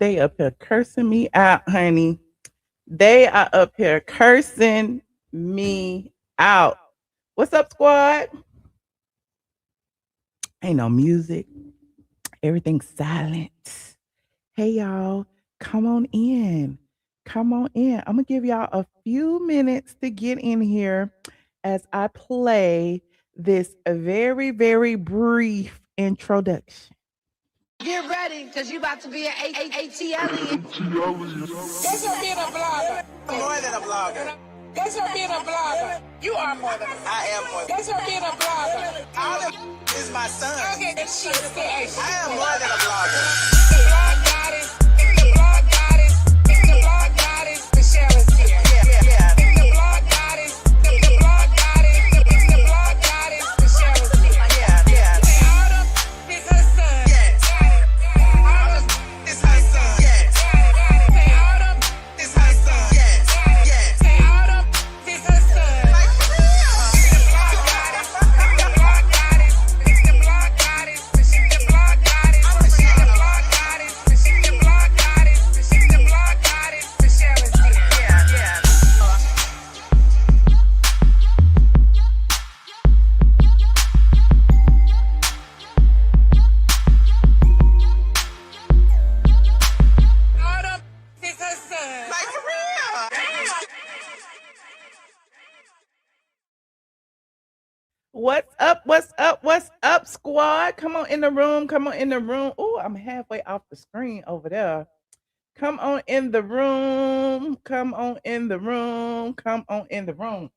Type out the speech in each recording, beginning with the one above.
They up here cursing me out, honey. They are up here cursing me out. What's up, squad? Ain't no music. Everything's silent. Hey, y'all. Come on in. Come on in. I'm going to give y'all a few minutes to get in here as I play this very, very brief introduction. Get ready, because you about to be an ATLien. Guess what being a blogger? More than a blogger. Guess what being a blogger? You are more than I am more than Guess what being a blogger? all of is my son. Okay, that shit is I am more than a blogger. The blog goddess, the blog goddess, the blog goddess, Michelle is here. Yeah. The blog goddess, the blog goddess, the blog goddess, Michelle is here. Yeah. Say Autumn is her son. Yes. Autumn It's her son. Yes. Say Autumn It's her son. Yes. Say Autumn is her son. Like for real. The blog goddess, the blog goddess, the blog goddess, the blog goddess, the blog goddess, the blog goddess, the blog goddess, Michelle is here. Yeah. Autumn is her son. Like for real. What's up? What's up? What's up, squad? Come on in the room. Come on in the room. Oh, I'm halfway off the screen over there. Come on in the room. Come on in the room. Come on in the room.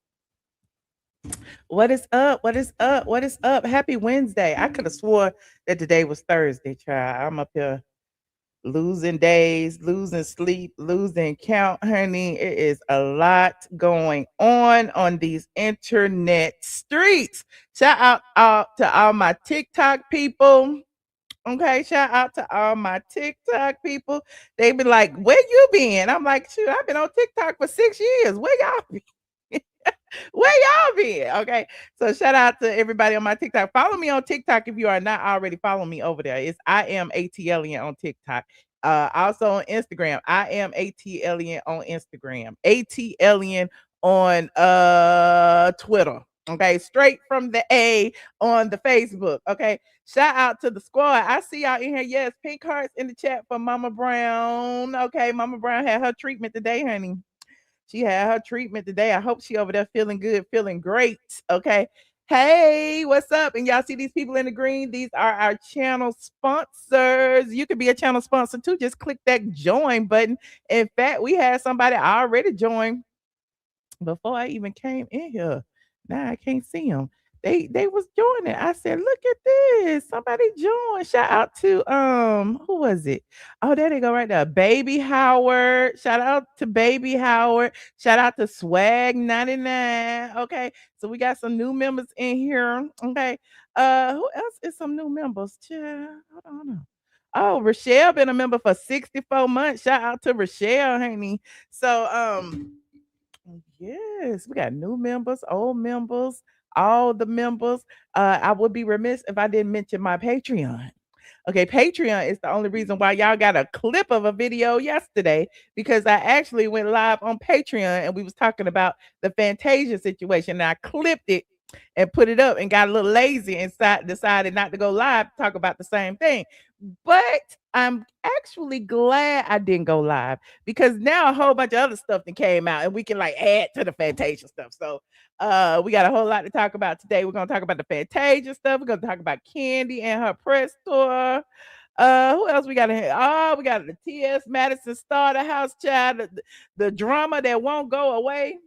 What is up? What is up? What is up? Happy Wednesday. I could have swore that today was Thursday, child. I'm up here losing days, losing sleep, losing count, honey. It is a lot going on these internet streets. Shout out to all my TikTok people. Okay, shout out to all my TikTok people. They be like, "Where you been?" I'm like, "Shoot, I've been on TikTok for 6 years. Where y'all been?" Where y'all been? Okay. So shout out to everybody on my TikTok. Follow me on TikTok if you are not already following me over there. It's I am ATLien on TikTok. Also on Instagram. I am ATLien on Instagram. ATLien on Twitter. Okay, straight from the A on the Facebook. Okay. Shout out to the squad. I see y'all in here. Yes, pink hearts in the chat for Mama Brown. Okay, Mama Brown had her treatment today, honey. She had her treatment today. I hope she over there feeling good, feeling great. Okay. Hey, what's up? And y'all see these people in the green? These are our channel sponsors. You could be a channel sponsor too. Just click that join button. In fact, we had somebody already join before I even came in here. Now I can't see them. They was joining. I said, look at this. Somebody joined. Shout out to who was it? Oh, there they go right there. Baby Howard. Shout out to Baby Howard. Shout out to Swag 99. Okay. So we got some new members in here. Okay. Who else is some new members? Hold on. Oh, Rochelle been a member for 64 months. Shout out to Rochelle, honey. So yes, we got new members, old members, all the members. I would be remiss if I didn't mention my Patreon. Okay, Patreon is the only reason why y'all got a clip of a video yesterday because I actually went live on Patreon and we was talking about the Fantasia situation. And I clipped it and put it up and got a little lazy and decided not to go live to talk about the same thing. But I'm actually glad I didn't go live because now a whole bunch of other stuff that came out and we can like add to the Fantasia stuff. So we got a whole lot to talk about today. We're gonna talk about the Fantasia stuff. We're gonna talk about Kandi and her press tour. Who else we got in here? Oh, we got the T.S. Madison Starter House child, the drama that won't go away.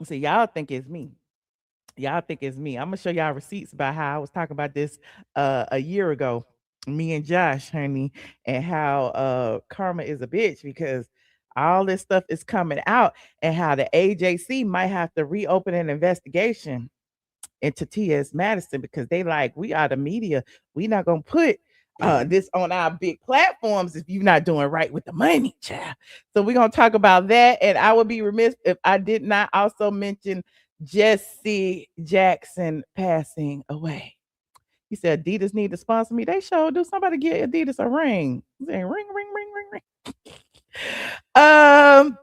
See, y'all think it's me. Y'all think it's me. I'm gonna show y'all receipts about how I was talking about this a year ago, me and Josh, honey, and how karma is a bitch because all this stuff is coming out and how the AJC might have to reopen an investigation into T.S. Madison because they like, we are the media. We not gonna put this on our big platforms if you're not doing right with the money, child. So we're gonna talk about that. And I would be remiss if I did not also mention Jesse Jackson passing away. He said Adidas need to sponsor me. They sure do. Somebody get Adidas a ring. Say, ring, ring, ring, ring, ring. Um.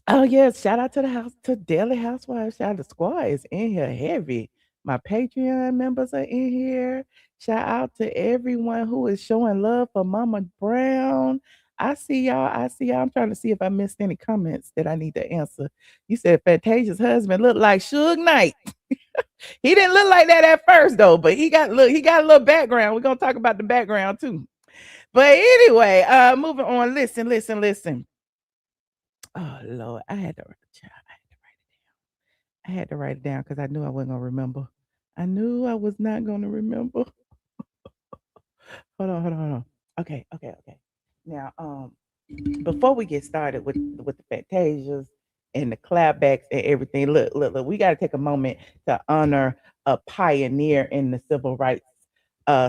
Oh yes, shout out to the house to Daily Housewives. Shout out to squad is in here heavy. My Patreon members are in here. Shout out to everyone who is showing love for Mama Brown. I see y'all. I see y'all. I'm trying to see if I missed any comments that I need to answer. You said Fantasia's husband looked like Suge Knight. He didn't look like that at first though, but he got a little background. We're gonna talk about the background too. But anyway, moving on. Listen, listen, listen. Oh Lord, I had to I had to write it down because I knew I wasn't gonna remember. I knew I was not gonna remember. Hold on, hold on, hold on. Okay, okay, okay. Now, before we get started with the Fantasias and the clapbacks and everything, look, look, look, we got to take a moment to honor a pioneer in the civil rights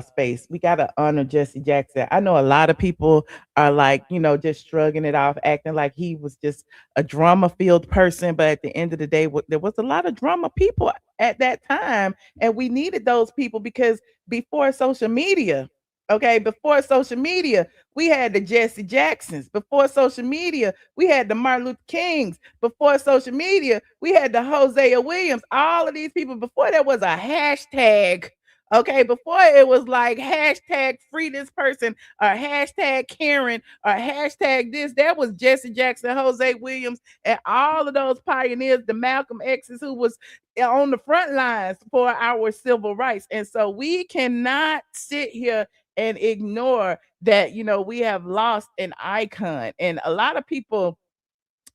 space. We got to honor Jesse Jackson. I know a lot of people are like, just shrugging it off, acting like he was just a drama filled person. But at the end of the day, there was a lot of drama people at that time, and we needed those people because before social media, okay, before social media, we had the Jesse Jacksons. Before social media, we had the Martin Luther Kings. Before social media, we had the Hosea Williams. All of these people, before there was a hashtag, okay, before it was like hashtag free this person or hashtag Karen or hashtag this, there was Jesse Jackson, Jose Williams, and all of those pioneers, the Malcolm X's who was on the front lines for our civil rights. And so we cannot sit here and ignore that, we have lost an icon. And a lot of people,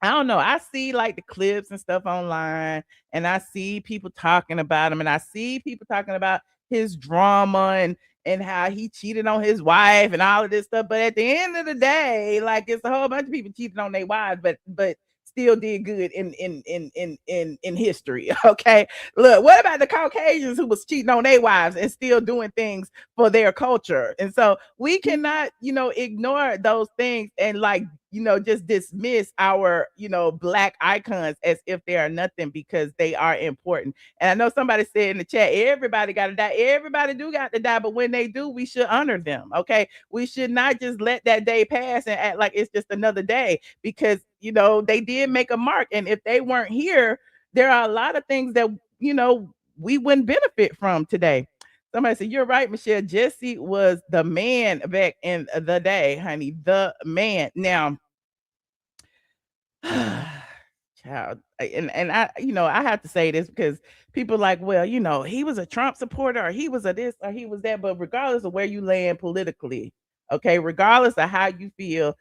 I don't know. I see like the clips and stuff online, and I see people talking about him, and I see people talking about his drama and how he cheated on his wife and all of this stuff. But at the end of the day, like it's a whole bunch of people cheating on their wives, but still did good in history. Okay. Look, what about the Caucasians who was cheating on their wives and still doing things for their culture? And so we cannot, ignore those things and like just dismiss our, black icons as if they are nothing because they are important. And I know somebody said in the chat, everybody got to die. Everybody do got to die, but when they do, we should honor them. Okay. We should not just let that day pass and act like it's just another day because, they did make a mark. And if they weren't here, there are a lot of things that, we wouldn't benefit from today. Somebody said, you're right, Michelle. Jesse was the man back in the day, honey. The man. Now, child, and I, I have to say this because people like, well, he was a Trump supporter or he was a this or he was that, but regardless of where you land politically, okay, regardless of how you feel,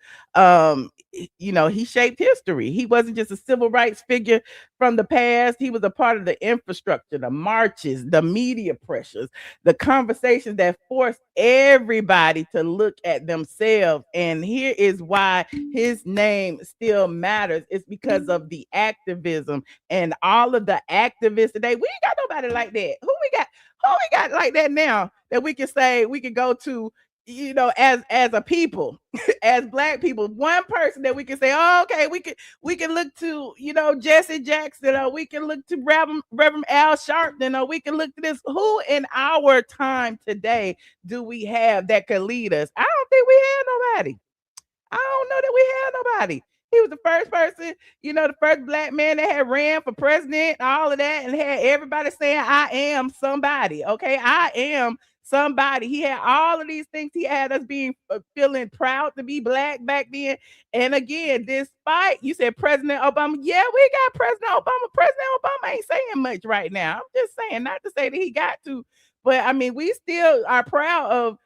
he shaped history. He wasn't just a civil rights figure from the past. He was a part of the infrastructure, the marches, the media pressures, the conversations that forced everybody to look at themselves. And here is why his name still matters. It's because of the activism and all of the activists today. We ain't got nobody like that. Who we got like that now that we can say we can go to, as a people, as black people, one person that we can say, oh, okay, we can look to, Jesse Jackson, or we can look to Reverend Al Sharpton, or we can look to this. Who in our time today do we have that could lead us? I don't think we had nobody. I don't know that we had nobody. He was the first person, the first black man that had ran for president, all of that, and had everybody saying, I am somebody. Okay, I am somebody. He had all of these things. He had us being feeling proud to be black back then. And again, despite you said President Obama, yeah, we got President Obama. President Obama ain't saying much right now. I'm just saying, not to say that he got to, but I mean, we still are proud of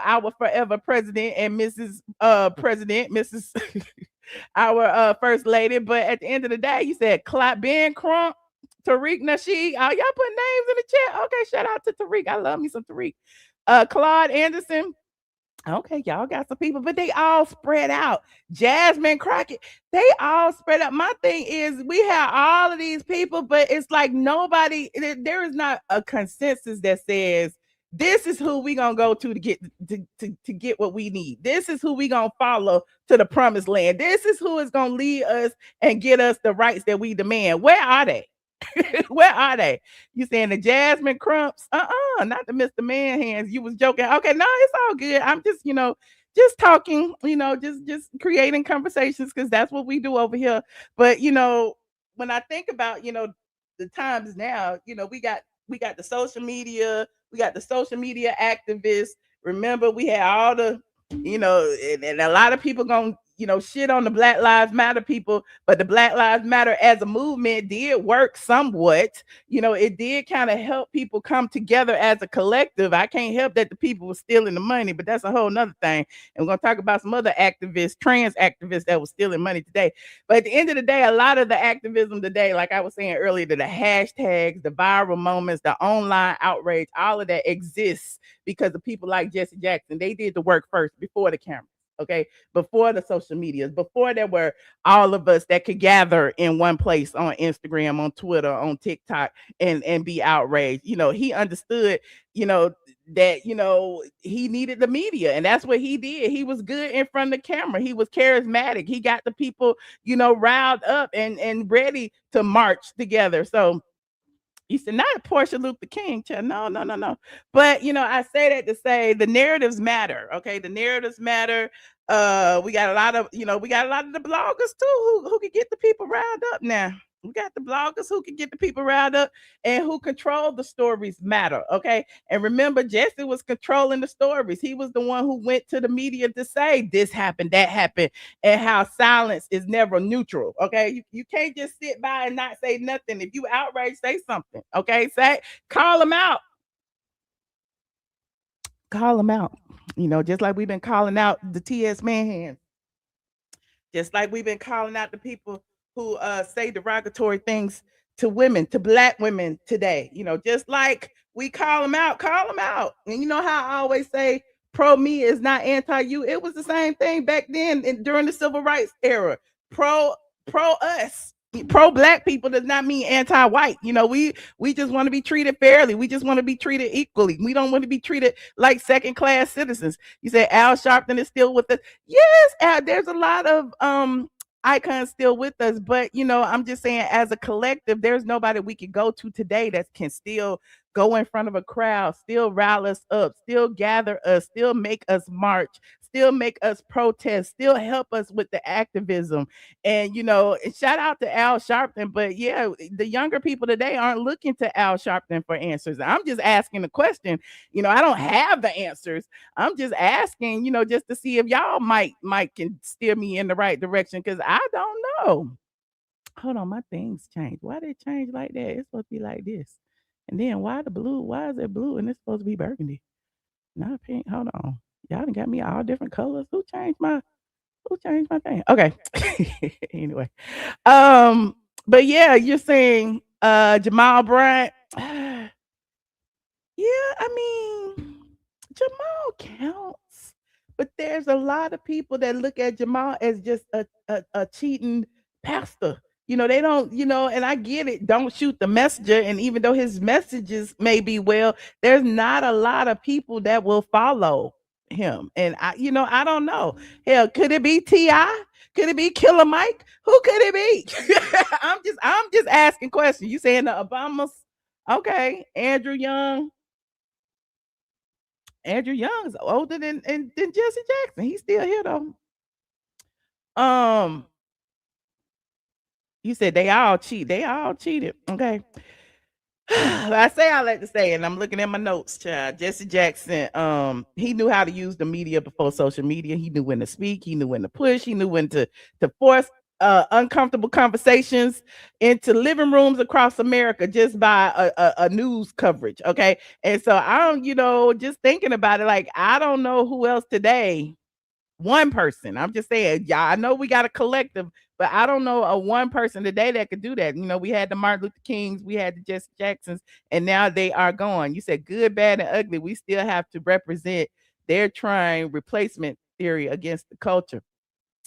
our forever president and Mrs. President, Mrs. our first lady. But at the end of the day, you said Ben Crump, Tariq Nasheed. Y'all put names in the chat. Okay, shout out to Tariq. I love me some Tariq. Claude Anderson. Okay, y'all got some people, but they all spread out. Jasmine Crockett, they all spread out. My thing is, we have all of these people, but it's like nobody. There is not a consensus that says this is who we gonna go to get to get what we need. This is who we gonna follow to the promised land. This is who is gonna lead us and get us the rights that we demand. Where are they? Where are they? You saying the Jasmine Crumps? Not the Mr. Man hands. You was joking. Okay, no, it's all good. I'm just, just talking, just creating conversations because that's what we do over here. But when I think about, the times now, we got the social media, we got the social media activists. Remember, we had all the, and a lot of people gonna, shit on the Black Lives Matter people, but the Black Lives Matter as a movement did work somewhat. It did kind of help people come together as a collective. I can't help that the people were stealing the money, but that's a whole nother thing. And we're gonna talk about some other activists, trans activists that were stealing money today. But at the end of the day, a lot of the activism today, like I was saying earlier, the hashtags, the viral moments, the online outrage, all of that exists because of people like Jesse Jackson. They did the work first before the camera. Okay, before the social medias, before there were all of us that could gather in one place on Instagram, on Twitter, on TikTok, and be outraged. He understood, that he needed the media, and that's what he did. He was good in front of the camera. He was charismatic. He got the people, riled up and ready to march together. So you said not Portia Luther King, child. No, no, no, no. But I say that to say the narratives matter. Okay, the narratives matter. We got a lot of, we got a lot of the bloggers too who can get the people riled up now. We got the bloggers who can get the people riled up and who control the stories matter. Okay. And remember, Jesse was controlling the stories. He was the one who went to the media to say this happened, that happened, and how silence is never neutral. Okay. You can't just sit by and not say nothing. If you outraged, say something. Okay. Call them out. Call them out. Just like we've been calling out the TS Manhands, just like we've been calling out the people who say derogatory things to women, to black women today. Just like we call them out, call them out. And you know how I always say pro me is not anti you. It was the same thing back then during the civil rights era. Pro us. Pro black people does not mean anti-white. We just want to be treated fairly. We just want to be treated equally. We don't want to be treated like second class citizens. You say Al Sharpton is still with us. Yes, Al, there's a lot of icons still with us, but I'm just saying as a collective, there's nobody we can go to today that can still go in front of a crowd, still rile us up, still gather us, still make us march, still make us protest, still help us with the activism. And shout out to Al Sharpton, but yeah, the younger people today aren't looking to Al Sharpton for answers. I'm just asking the question. I don't have the answers. I'm just asking, just to see if y'all might can steer me in the right direction because I don't know. Hold on, my things changed. Why did it change like that? It's supposed to be like this. And then why the blue? Why is it blue and it's supposed to be burgundy? Not pink. Hold on. Y'all done got me all different colors. Who changed my thing? Okay. Anyway. But yeah, you're saying Jamal Bryant. Yeah, I mean, Jamal counts, but there's a lot of people that look at Jamal as just a cheating pastor. They don't, and I get it. Don't shoot the messenger. And even though his messages may be well, there's not a lot of people that will follow him. And I don't know. Hell, could it be Ti? Could it be Killer Mike? Who could it be? I'm just asking questions. You saying the Obamas? Okay, Andrew Young. Andrew Young is older than Jesse Jackson. He's still here though. Um, you said they all cheat. They all cheated. Okay. I say I like to say, and I'm looking at my notes, child. Jesse Jackson, he knew how to use the media before social media. He knew when to speak, he knew when to push, he knew when to force uncomfortable conversations into living rooms across America just by a news coverage. Okay. And so I don't, just thinking about it, like I don't know who else today. One person. I'm just saying, yeah, I know we got a collective, but I don't know a one person today that could do that. We had the Martin Luther Kings, we had the Jesse Jacksons, and now they are gone. You said good, bad, and ugly. We still have to represent their trying replacement theory against the culture.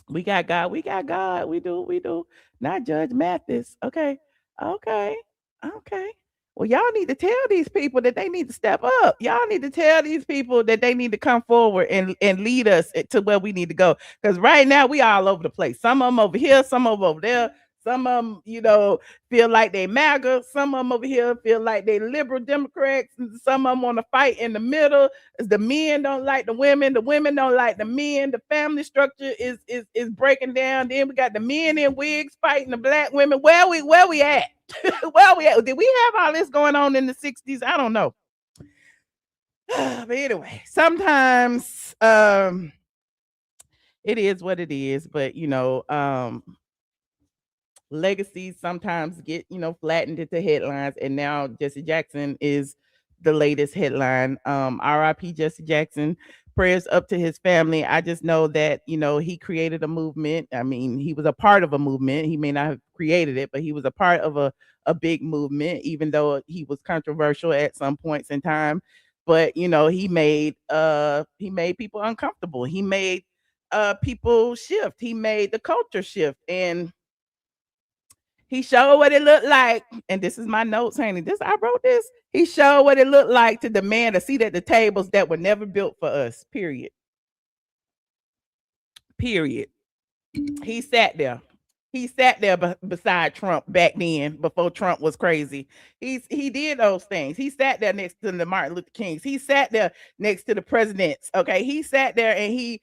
We got God. We got God. We do. We do. Not Judge Mathis. Okay. Okay. Okay. Well, y'all need to tell these people that they need to step up. Y'all need to tell these people that they need to come forward and lead us to where we need to go. Because right now we all over the place. Some of them over here, some of them over there, Some of them, feel like they MAGA. Some of them over here feel like they liberal Democrats. Some of them want to fight in the middle. The men don't like the women. The women don't like the men. The family structure is breaking down. Then we got the men in wigs fighting the black women. Where we at? Where we at? Did we have all this going on in the 60s? I don't know. But anyway, sometimes it is what it is. But legacies sometimes get flattened into headlines, and now Jesse Jackson is the latest headline. RIP Jesse Jackson. Prayers up to his family. I just know that he created a movement. I mean, he was a part of a movement. He may not have created it, but he was a part of a big movement, even though he was controversial at some points in time. But he made people uncomfortable. He made people shift. He made the culture shift, and he showed what it looked like. And this is my notes, honey. I wrote this. He showed what it looked like to demand a seat at the tables that were never built for us. Period. He sat there. He sat there beside Trump back then, before Trump was crazy. He did those things. He sat there next to the Martin Luther Kings. He sat there next to the presidents. Okay, he sat there and he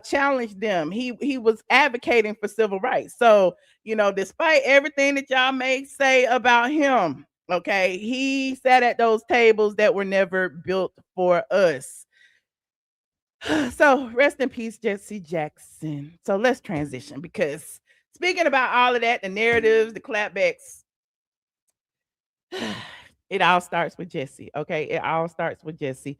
challenged them. He was advocating for civil rights. So despite everything that y'all may say about him, okay, he sat at those tables that were never built for us. So rest in peace, Jesse Jackson. So let's transition, because speaking about all of that, the narratives, the clapbacks, it all starts with Jesse. Okay, it all starts with Jesse.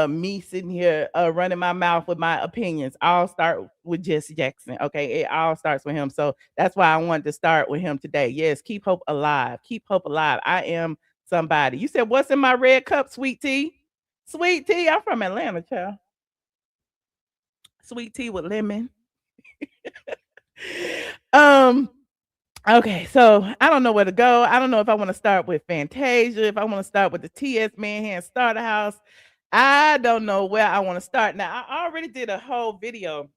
Me sitting here running my mouth with my opinions all start with Jesse Jackson. Okay, it all starts with him. So that's why I wanted to start with him today. Yes, keep hope alive. Keep hope alive. I am somebody. You said, what's in my red cup? Sweet tea. Sweet tea. I'm from Atlanta, child. Sweet tea with lemon. Okay, so I don't know where to go. I don't know if I want to start with Fantasia, if I want to start with the TS Manhattan Starter House. I don't know where I want to start. Now, I already did a whole video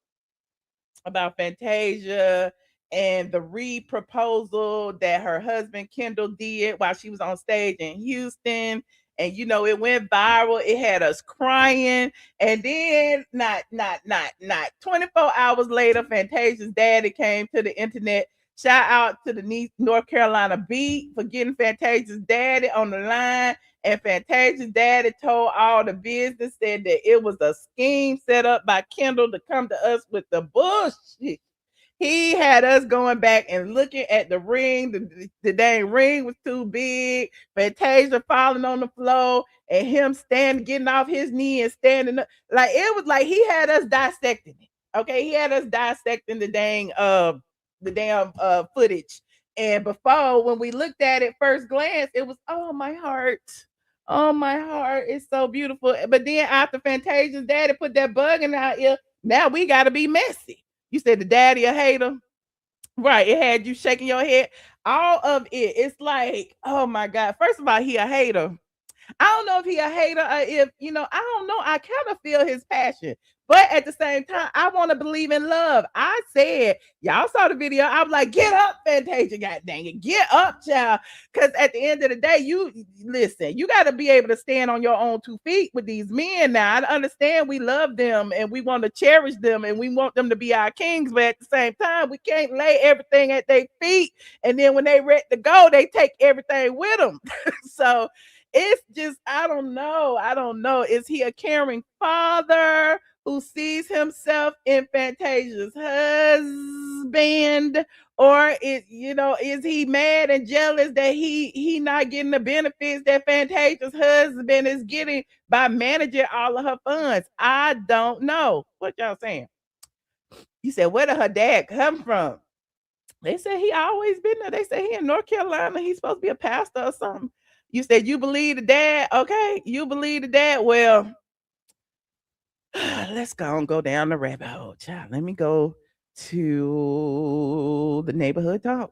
about Fantasia and the re-proposal that her husband Kendall did while she was on stage in Houston. And it went viral. It had us crying. And then not 24 hours later, Fantasia's daddy came to the internet. Shout out to the North Carolina Beat for getting Fantasia's daddy on the line. And Fantasia's daddy told all the business, said that it was a scheme set up by Kendall to come to us with the bullshit. He had us going back and looking at the ring. The dang ring was too big. Fantasia falling on the floor, and him getting off his knee and standing up. Like, it was like he had us dissecting it. Okay, he had us dissecting the damn footage. And before, when we looked at it first glance, it was, oh my heart. Oh my heart, it's so beautiful. But then after Fantasia's daddy put that bug in our ear, now we gotta be messy. You said the daddy a hater. Right. It had you shaking your head. All of it. It's like, oh my God. First of all, he a hater. I don't know if he a hater or if, I don't know. I kind of feel his passion. But at the same time, I want to believe in love. I said, y'all saw the video. I was like, get up, Fantasia. God dang it. Get up, child. Because at the end of the day, you got to be able to stand on your own 2 feet with these men now. I understand we love them and we want to cherish them and we want them to be our kings. But at the same time, we can't lay everything at their feet. And then when they ready to go, they take everything with them. So it's just, I don't know. Is he a caring father who sees himself in Fantasia's husband? Or is he mad and jealous that he not getting the benefits that Fantasia's husband is getting by managing all of her funds? I don't know. What y'all saying? You said, where did her dad come from? They said he always been there. They said he in North Carolina. He's supposed to be a pastor or something. You said you believe the dad. Okay, you believe the dad. Well, let's go down the rabbit hole, child. Let me go to the neighborhood talk.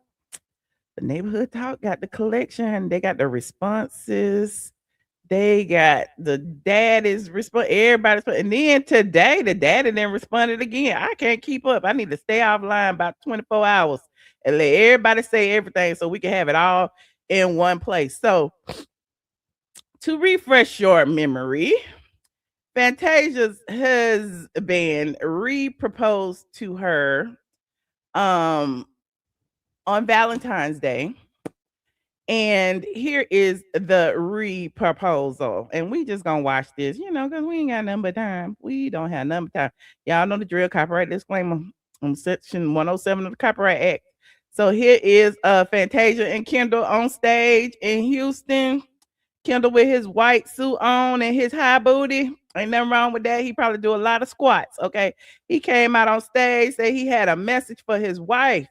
The neighborhood talk got the collection. They got the responses. They got the daddy's response. Everybody's, and then today the daddy then responded again. I can't keep up. I need to stay offline about 24 hours. and let everybody say everything so we can have it all in one place. So, to refresh your memory, Fantasia's husband re-proposed to her on Valentine's Day. And here is the re-proposal. And we just gonna watch this, because we ain't got nothing but time. We don't have nothing but time. Y'all know the drill, copyright disclaimer on section 107 of the Copyright Act. So here is Fantasia and Kendall on stage in Houston. Kendall with his white suit on and his high booty. Ain't nothing wrong with that. He probably do a lot of squats, okay? He came out on stage, said he had a message for his wife.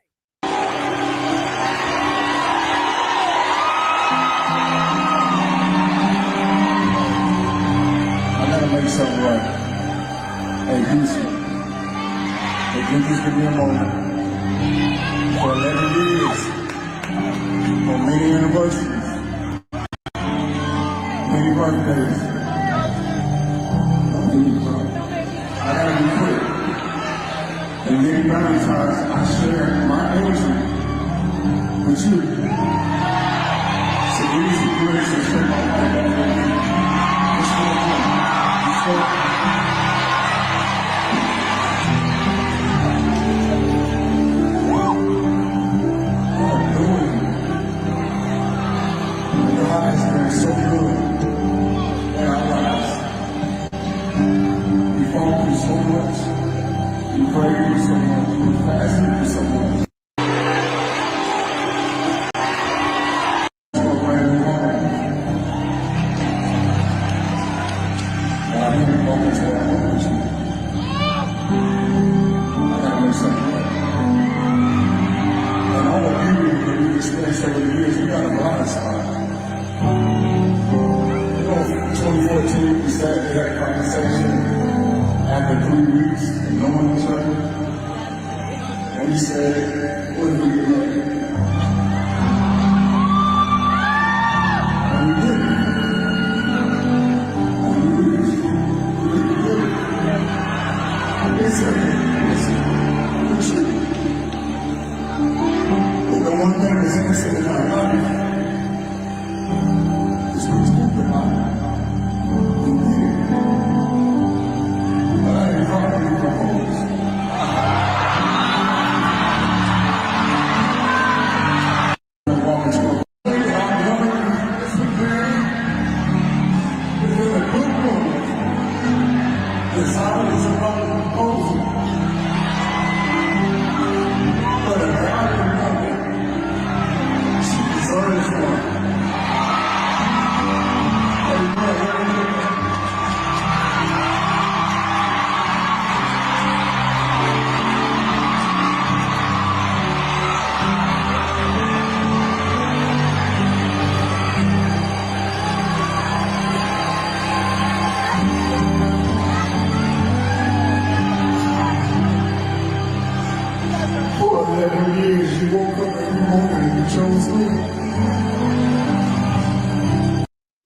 Make something right. Hey, Houston, I think this could be a moment. For 11 years, on many anniversaries, many birthdays, I gotta be clear. And many Valentines, I share my energy with you. So these are grace and share my life. So good in our lives. We fall through so much. We pray through so much. We fast through so much. So brand new moment. And I hear moments that I work with you. I gotta make something right. And all of you that we've experienced over the years, we got a blind spot. 2014, we sat and had a conversation after 3 weeks of knowing each other. And we said, what if we get married? And we did it. And we really did it. Listen, but the one thing that's innocent in our life is we talk about it.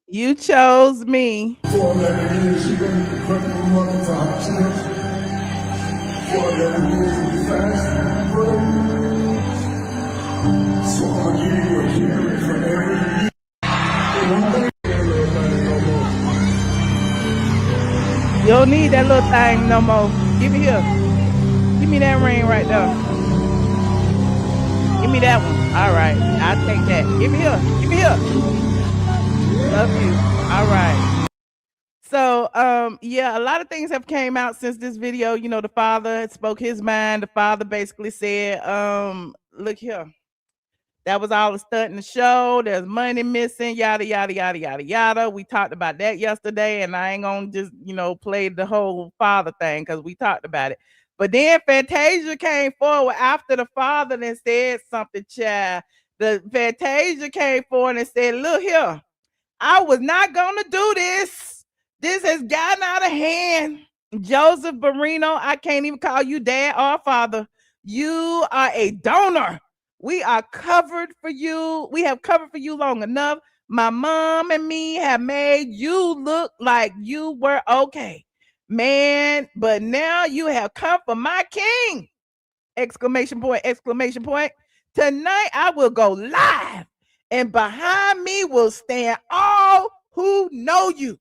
You chose me. For 11 years, you've been the incredible mother to our children. For 11 years, we fast and pray. So I'm going to give you a hearing for every year. You don't need that little thing no more. Give it here. Give me that ring right there. Give me that one. All right. I'll take that. Give it here. Give it here. Love you. All right. So, yeah, a lot of things have came out since this video. The father spoke his mind. The father basically said, look here. That was all a stunt in the show. There's money missing, yada, yada, yada, yada, yada. We talked about that yesterday, and I ain't gonna just, play the whole father thing because we talked about it. But then Fantasia came forward after the father and said something, child. The Fantasia came forward and said, look here, I was not gonna do this. This has gotten out of hand. Joseph Barrino, I can't even call you dad or father. You are a donor. We are covered for you. We have covered for you long enough. My mom and me have made you look like you were okay. Man, but now you have come for my king. Exclamation point, exclamation point. Tonight I will go live, and behind me will stand all who know you.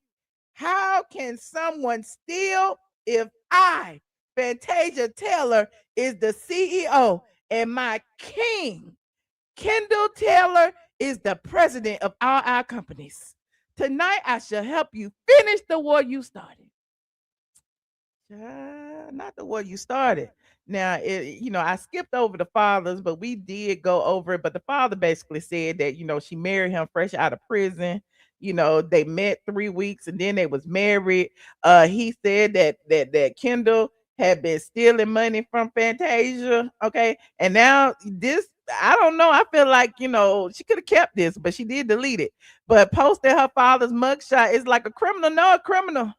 How can someone steal if I, Fantasia Taylor, is the CEO and my king, Kendall Taylor, is the president of all our companies? Tonight I shall help you finish the war you started. Not the war you started. Now, I skipped over the fathers, but we did go over it. But the father basically said that, she married him fresh out of prison. They met 3 weeks and then they was married. He said that Kendall had been stealing money from Fantasia. Okay. And now this, I don't know. I feel like, she could have kept this, but she did delete it. But posting her father's mugshot is like a criminal, no, a criminal.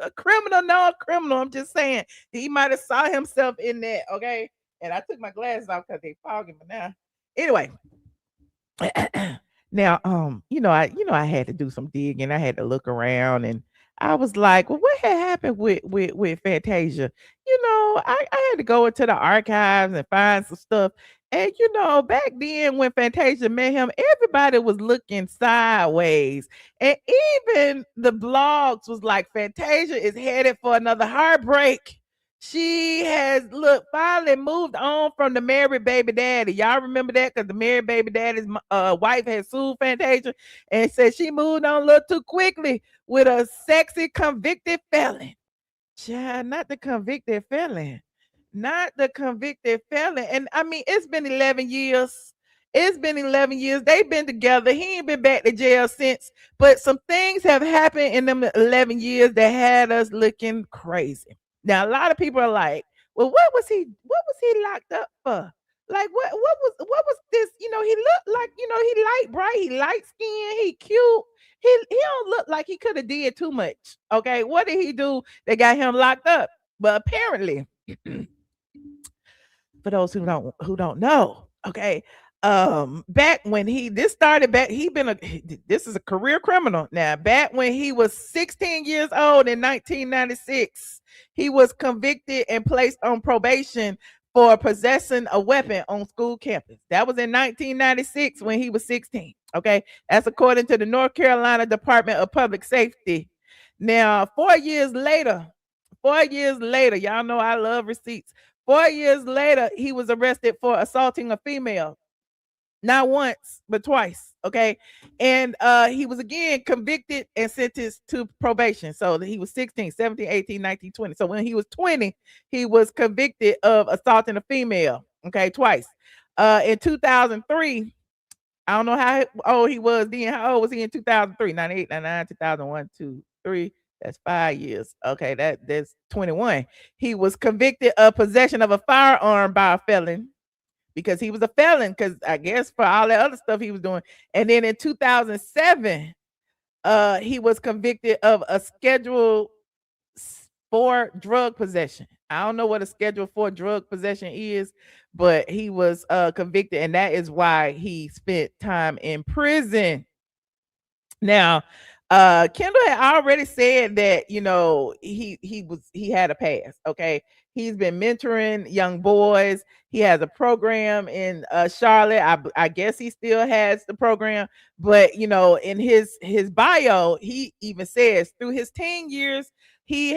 A criminal, no, a criminal. I'm just saying he might have saw himself in that. Okay. And I took my glasses off because they fogging, but now anyway. Now, I had to do some digging. I had to look around and I was like, well, what had happened with Fantasia? I had to go into the archives and find some stuff. And back then when Fantasia met him, everybody was looking sideways. And even the blogs was like, Fantasia is headed for another heartbreak. She has finally moved on from the married baby daddy. Y'all remember that? Because the married baby daddy's wife had sued Fantasia and said she moved on a little too quickly with a sexy convicted felon. Child, not the convicted felon. Not the convicted felon. And I mean, it's been 11 years. It's been 11 years. They've been together. He ain't been back to jail since. But some things have happened in them 11 years that had us looking crazy. Now, a lot of people are like, well, what was he locked up for? Like what was this? He looked like, he light bright, he light skinned, he cute. He don't look like he could have did too much. Okay. What did he do that got him locked up? But apparently, for those who don't know, okay, back when this started back, this is a career criminal. Now, back when he was 16 years old in 1996, he was convicted and placed on probation for possessing a weapon on school campus. That was in 1996 when he was 16. Okay, that's according to the North Carolina Department of Public Safety. Now, 4 years later, y'all know I love receipts. 4 years later, he was arrested for assaulting a female. Not once, but twice. Okay. And he was again convicted and sentenced to probation. So he was 16, 17, 18, 19, 20. So when he was 20, he was convicted of assaulting a female. Okay, twice. In 2003, I don't know how old he was then. How old was he in 2003? 98, 99, 2001, 2, 3. That's 5 years. Okay, that's 21. He was convicted of possession of a firearm by a felon because he was a felon, because I guess for all that other stuff he was doing. And then in 2007, he was convicted of a Schedule 4 drug possession. I don't know what a Schedule 4 drug possession is, but he was convicted, and that is why he spent time in prison. Now, Kendall had already said that he had a past. Okay, he's been mentoring young boys. He has a program in Charlotte. I guess he still has the program, but in his bio, he even says through his teen years, he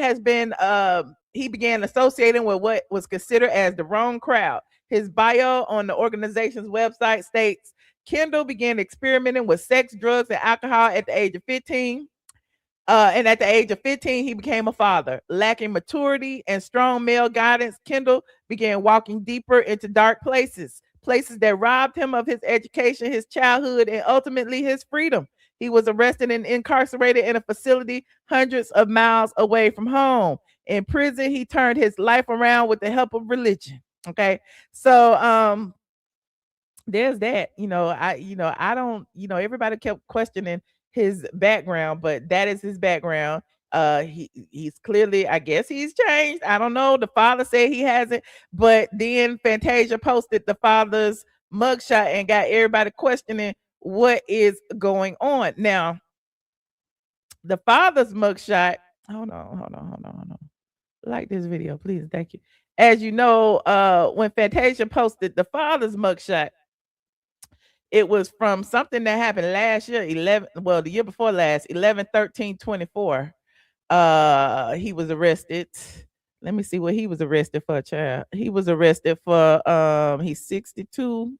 began associating with what was considered as the wrong crowd. His bio on the organization's website states Kendall began experimenting with sex, drugs, and alcohol at the age of 15. And at the age of 15, he became a father. Lacking maturity and strong male guidance, Kendall began walking deeper into dark places that robbed him of his education, his childhood, and ultimately his freedom. He was arrested and incarcerated in a facility hundreds of miles away from home. In prison, he turned his life around with the help of religion. Okay. So there's that. I don't, everybody kept questioning his background, but that is his background. He's clearly, I guess he's changed. I don't know. The father said he hasn't, but then Fantasia posted the father's mugshot and got everybody questioning what is going on. Now, the father's mugshot, hold on. Like this video, please. Thank you. as you know, when Fantasia posted the father's mugshot, it was from something that happened last year, the year before last, 11/13/24. He was arrested. Let me see what he was arrested for, child. He was arrested for he's 62.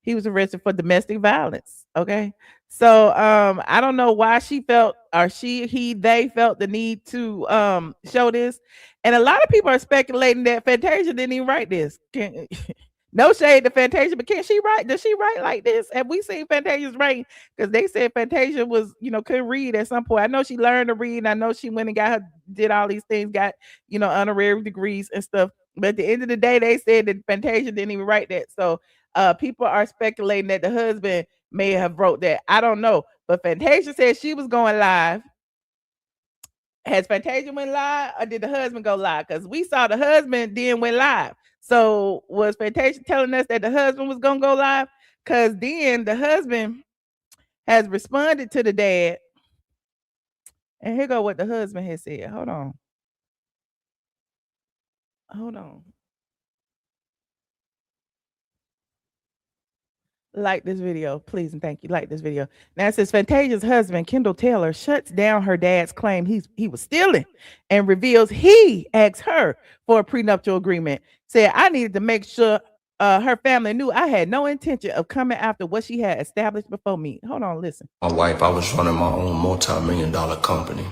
He was arrested for domestic violence. Okay. So I don't know why she felt, or they felt the need to show this. And a lot of people are speculating that Fantasia didn't even write this. No shade to Fantasia, but can she write? Does she write like this? Have we seen Fantasia's writing? Because they said Fantasia was, couldn't read at some point. I know she learned to read. And I know she went and did all these things, got, honorary degrees and stuff. But at the end of the day, they said that Fantasia didn't even write that. So people are speculating that the husband may have wrote that. I don't know. But Fantasia said she was going live. Has Fantasia went live, or did the husband go live? Because we saw the husband then went live. So was Fantasia telling us that the husband was gonna go live? Because then the husband has responded to the dad. And here go what the husband has said. Hold on. Like this video, please and thank you. Like this video. Now it says Fantasia's husband, Kendall Taylor, shuts down her dad's claim he was stealing and reveals he asked her for a prenuptial agreement. Said, I needed to make sure her family knew I had no intention of coming after what she had established before me. Hold on, listen. My wife, I was running my own multi-million-dollar company,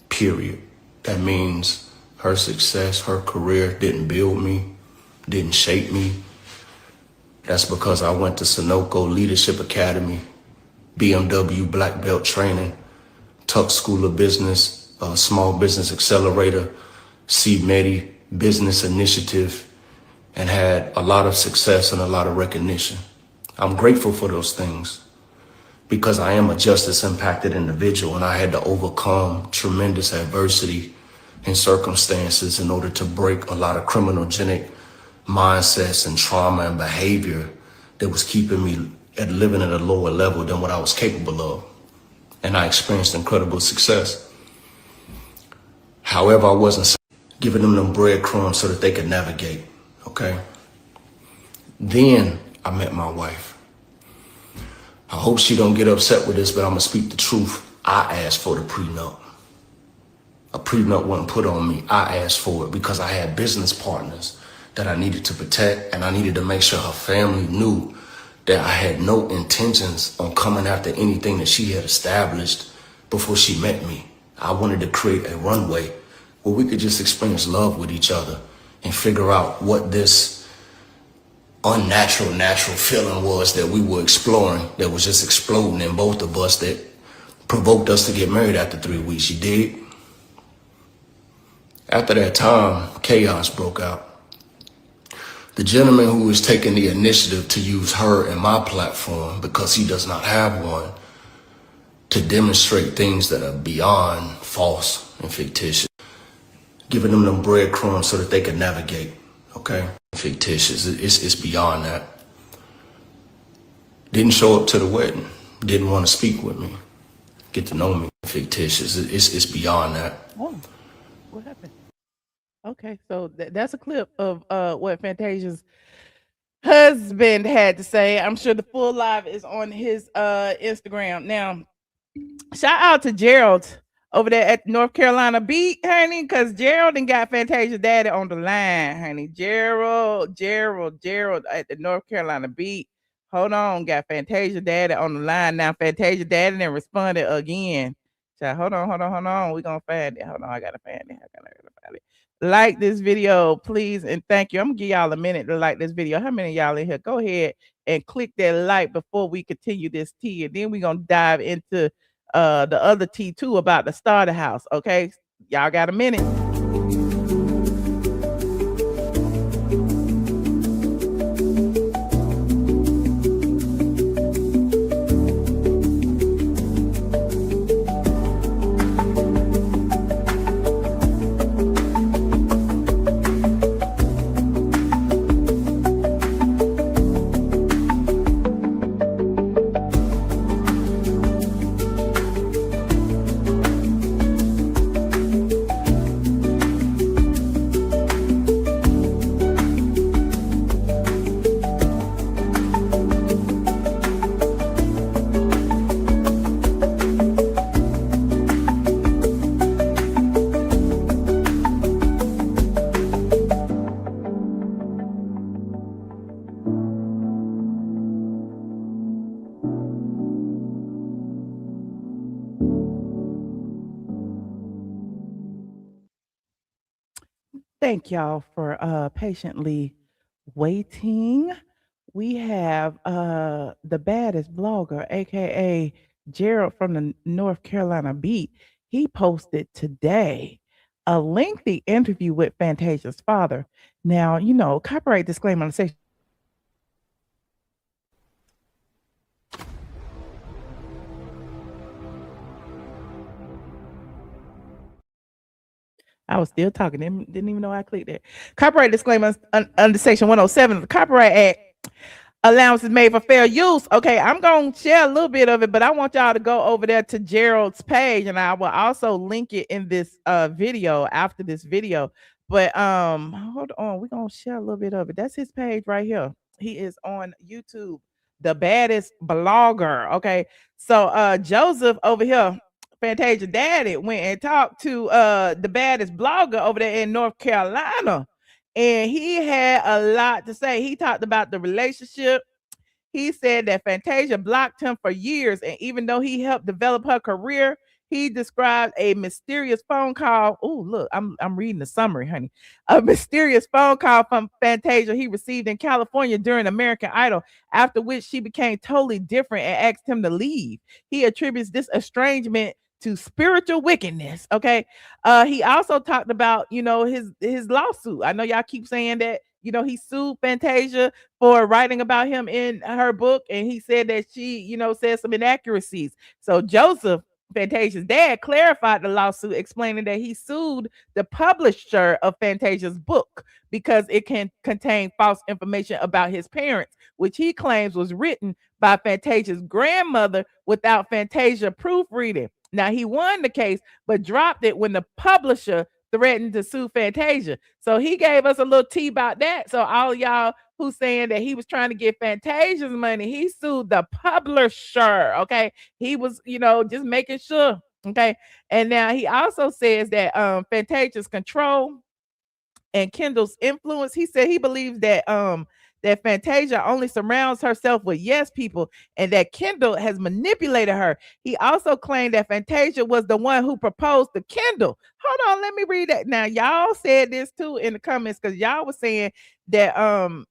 period. That means her success, her career didn't build me, didn't shape me. That's because I went to Sunoco Leadership Academy, BMW Black Belt Training, Tuck School of Business, Small Business Accelerator, CMEDI Business Initiative, and had a lot of success and a lot of recognition. I'm grateful for those things because I am a justice impacted individual, and I had to overcome tremendous adversity and circumstances in order to break a lot of criminogenic mindsets and trauma and behavior that was keeping me living at a lower level than what I was capable of. And I experienced incredible success. However, I wasn't giving them breadcrumbs so that they could navigate, okay? Then I met my wife. I hope she don't get upset with this, but I'm gonna speak the truth. I asked for the prenup. A prenup wasn't put on me. I asked for it because I had business partners that I needed to protect, and I needed to make sure her family knew that I had no intentions on coming after anything that she had established before she met me. I wanted to create a runway where we could just experience love with each other and figure out what this natural feeling was that we were exploring, that was just exploding in both of us, that provoked us to get married after 3 weeks. You dig? After that time, chaos broke out. The gentleman who was taking the initiative to use her and my platform, because he does not have one, to demonstrate things that are beyond false and fictitious, giving them breadcrumbs so that they can navigate, okay? Fictitious, it's beyond that. Didn't show up to the wedding, didn't want to speak with me, get to know me. Fictitious, it's beyond that. Oh, what happened? Okay, so that's a clip of what Fantasia's husband had to say. I'm sure the full live is on his Instagram. Now, shout out to Gerald over there at North Carolina Beat, honey, because Gerald and got Fantasia's daddy on the line, honey. Gerald at the North Carolina Beat. Hold on, got Fantasia daddy on the line. Now Fantasia daddy then responded again. So hold on. We're gonna find it. Hold on, I gotta find it. Like this video, please, and thank you. I'm gonna give y'all a minute to like this video. How many of y'all in here? Go ahead and click that like before we continue this tea, and then we're gonna dive into the other tea too about the starter house. Okay, y'all got a minute. thank y'all for patiently waiting. We have the baddest blogger, aka Gerald from the North Carolina Beat. He posted today a lengthy interview with Fantasia's father. Now, copyright disclaimer on the section. I was still talking. Didn't even know I clicked it. Copyright disclaimer under Section 107 of the Copyright Act. Allowance is made for fair use. Okay, I'm going to share a little bit of it, but I want y'all to go over there to Gerald's page, and I will also link it in this video after this video. But hold on, we're going to share a little bit of it. That's his page right here. He is on YouTube, the baddest blogger. Okay, so Joseph over here, Fantasia Daddy, went and talked to the baddest blogger over there in North Carolina. And he had a lot to say. He talked about the relationship. He said that Fantasia blocked him for years, and even though he helped develop her career, he described a mysterious phone call. Oh, look, I'm reading the summary, honey. A mysterious phone call from Fantasia he received in California during American Idol, after which she became totally different and asked him to leave. He attributes this estrangement to spiritual wickedness. Okay. He also talked about, his lawsuit. I know y'all keep saying that, he sued Fantasia for writing about him in her book, and he said that she, said some inaccuracies. So Joseph, Fantasia's dad, clarified the lawsuit, explaining that he sued the publisher of Fantasia's book because it can contain false information about his parents, which he claims was written by Fantasia's grandmother without Fantasia proofreading. Now, he won the case, but dropped it when the publisher threatened to sue Fantasia. So he gave us a little tea about that. So all y'all who's saying that he was trying to get Fantasia's money, he sued the publisher. Okay. He was, just making sure. Okay. And now he also says that Fantasia's control and Kendall's influence. He said he believes that that Fantasia only surrounds herself with yes people, and that Kendall has manipulated her. He also claimed that Fantasia was the one who proposed to Kendall. Hold on, let me read that. Now, y'all said this too in the comments, because y'all was saying that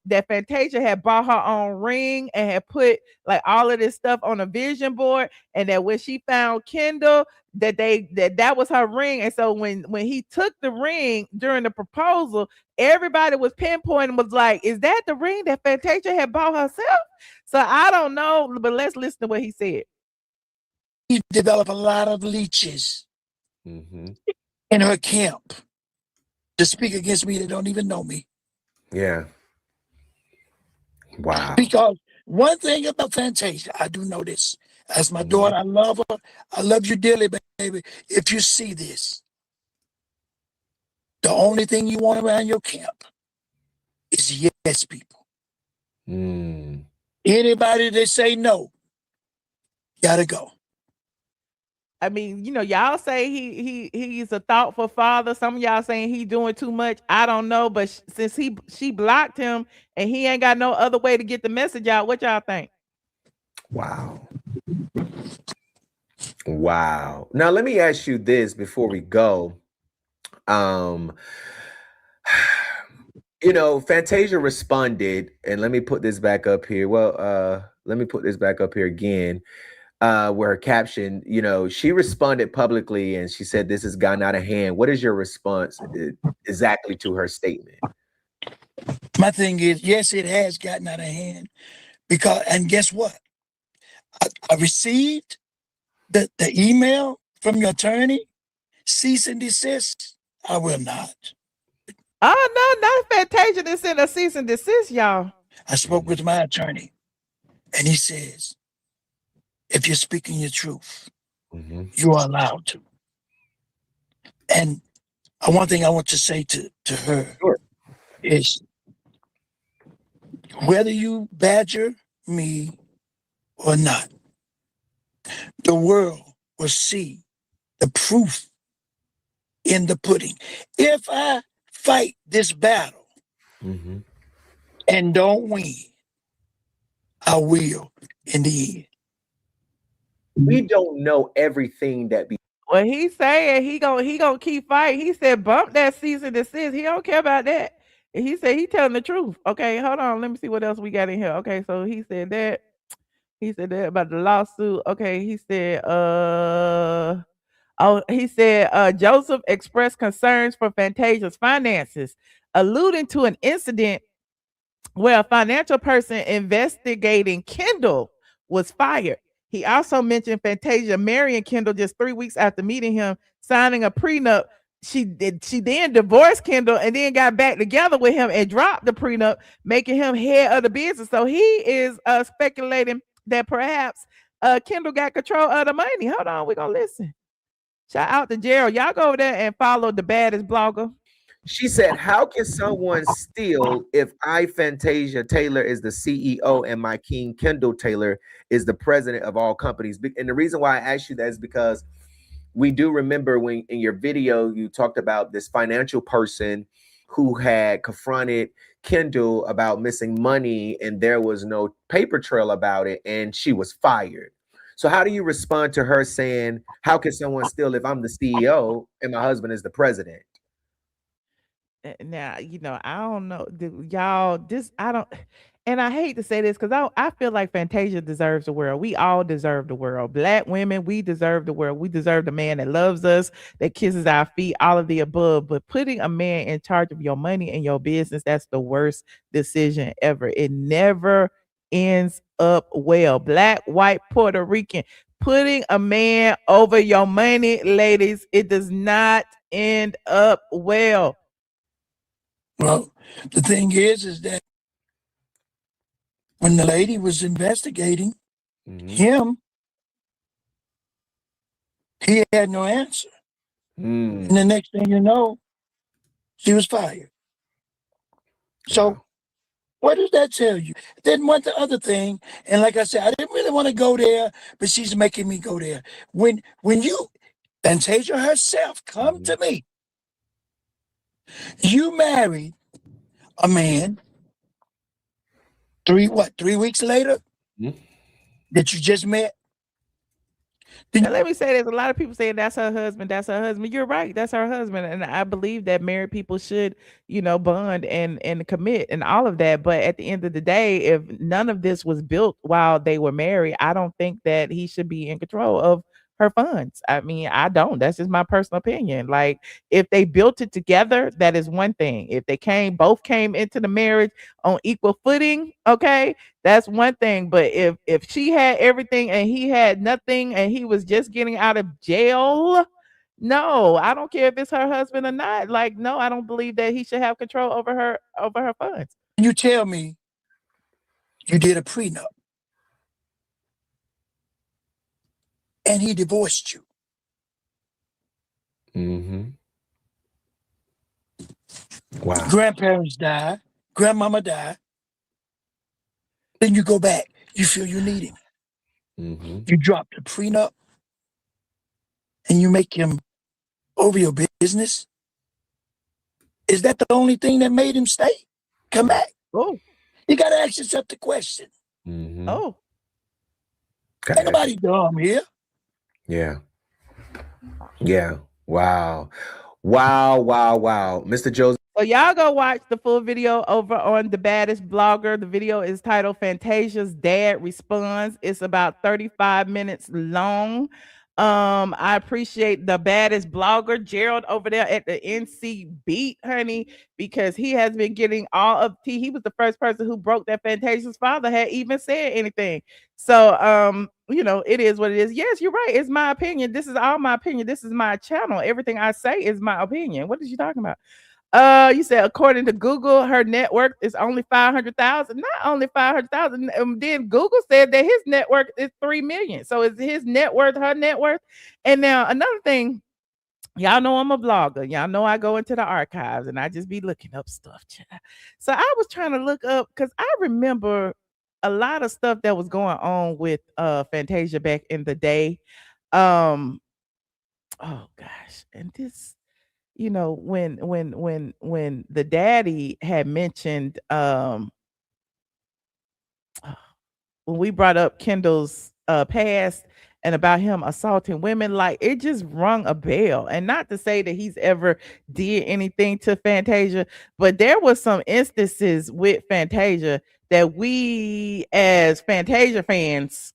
that Fantasia had bought her own ring and had put like all of this stuff on a vision board, and that when she found Kendall, that was her ring. And so when he took the ring during the proposal, everybody was pinpointing, was like, is that the ring that Fantasia had bought herself? So I don't know, but let's listen to what he said. He developed a lot of leeches in her camp to speak against me that don't even know me. Yeah. Wow. Because one thing about Fantasia, I do know this. As my daughter, I love her. I love you dearly, baby. If you see this, the only thing you want around your camp is yes people. Anybody that say no, gotta go. I mean, y'all say he's a thoughtful father. Some of y'all saying he doing too much. I don't know, but since she blocked him and he ain't got no other way to get the message out, what y'all think? Wow. Wow. Now let me ask you this before we go. Fantasia responded, and let me put this back up here. Well, let me put this back up here again. Where her caption, she responded publicly and she said, "This has gotten out of hand." What is your response exactly to her statement? My thing is, yes, it has gotten out of hand, and guess what? I received the email from your attorney, cease and desist. I will not. Oh, no, not Fantasia that sent a cease and desist, y'all. I spoke with my attorney, and he says, if you're speaking your truth, you are allowed to. And one thing I want to say to her is, whether you badger me or not, the world will see the proof in the pudding. If I fight this battle and don't win, I will in the end. We don't know everything that Well, he saying he gonna keep fighting. He said, "Bump that cease and desist." He don't care about that. And he said he telling the truth. Okay, hold on. Let me see what else we got in here. Okay, so he said that. He said that about the lawsuit. Okay, he said, he said Joseph expressed concerns for Fantasia's finances, alluding to an incident where a financial person investigating Kendall was fired. He also mentioned Fantasia marrying Kendall just 3 weeks after meeting him, signing a prenup. She then divorced Kendall and then got back together with him and dropped the prenup, making him head of the business. So he is speculating that perhaps Kendall got control of the money. Hold on, we're gonna listen. Shout out to Gerald. Y'all go over there and follow the baddest blogger. She said, "How can someone steal if I, Fantasia Taylor, is the CEO and my king Kendall Taylor is the president of all companies?" And the reason why I asked you that is because we do remember when in your video you talked about this financial person who had confronted Kendall about missing money and there was no paper trail about it and she was fired. So how do you respond to her saying, "How can someone steal if I'm the CEO and my husband is the president?" Now, I don't know, y'all. This I don't, and I hate to say this because I feel like Fantasia deserves the world. We all deserve the world. Black women, we deserve the world. We deserve the man that loves us, that kisses our feet, all of the above. But putting a man in charge of your money and your business, that's the worst decision ever. It never ends up well. Black, white, Puerto Rican, putting a man over your money, ladies, it does not end up well. Well, the thing is that when the lady was investigating him, he had no answer. And the next thing you know, she was fired. So what does that tell you? Then what the other thing, and like I said, I didn't really want to go there, but she's making me go there. When you, Fantasia herself, come to me, you married a man 3 weeks later that you just met. And let me say this: a lot of people say that's her husband. That's her husband. You're right. That's her husband, and I believe that married people should, bond and commit and all of that. But at the end of the day, if none of this was built while they were married, I don't think that he should be in control of her funds. I mean, I don't. That's just my personal opinion. Like, if they built it together, that is one thing. If they both came into the marriage on equal footing, okay, that's one thing. But if she had everything and he had nothing and he was just getting out of jail, no, I don't care if it's her husband or not. Like, no, I don't believe that he should have control over her funds. You tell me you did a prenup and he divorced you. Wow. Grandparents die, grandmama died. Then you go back. You feel you need him. You drop the prenup and you make him over your business. Is that the only thing that made him stay? Come back. Oh, you got to ask yourself the question. Oh, Ain't nobody dumb here. Yeah. Wow. Mr. Joseph. So y'all go watch the full video over on the baddest blogger. The video is titled Fantasia's Dad Responds. It's about 35 minutes long. I appreciate the baddest blogger, Gerald, over there at the NC Beat, honey, because he has been getting all of tea. He was the first person who broke that Fantasia's father had even said anything. So it is what it is. Yes, you're right. It's my opinion. This is all my opinion. This is my channel. Everything I say is my opinion. What is you talking about? You said according to Google, her net worth is only 500,000. Not only 500,000. Then Google said that his net worth is 3 million. So is his net worth her net worth? And now another thing, y'all know I'm a blogger. Y'all know I go into the archives and I just be looking up stuff. So I was trying to look up because I remember a lot of stuff that was going on with Fantasia back in the day. Oh gosh, and this. When the daddy had mentioned when we brought up Kendall's past and about him assaulting women. Like, it just rung a bell. And not to say that he's ever did anything to Fantasia, but there was some instances with Fantasia that we as Fantasia fans,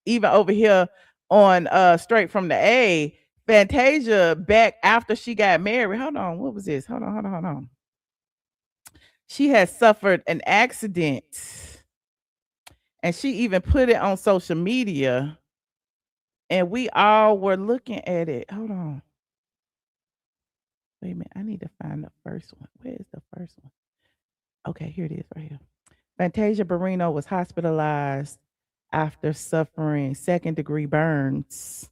even over here on Straight from the A, Fantasia back after she got married. Hold on, what was this? Hold on. She had suffered an accident, and she even put it on social media, and we all were looking at it. Hold on. Wait a minute. I need to find the first one. Where is the first one? Okay, here it is right here. Fantasia Barrino was hospitalized after suffering second-degree burns,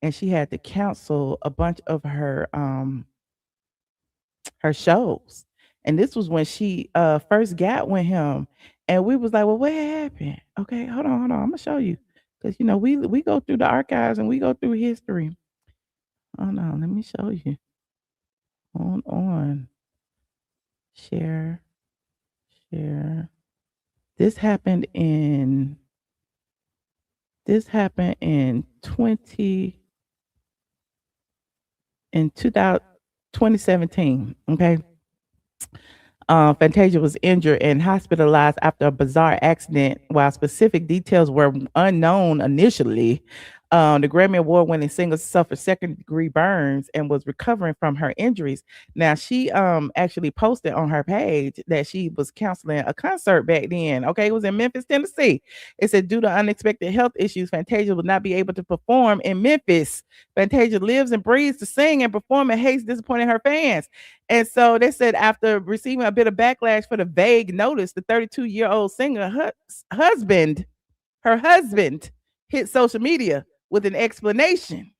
and she had to cancel a bunch of her shows. And this was when she first got with him, and we was like, well, what happened? Okay, hold on, I'm gonna show you, because you know we go through the archives and we go through history. Hold on, let me show you. Hold on. Share. This happened in 2017. Okay. Fantasia was injured and hospitalized after a bizarre accident. While specific details were unknown initially, the Grammy Award-winning singer suffered second-degree burns and was recovering from her injuries. Now, she actually posted on her page that she was counseling a concert back then. Okay, it was in Memphis, Tennessee. It said, due to unexpected health issues, Fantasia would not be able to perform in Memphis. Fantasia lives and breathes to sing and perform and hates disappointing her fans. And so they said, after receiving a bit of backlash for the vague notice, the 32-year-old singer her husband hit social media with an explanation.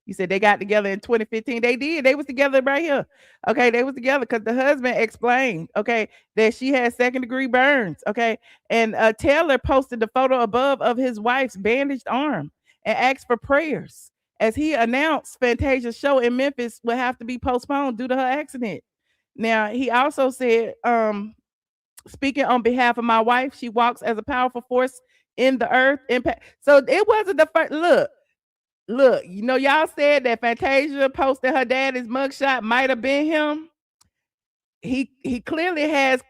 He said they got together in 2015. They did. They was together right here. Okay, they was together because the husband explained, okay, that she had second-degree burns. Okay, and Taylor posted the photo above of his wife's bandaged arm and asked for prayers, as he announced Fantasia's show in Memphis would have to be postponed due to her accident. Now, he also said, speaking on behalf of my wife, she walks as a powerful force in the earth impact. So it wasn't the first. Look, you know, y'all said that Fantasia posted her daddy's mugshot might have been him. He clearly has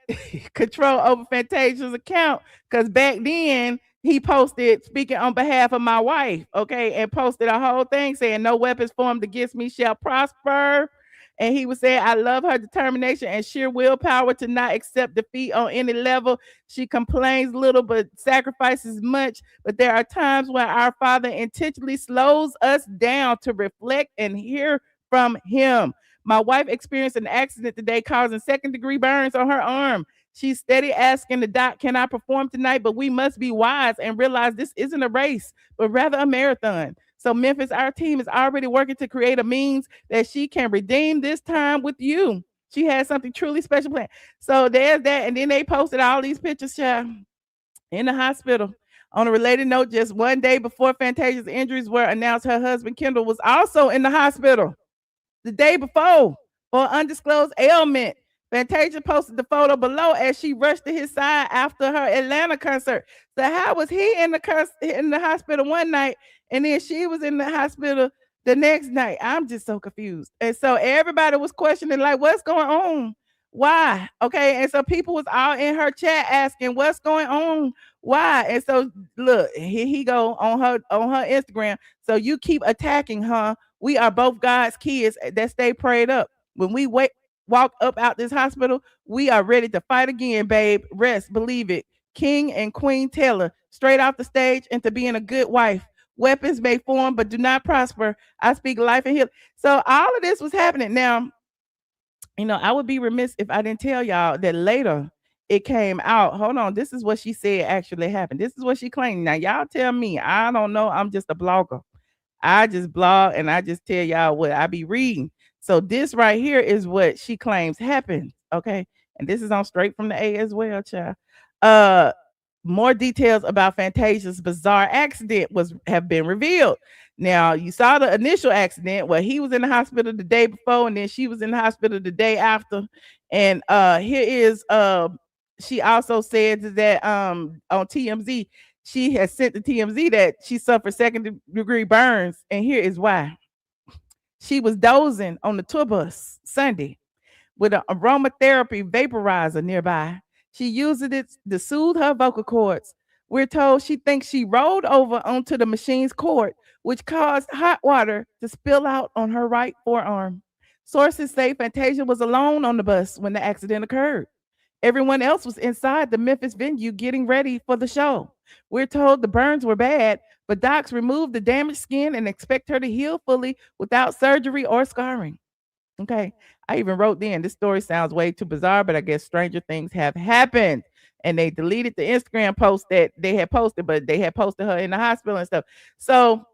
control over Fantasia's account, because back then he posted, speaking on behalf of my wife, okay, and posted a whole thing saying no weapons formed against me shall prosper. And he was saying, I love her determination and sheer willpower to not accept defeat on any level. She complains little but sacrifices much. But there are times when our Father intentionally slows us down to reflect and hear from him. My wife experienced an accident today causing second-degree burns on her arm. She's steady asking the doc, can I perform tonight? But we must be wise and realize this isn't a race, but rather a marathon. So Memphis, our team is already working to create a means that she can redeem this time with you. She has something truly special planned. So there's that. And then they posted all these pictures, child, in the hospital. On a related note, just one day before Fantasia's injuries were announced, her husband, Kendall, was also in the hospital the day before for undisclosed ailment. Fantasia posted the photo below as she rushed to his side after her Atlanta concert. So how was he in the hospital one night and then she was in the hospital the next night? I'm just so confused. And so everybody was questioning, like, what's going on? Why? Okay. And so people was all in her chat asking, what's going on? Why? And so look, here he go on her Instagram. So you keep attacking her. We are both God's kids that stay prayed up. When we walk up out this hospital, we are ready to fight again, babe. Rest, believe it. King and Queen Taylor, straight off the stage into being a good wife. Weapons may form, but do not prosper. I speak life and healing. So all of this was happening. Now, you know, I would be remiss if I didn't tell y'all that later it came out. Hold on. This is what she said actually happened. This is what she claimed. Now, y'all tell me. I don't know. I'm just a blogger. I just blog and I just tell y'all what I be reading. So this right here is what she claims happened. Okay. And this is on Straight from the A as well, child. More details about Fantasia's bizarre accident have been revealed. Now, you saw the initial accident where he was in the hospital the day before and then she was in the hospital the day after. And here is she also said that on TMZ, she has sent to TMZ that she suffered second-degree burns, and here is why. She was dozing on the tour bus Sunday with an aromatherapy vaporizer nearby. She used it to soothe her vocal cords. We're told she thinks she rolled over onto the machine's cord, which caused hot water to spill out on her right forearm. Sources say Fantasia was alone on the bus when the accident occurred. Everyone else was inside the Memphis venue getting ready for the show. We're told the burns were bad, but docs removed the damaged skin and expect her to heal fully without surgery or scarring. Okay. I even wrote then, this story sounds way too bizarre, but I guess stranger things have happened. And they deleted the Instagram post that they had posted, but they had posted her in the hospital and stuff. So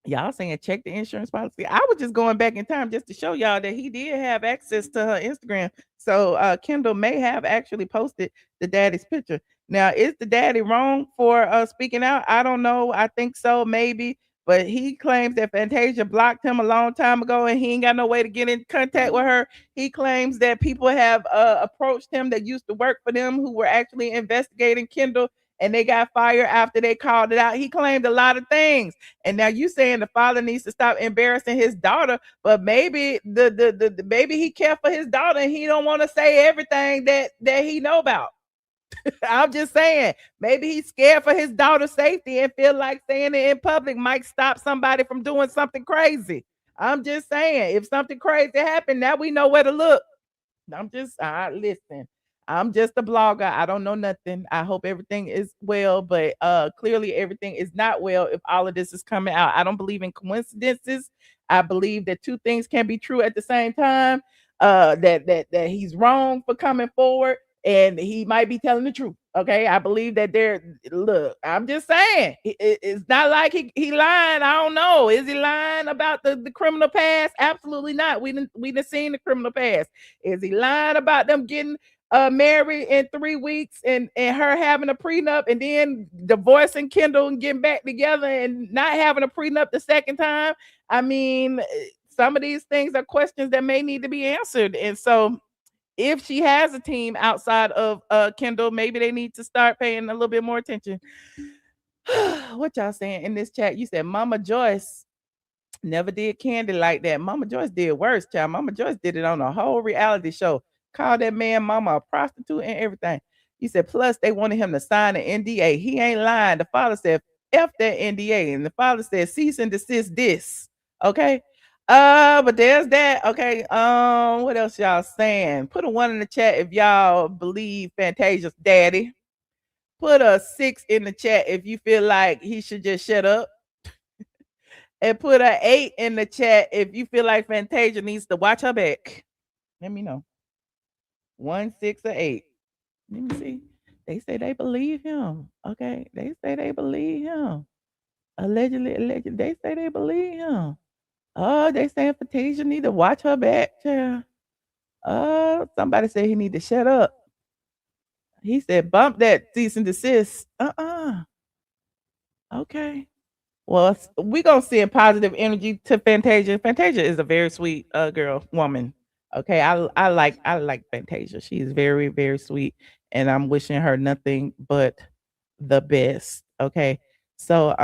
y'all saying check the insurance policy. I was just going back in time just to show y'all that he did have access to her Instagram. So Kendall may have actually posted the daddy's picture. Now, is the daddy wrong for speaking out? I don't know. I think so, maybe. But he claims that Fantasia blocked him a long time ago and he ain't got no way to get in contact with her. He claims that people have approached him that used to work for them who were actually investigating Kendall and they got fired after they called it out. He claimed a lot of things. And now you saying the father needs to stop embarrassing his daughter, but maybe the maybe he care for his daughter and he don't want to say everything that he know about. I'm just saying, maybe he's scared for his daughter's safety and feel like saying it in public might stop somebody from doing something crazy. I'm just saying, if something crazy happened, now we know where to look. I'm just listen. I'm just a blogger. I don't know nothing. I hope everything is well, but clearly everything is not well if all of this is coming out. I don't believe in coincidences. I believe that two things can be true at the same time. That he's wrong for coming forward and he might be telling the truth. Okay, I believe that look, I'm just saying it's not like he lying. I don't know. Is he lying about the criminal past? Absolutely not. We didn't seen the criminal past. Is he lying about them getting married in 3 weeks and her having a prenup and then divorcing Kendall and getting back together and not having a prenup the second time? I mean, some of these things are questions that may need to be answered. And so if she has a team outside of Kendall, maybe they need to start paying a little bit more attention. What y'all saying in this chat? You said Mama Joyce never did Kandi like that. Mama Joyce did worse, child. Mama Joyce did it on a whole reality show. Called that man mama a prostitute and everything. You said, plus they wanted him to sign an NDA. He ain't lying. The father said, F that NDA. And the father said, cease and desist this. Okay. But there's that. Okay. What else y'all saying? Put a 1 in the chat if y'all believe Fantasia's daddy. Put a 6 in the chat if you feel like he should just shut up. And put a 8 in the chat if you feel like Fantasia needs to watch her back. Let me know. 1, 6, or 8. Let me see. They say they believe him. Okay. They say they believe him. Allegedly. They say they believe him. Oh, they saying Fantasia need to watch her back, child. Somebody said he need to shut up. He said bump that cease and desist. Okay. Well, we gonna send positive energy to Fantasia. Fantasia is a very sweet woman. Okay, I like Fantasia. She is very, very sweet, and I'm wishing her nothing but the best. Okay, so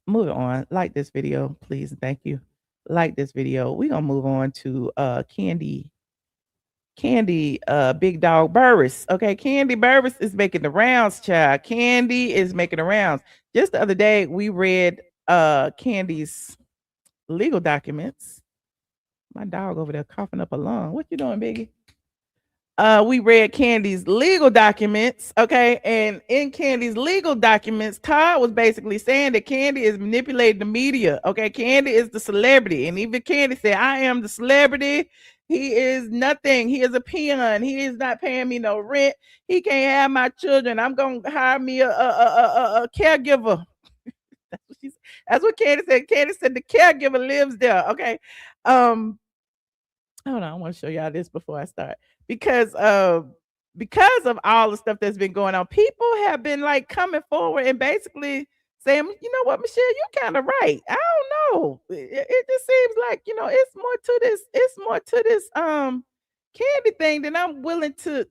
moving on. Like this video, please, and thank you. Like this video. We're gonna move on to Kandi Big Dog Burruss. Okay, Kandi Burruss is making the rounds, child. Kandi is making the rounds. Just the other day, we read Kandi's legal documents. My dog over there coughing up a lung. What you doing, Biggie? We read Kandi's legal documents, okay? And in Kandi's legal documents, Todd was basically saying that Kandi is manipulating the media, okay? Kandi is the celebrity. And even Kandi said, I am the celebrity. He is nothing. He is a peon. He is not paying me no rent. He can't have my children. I'm going to hire me a caregiver. That's what Kandi said. Kandi said the caregiver lives there, okay? Hold on, I want to show y'all this before I start. Because of all the stuff that's been going on, people have been like coming forward and basically saying, you know what, Michelle, you kind of right. I don't know. It just seems like, it's more to this Kandi thing than I'm willing to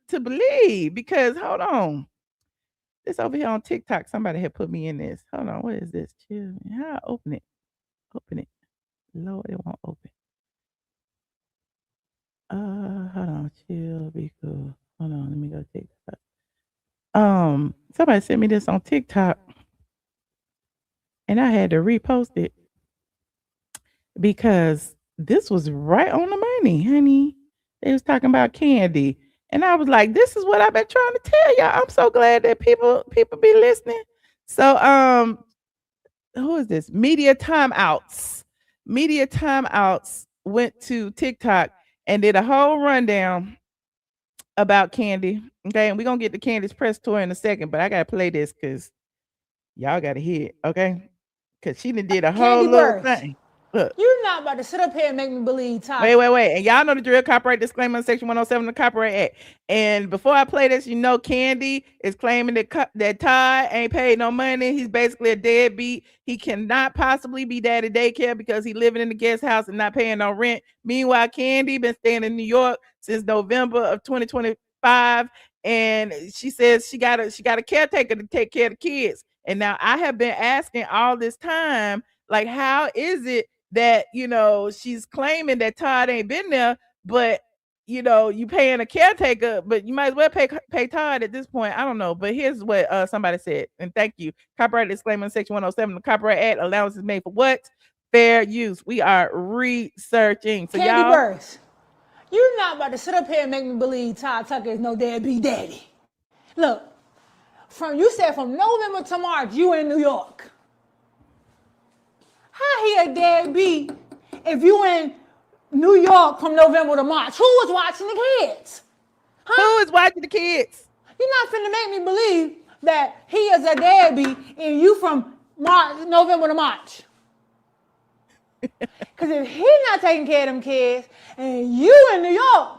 believe. Because hold on. This over here on TikTok. Somebody had put me in this. Hold on. What is this? Chill. How I open it? Open it. Lord, it won't open. Hold on. Chill. Be cool. Hold on. Let me go TikTok. Somebody sent me this on TikTok, and I had to repost it because this was right on the money, honey. They was talking about Kandi, and I was like, "This is what I've been trying to tell y'all." I'm so glad that people be listening. So, who is this? Media Timeouts went to TikTok and did a whole rundown about Kandi. Okay, and we're gonna get to Kandi's press tour in a second, but I gotta play this because y'all gotta hear it, okay? Because she done did a whole Kandi little Burruss. thing. Look. You're not about to sit up here and make me believe Todd. Wait. And y'all know the drill. Copyright disclaimer in Section 107 of the Copyright Act. And before I play this, you know Kandi is claiming that Todd ain't paid no money. He's basically a deadbeat. He cannot possibly be daddy daycare because he's living in the guest house and not paying no rent. Meanwhile, Kandi been staying in New York since November of 2025. And she says she got a caretaker to take care of the kids. And now I have been asking all this time, like, how is it that, you know, she's claiming that Todd ain't been there, but, you know, you paying a caretaker, but you might as well pay Todd at this point. I don't know. But here's what somebody said. And thank you. Copyright disclaimer in Section 107 of the Copyright Act. Allowance is made for what? Fair use. We are researching. So Kandi y'all. Burruss, you're not about to sit up here and make me believe Todd Tucker is no deadbeat daddy. Look, you said from November to March, you in New York. How he a deadbeat if you in New York from November to March? Who was watching the kids? Huh? Who is watching the kids? You're not finna make me believe that he is a deadbeat and you from November to March. Because if he's not taking care of them kids and you in New York,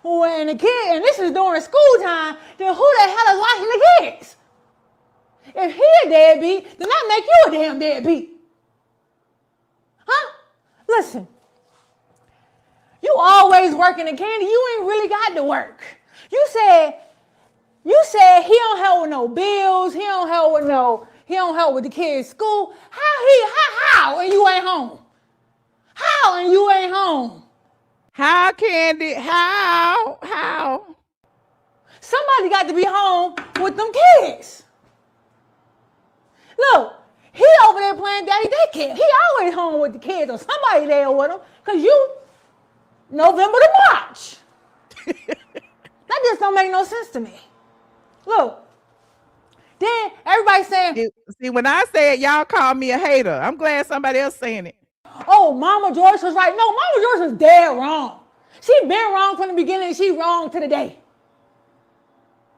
when the kid, and this is during school time, then who the hell is watching the kids? If he a deadbeat, then that make you a damn deadbeat. Huh? Listen, you always working in Kandi. You ain't really got to work. You said he don't help with no bills. He don't help with the kids' school. How and you ain't home? How and you ain't home? How, Kandi? How? Somebody got to be home with them kids. Look. He over there playing daddy daycare. He always home with the kids or somebody there with him because you November to March. That just don't make no sense to me. Look, then everybody saying... See, when I say it, y'all call me a hater. I'm glad somebody else saying it. Oh, Mama Joyce was right. No, Mama Joyce was dead wrong. She been wrong from the beginning and she wrong to the day.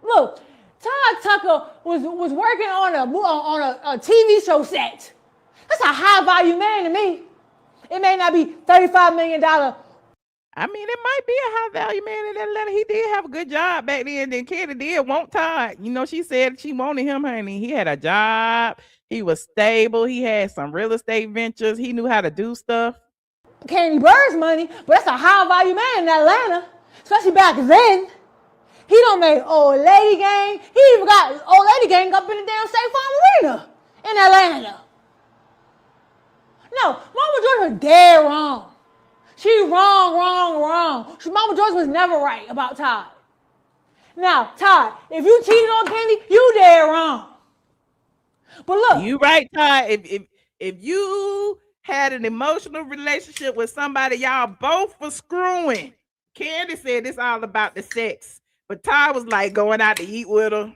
Look. Todd Tucker was working on a TV show set. That's a high value man to me. It may not be $35 million. I mean, it might be a high value man in Atlanta. He did have a good job back then. Then Kandi did want Todd. You know, she said she wanted him, honey. He had a job. He was stable. He had some real estate ventures. He knew how to do stuff. Kandi Burruss money, but that's a high value man in Atlanta, especially back then. He don't make old lady gang. He even got old lady gang up in the damn State Farm Arena in Atlanta. No, Mama Joyce was dead wrong. She wrong. Mama Joyce was never right about Todd. Now, Todd, if you cheated on Kandi, you dead wrong. But look. You right, Todd. If you had an emotional relationship with somebody, y'all both were screwing. Kandi said it's all about the sex. But Todd was like going out to eat with her.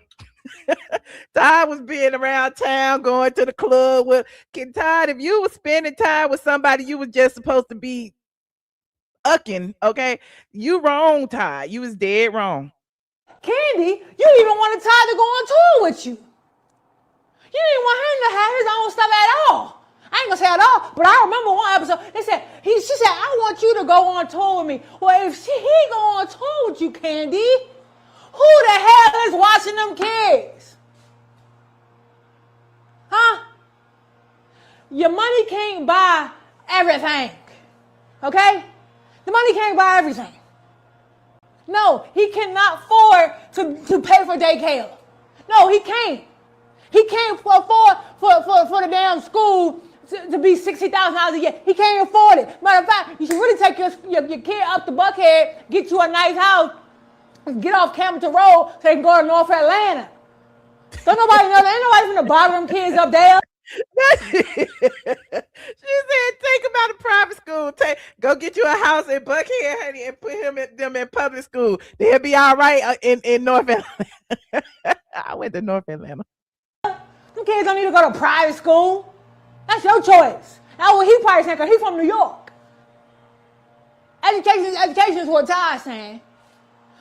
Todd was being around town, going to the club with Todd. If you were spending time with somebody, you was just supposed to be ucking, okay? You wrong, Todd. You was dead wrong. Kandi, you even wanted Todd to go on tour with you. You didn't want him to have his own stuff at all. I ain't gonna say at all, but I remember one episode. She said, I want you to go on tour with me. Well, if he go on tour with you, Kandi, who the hell is watching them kids? Huh? Your money can't buy everything. Okay? The money can't buy everything. No, he cannot afford to pay for daycare. No, he can't. He can't afford for the damn school to be $60,000 a year. He can't afford it. Matter of fact, you should really take your kid up to Buckhead, get you a nice house, and get off Camden Road so they can go to North Atlanta. Don't nobody know. Ain't nobody finna bother them kids up there. She said, "Think about a private school. Go get you a house in Buckhead, honey, and put them in public school. They'll be all right in North Atlanta." I went to North Atlanta. Them kids don't need to go to private school. That's your choice. That's what he probably saying, because he's from New York. Education is what Ty's saying.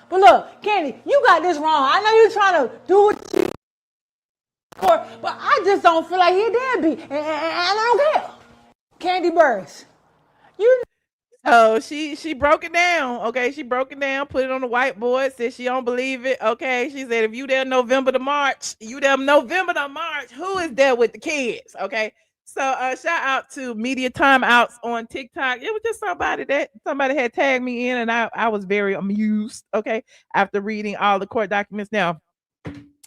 But look, Kandi, you got this wrong. I know you're trying to do what you but I just don't feel like he a deadbeat. And I don't care. Kandi Burruss. Oh, she broke it down. Okay, she broke it down, put it on the whiteboard, said she don't believe it. Okay, she said if you there November to March, who is there with the kids? Okay. So shout out to Media Timeouts on TikTok. It was just somebody had tagged me in, and I was very amused, okay, after reading all the court documents. Now,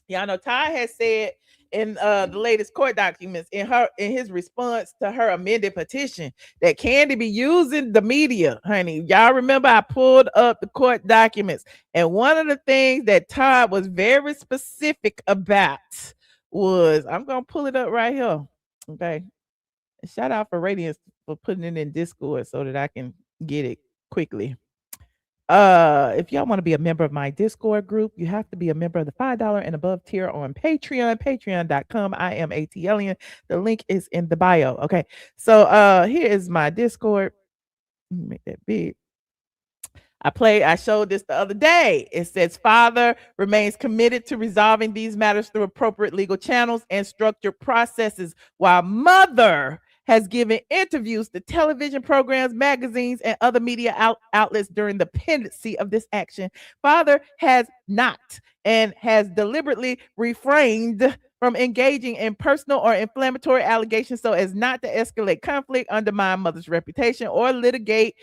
y'all know Ty has said in the latest court documents in his response to her amended petition that Kandi be using the media, honey. Y'all remember I pulled up the court documents, and one of the things that Todd was very specific about was, I'm gonna pull it up right here. Okay. Shout out for Radiance for putting it in Discord so that I can get it quickly. If y'all want to be a member of my Discord group, you have to be a member of the $5 and above tier on Patreon, patreon.com. I am ATLien. The link is in the bio. Okay. So here is my Discord. Let me make that big. I showed this the other day. It says father remains committed to resolving these matters through appropriate legal channels and structured processes, while mother has given interviews to television programs, magazines, and other media outlets during the pendency of this action. Father has not and has deliberately refrained from engaging in personal or inflammatory allegations so as not to escalate conflict, undermine mother's reputation, or litigate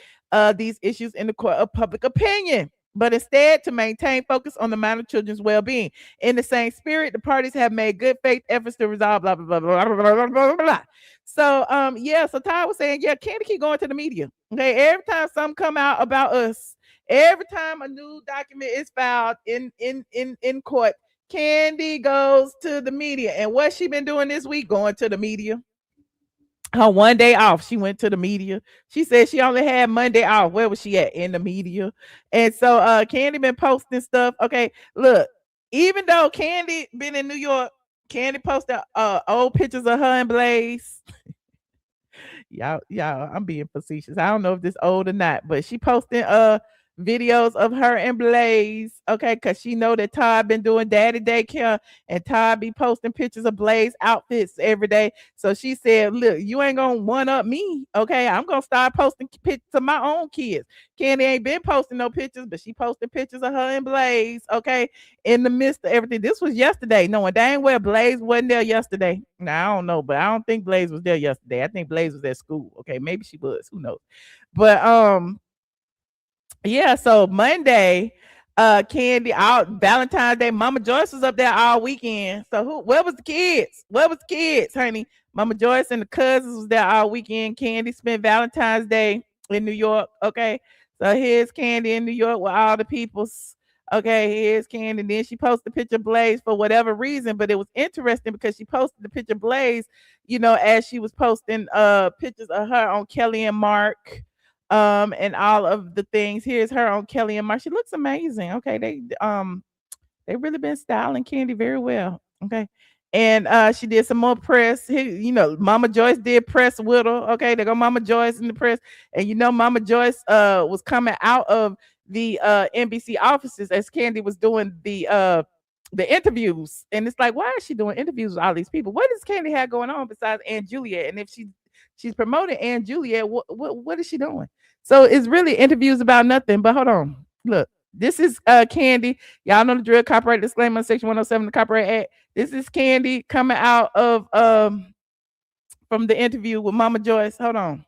these issues in the court of public opinion, but instead to maintain focus on the minor children's well-being. In the same spirit, the parties have made good faith efforts to resolve blah, blah, blah, blah, blah, blah, blah, blah. So, so Ty was saying, Kandi keep going to the media. Okay, every time something come out about us, every time a new document is filed in court, Kandi goes to the media. And what she been doing this week? Going to the media. Her one day off, she went to the media. She said she only had Monday off. Where was she at? In the media. And so Kandi been posting stuff. Okay, look, even though Kandi been in New York, Kandi posted old pictures of her and Blaze. y'all, I'm being facetious. I don't know if this old or not, but she posted videos of her and Blaze, okay, because she know that Todd been doing daddy daycare, and Todd be posting pictures of Blaze outfits every day. So she said, look, you ain't gonna one up me, okay? I'm gonna start posting pictures of my own kids. Kandi ain't been posting no pictures, but she posted pictures of her and Blaze, okay, in the midst of everything. This was yesterday, knowing dang well Blaze wasn't there yesterday. Now I don't know, but I don't think Blaze was there yesterday. I think Blaze was at school. Okay, maybe she was, who knows? But yeah, so Monday, Kandi, Valentine's Day, Mama Joyce was up there all weekend. So where was the kids? Where was the kids, honey? Mama Joyce and the cousins was there all weekend. Kandi spent Valentine's Day in New York. Okay. So here's Kandi in New York with all the peoples. Okay, here's Kandi. And then she posted a picture of Blaze for whatever reason, but it was interesting because she posted the picture of Blaze, as she was posting pictures of her on Kelly and Mark. And all of the things. Here's her on Kelly and Mark. She looks amazing. Okay, they really been styling Kandi very well. Okay, and she did some more press. Mama Joyce did press with her. Okay, they go Mama Joyce in the press, and Mama Joyce was coming out of the NBC offices as Kandi was doing the interviews, and it's like, why is she doing interviews with all these people? What does Kandi have going on besides Aunt Juliet? And if she's promoting Aunt Juliet, what is she doing? So it's really interviews about nothing. But hold on, look, this is Kandi. Y'all know the drill. Copyright disclaimer, section 107 of the Copyright Act. This is Kandi coming out of from the interview with Mama Joyce. Hold on.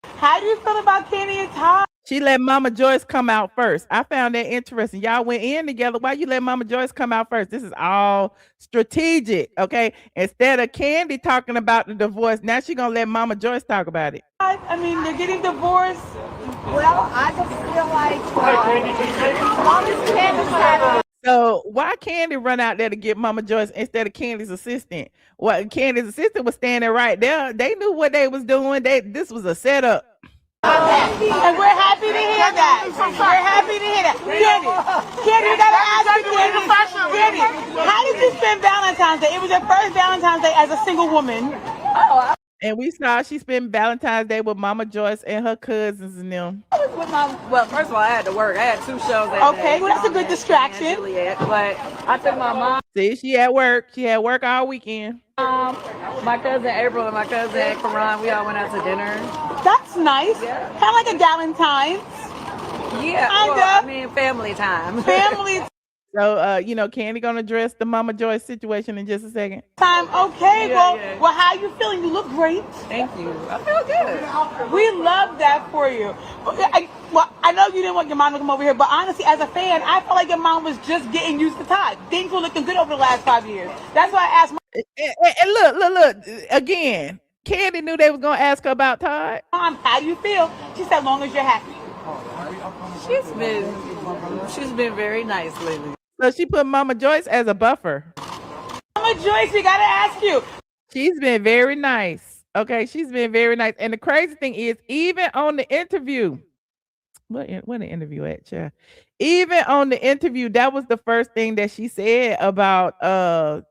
How do you feel about Kandi and Todd? She let Mama Joyce come out first. I found that interesting. Y'all went in together. Why you let Mama Joyce come out first? This is all strategic, okay? Instead of Kandi talking about the divorce, now she gonna let Mama Joyce talk about it. I mean, they're getting divorced. Well, I just feel like Mama's Candace had So why Kandi run out there to get Mama Joyce instead of Candy's assistant? Well, Candy's assistant was standing right there. They knew what they was doing. This was a setup. And we're happy to hear that. We're happy to hear that. Kandi, you gotta ask me, Kandi, how did you spend Valentine's Day? It was your first Valentine's Day as a single woman. And we saw she spent Valentine's Day with Mama Joyce and her cousins and them. Well, first of all, I had to work. I had 2 shows that day. Okay, well, that's a good distraction. Juliet, but I took my mom, See, she at work. She had work all weekend. my cousin April, and my cousin Karan. We all went out to dinner. That's nice. Kind of like a Galentine's. Yeah, well, I mean, family time. Family So, Kandi gonna address the Mama Joyce situation in just a second. time. Okay, well, how you feeling? You look great. Thank you. I feel good. We love that for you. I know you didn't want your mom to come over here, but honestly, as a fan, I felt like your mom was just getting used to Todd. Things were looking good over the last 5 years. That's why I asked And look. Again, Kandi knew they was gonna ask her about Todd. Mom, how do you feel? She said, as long as you're happy. She's been very nice lately. So she put Mama Joyce as a buffer. Mama Joyce, we gotta ask you. She's been very nice. Okay, she's been very nice. And the crazy thing is, even on the interview, what the interview at, child? Even on the interview, that was the first thing that she said about the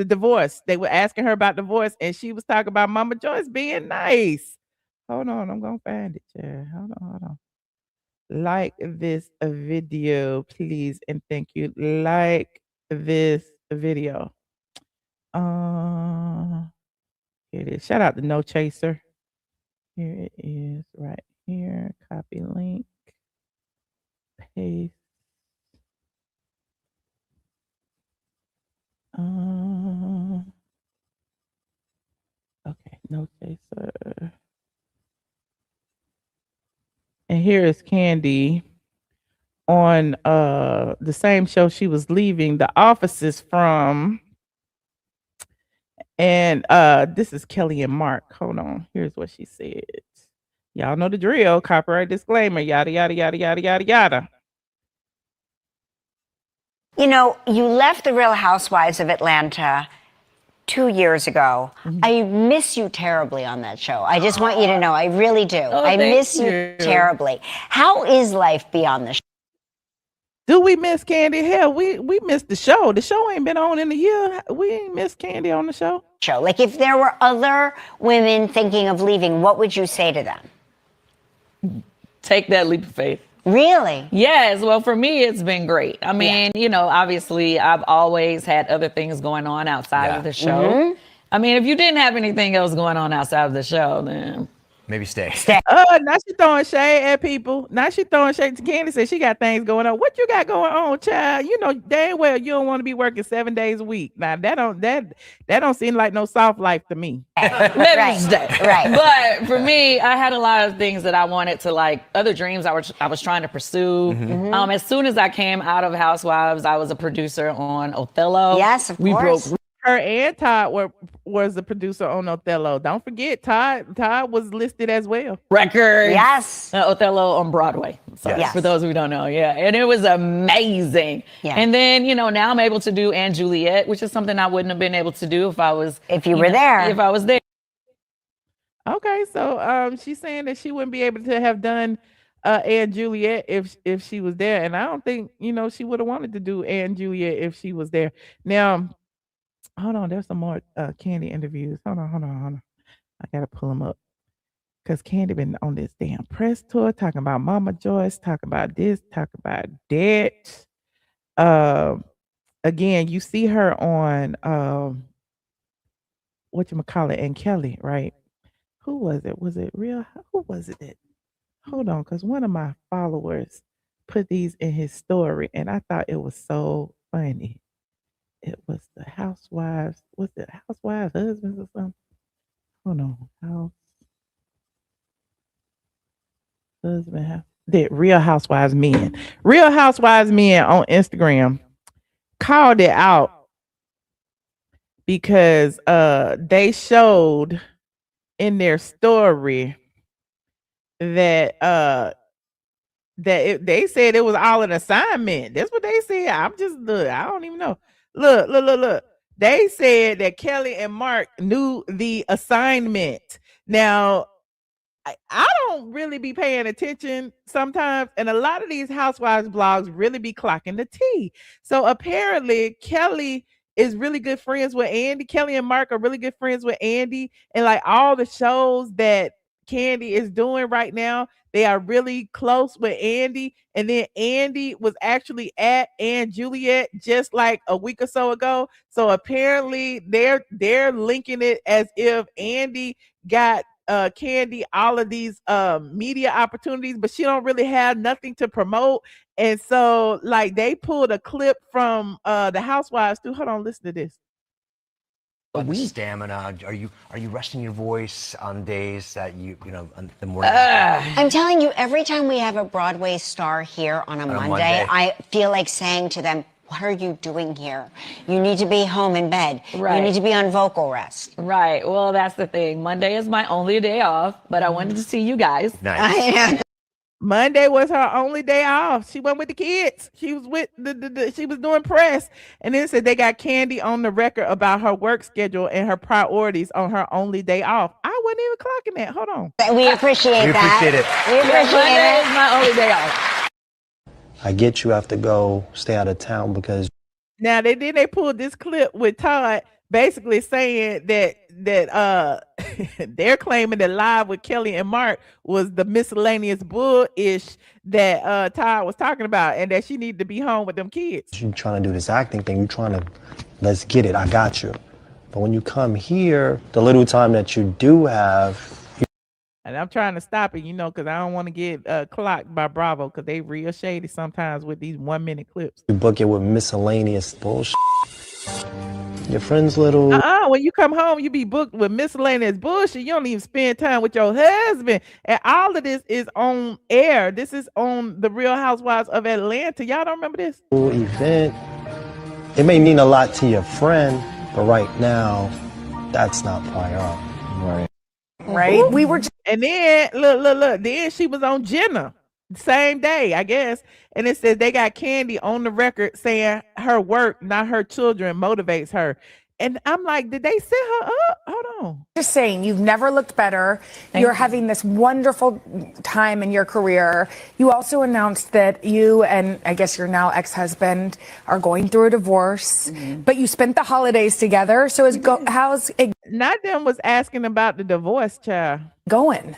divorce. They were asking her about divorce, and she was talking about Mama Joyce being nice. Hold on, I'm gonna find it, child. Hold on. Like this video, please, and thank you. Like this video. Here it is. Shout out to No Chaser. Here it is, right here. Copy link. Paste. Okay, No Chaser. And here is Kandi on the same show she was leaving the offices from. And this is Kelly and Mark. Hold on. Here's what she said. Y'all know the drill. Copyright disclaimer. Yada yada yada yada yada yada. You know, you left the Real Housewives of Atlanta 2 years ago. I miss you terribly on that show. I just want you to know, I really do. I miss you terribly. How is life beyond the show? Do we miss Kandi? Hell, we missed the show. The show ain't been on in a year. We ain't missed Kandi on the show. Like, if there were other women thinking of leaving, what would you say to them? Take that leap of faith. Really? Yes. Well, for me, it's been great. I mean, obviously, I've always had other things going on outside of the show. I mean, if you didn't have anything else going on outside of the show, then maybe stay. Now she throwing shade at people. Now she throwing shade to Kandi. Said she got things going on. What you got going on, child? You know damn well you don't want to be working 7 days a week. Now that don't seem like no soft life to me. Right. But for me, I had a lot of things that I wanted to other dreams I was trying to pursue. As soon as I came out of Housewives, I was a producer on Othello. Yes, of course. Her and Todd was the producer on Othello. Don't forget, Todd was listed as well. Records. Yes. Othello on Broadway. So for those who don't know, and it was amazing. Yeah. And then now I'm able to do and Juliet, which is something I wouldn't have been able to do if I was there. If I was there. Okay, so she's saying that she wouldn't be able to have done and Juliet if she was there, and I don't think she would have wanted to do and Juliet if she was there. Now. Hold on, there's some more Kandi interviews. Hold on. I gotta pull them up. Because Kandi been on this damn press tour talking about Mama Joyce, talking about this, talking about that. Again, you see her on whatchamacallit and Kelly, right? Who was it? Was it real? Who was it that? Hold on, because one of my followers put these in his story, and I thought it was so funny. It was the housewives. Was it housewives, husbands, or something? Hold on. House, husband, house. that Real Housewives men. Real Housewives men on Instagram called it out because they showed in their story that they said it was all an assignment. That's what they said. I'm just look, I don't even know. Look. They said that Kelly and Mark knew the assignment. Now, I don't really be paying attention sometimes, and a lot of these housewives blogs really be clocking the tea. So apparently, Kelly is really good friends with Andy. Kelly and Mark are really good friends with Andy, and like all the shows that Kandi is doing right now, they are really close with Andy. And then Andy was actually at Ann Juliet just like a week or so ago. So apparently, they're linking it as if Andy got Kandi all of these media opportunities, but she don't really have nothing to promote. And so like they pulled a clip from the Housewives too. Hold on, listen to this. Stamina. Are you resting your voice on days that you know on the morning? I'm telling you, every time we have a Broadway star here on a Monday, I feel like saying to them, what are you doing here? You need to be home in bed. Right. You need to be on vocal rest. Right. Well, that's the thing. Monday is my only day off, but I wanted to see you guys. Nice. Monday was her only day off. She went with the kids. She was with she was doing press. And then said they got Kandi on the record about her work schedule and her priorities on her only day off. I wasn't even clocking that. Hold on. We appreciate that. Appreciate it. We appreciate Monday it. is my only day off. I get you have to go stay out of town because Now they pulled this clip with Todd basically saying that they're claiming that Live with Kelly and Mark was the miscellaneous bull-ish that Todd was talking about, and that she needed to be home with them kids. you're trying to do this acting thing. You're trying to, let's get it, I got you. But when you come here, the little time that you do have, And I'm trying to stop it, because I don't want to get clocked by Bravo, because they real shady sometimes with these 1 minute clips. you book it with miscellaneous bullshit. Your friend's little... When you come home, you be booked with miscellaneous bullshit. You don't even spend time with your husband. And all of this is on air. This is on the Real Housewives of Atlanta. Y'all don't remember this? event. It may mean a lot to your friend, but right now, that's not priority. Right. Right? We were And then look. Then she was on Jenna same day, I guess. And it says they got Kandi on the record saying her work, not her children, motivates her. And I'm like, did they set her up? Hold on. just saying, you've never looked better. You're having this wonderful time in your career. You also announced that you and I guess your now ex-husband are going through a divorce, but you spent the holidays together. So how's it Not them was asking about the divorce, child. going?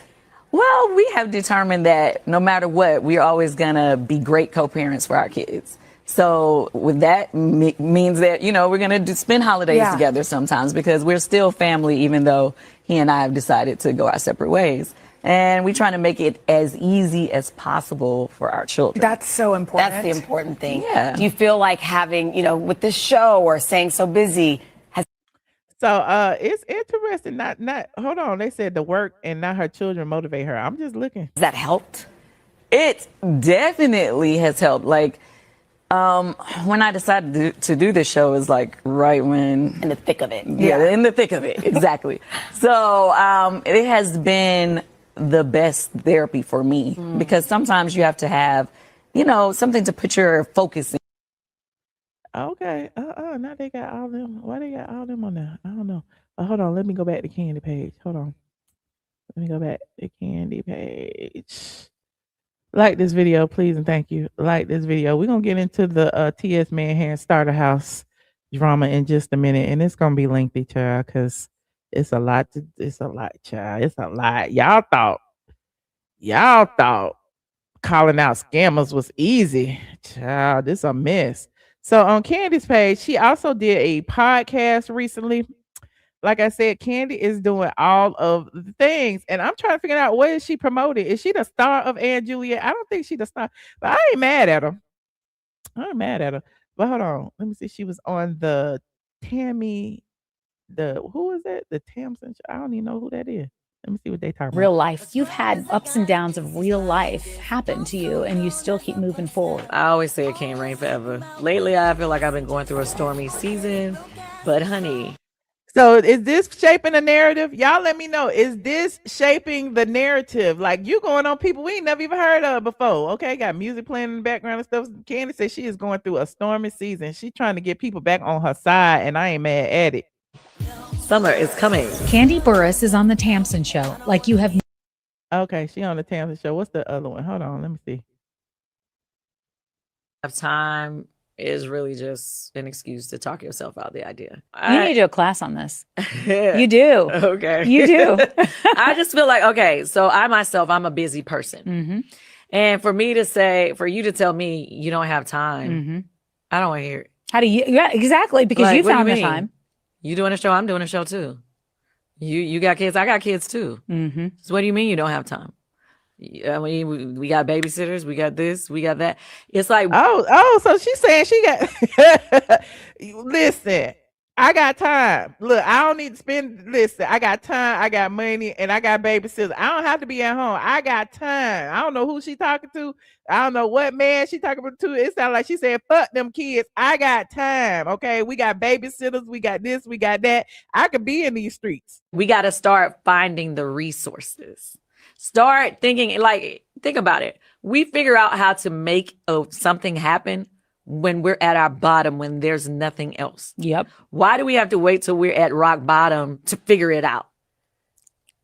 Well, we have determined that no matter what, we're always going to be great co-parents for our kids. So with that means that, we're going to spend holidays together sometimes because we're still family, even though he and I have decided to go our separate ways. And we try to make it as easy as possible for our children. That's so important. That's the important thing. Yeah. Do you feel like having, with this show or staying so busy has... So it's interesting. Not hold on. They said the work and not her children motivate her. I'm just looking. Has that helped? It definitely has helped. Like, when I decided to do this show is like right when In the thick of it. Yeah, in the thick of it, exactly. So it has been the best therapy for me because sometimes you have to have, something to put your focus in. Okay. Now they got all them. Why they got all them on there? I don't know. Hold on. Let me go back to Kandi page. Hold on. Let me go back to Kandi page. Like this video, please, and thank you. Like this video. We're gonna get into the T.S. Manhattan Starter House drama in just a minute, and it's gonna be lengthy, child, because it's a lot, child. It's a lot. Y'all thought calling out scammers was easy. Child, this a mess. So on Kandi's page, she also did a podcast recently. Like I said, Kandi is doing all of the things, and I'm trying to figure out what is she promoting. Is she the star of Ann Juliet? I don't think she's the star, but I ain't mad at her. But hold on, let me see. She was on the Tammy, who is that? The Tamsin. I don't even know who that is. Let me see what they talking about. Real life. You've had ups and downs of real life happen to you, and you still keep moving forward. I always say it can't rain forever. Lately, I feel like I've been going through a stormy season, but honey. So is this shaping the narrative? Y'all let me know. Is this shaping the narrative? Like you going on people we ain't never even heard of before. Okay, got music playing in the background and stuff. Kandi says she is going through a stormy season. She's trying to get people back on her side, and I ain't mad at it. Summer is coming. Kandi Burruss is on the Tamsin Show. Like you have. Okay, she on the Tamsin Show. What's the other one? Hold on, let me see. Time is really just an excuse to talk yourself out of the idea. You need to do a class on this. You do. Okay. You do. I just feel like, okay, so I myself, I'm a busy person. Mm-hmm. And for you to tell me you don't have time, Mm-hmm. I don't want to hear it. How do you? Yeah, exactly. Because Like, you what do found you the mean? time. You doing a show, I'm doing a show too. You got kids, I got kids too. Mm-hmm. So what do you mean you don't have time? I mean, we got babysitters, we got this, we got that. It's like, so she's saying she got listen, I got time. Look, I don't need to listen, I got time, I got money, and I got babysitters. I don't have to be at home. I got time. I don't know who she talking to. I don't know what man she talking to. It sounds like she said, fuck them kids. I got time. Okay. We got babysitters, we got this, we got that. I could be in these streets. we got to start finding the resources. Start thinking, like, think about it. We figure out how to make something happen when we're at our bottom, when there's nothing else. Yep. Why do we have to wait till we're at rock bottom to figure it out?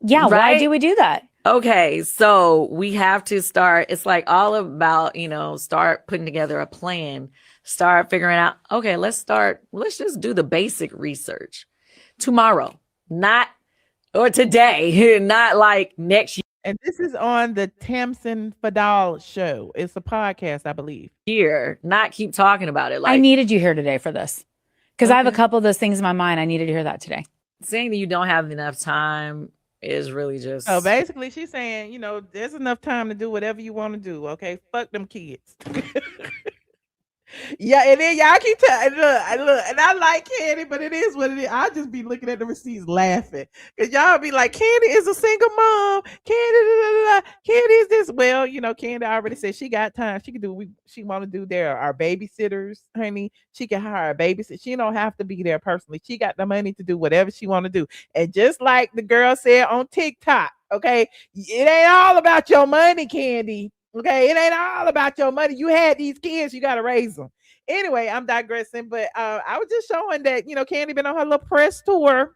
Yeah. Right? Why do we do that? Okay, so we have to start. It's like all about, start putting together a plan, start figuring out, okay, let's just do the basic research tomorrow, or today, not like next And this is on the Tamsin Fadal show. It's a podcast, I believe. year, not keep talking about it. Like, I needed you here today for this because I have a couple of those things in my mind. I needed to hear that today. saying that you don't have enough time is really just. So basically, she's saying, there's enough time to do whatever you want to do. Okay, fuck them kids. Yeah, and then y'all keep telling, look, and I like Kandi, but it is what it is. I'll just be looking at the receipts laughing. Because y'all be like, Kandi is a single mom. Kandi is this. Well, Kandi already said she got time. She can do what she want to do. There are babysitters, honey. She can hire a babysitter. She don't have to be there personally. She got the money to do whatever she want to do. And just like the girl said on TikTok, okay, it ain't all about your money, Kandi. Okay, it ain't all about your money. You had these kids, you got to raise them. Anyway, I'm digressing, but I was just showing that, Kandi been on her little press tour.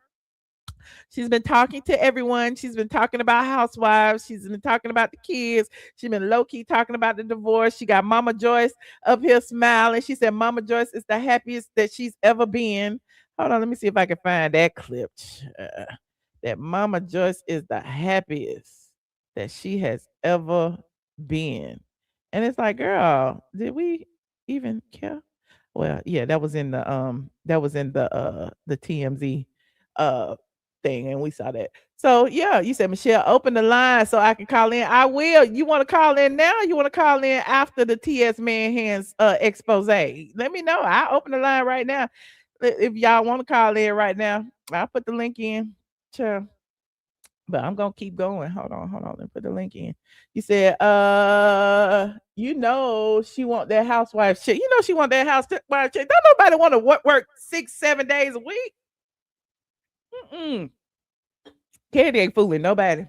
She's been talking to everyone. She's been talking about housewives. She's been talking about the kids. She's been low-key talking about the divorce. She got Mama Joyce up here smiling. She said Mama Joyce is the happiest that she's ever been. Hold on, let me see if I can find that clip. That Mama Joyce is the happiest that she has ever been. And it's like, girl, did we even care? Well, yeah, that was in the TMZ thing, and we saw that. So yeah, you said, Michelle, open the line so I can call in. I will. You want to call in now? You want to call in after the TS Manhands expose? Let me know. I'll open the line right now. If y'all want to call in right now, I'll put the link in. Sure. But I'm gonna keep going. Hold on. Let me put the link in. You said, she want that housewife shit. She want that housewife shit. Don't nobody want to work 6-7 days a week. Kandi ain't fooling nobody.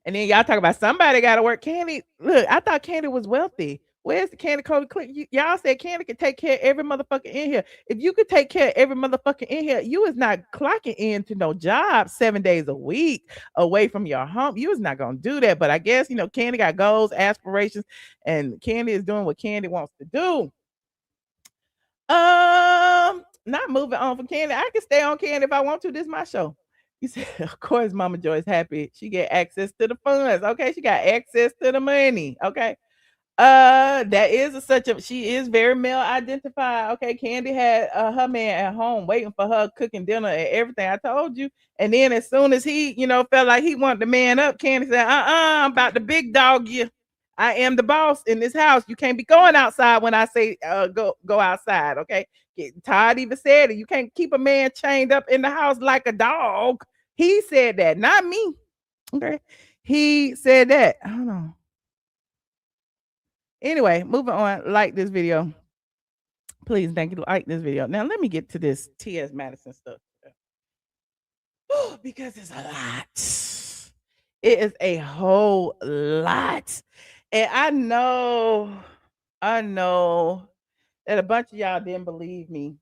And then y'all talk about somebody got to work. Kandi, look, I thought Kandi was wealthy. Where's the Kandi Cody Click? Y'all said Kandi could take care of every motherfucker in here. If you could take care of every motherfucker in here, you is not clocking into no job 7 days a week away from your home. You is not gonna do that. But I guess Kandi got goals, aspirations, and Kandi is doing what Kandi wants to do. Not moving on from Kandi. I can stay on Kandi if I want to. This is my show. You said, of course, Mama Joy's happy. She get access to the funds. Okay, she got access to the money. Okay. She is very male identified. Okay, Kandi had her man at home waiting for her, cooking dinner and everything. I told you. And then as soon as he, felt like he wanted the man up, Kandi said, I'm about to big dog you. I am the boss in this house. You can't be going outside when I say go outside. Okay. Todd even said it. You can't keep a man chained up in the house like a dog. He said that, not me. Okay. He said that. I don't know. Anyway, moving on. Like this video. Please, thank you. Like this video. Now, let me get to this T.S. Madison stuff. Because it's a lot. It is a whole lot. And I know that a bunch of y'all didn't believe me.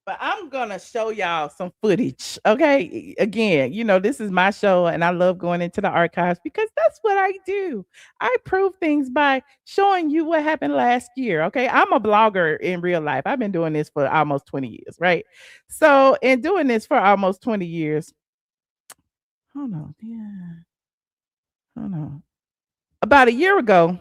But I'm gonna show y'all some footage. Okay. Again, this is my show, and I love going into the archives because that's what I do. I prove things by showing you what happened last year. Okay. I'm a blogger in real life. I've been doing this for almost 20 years, right? So, in doing this for almost 20 years, hold on, yeah. Hold on. About a year ago,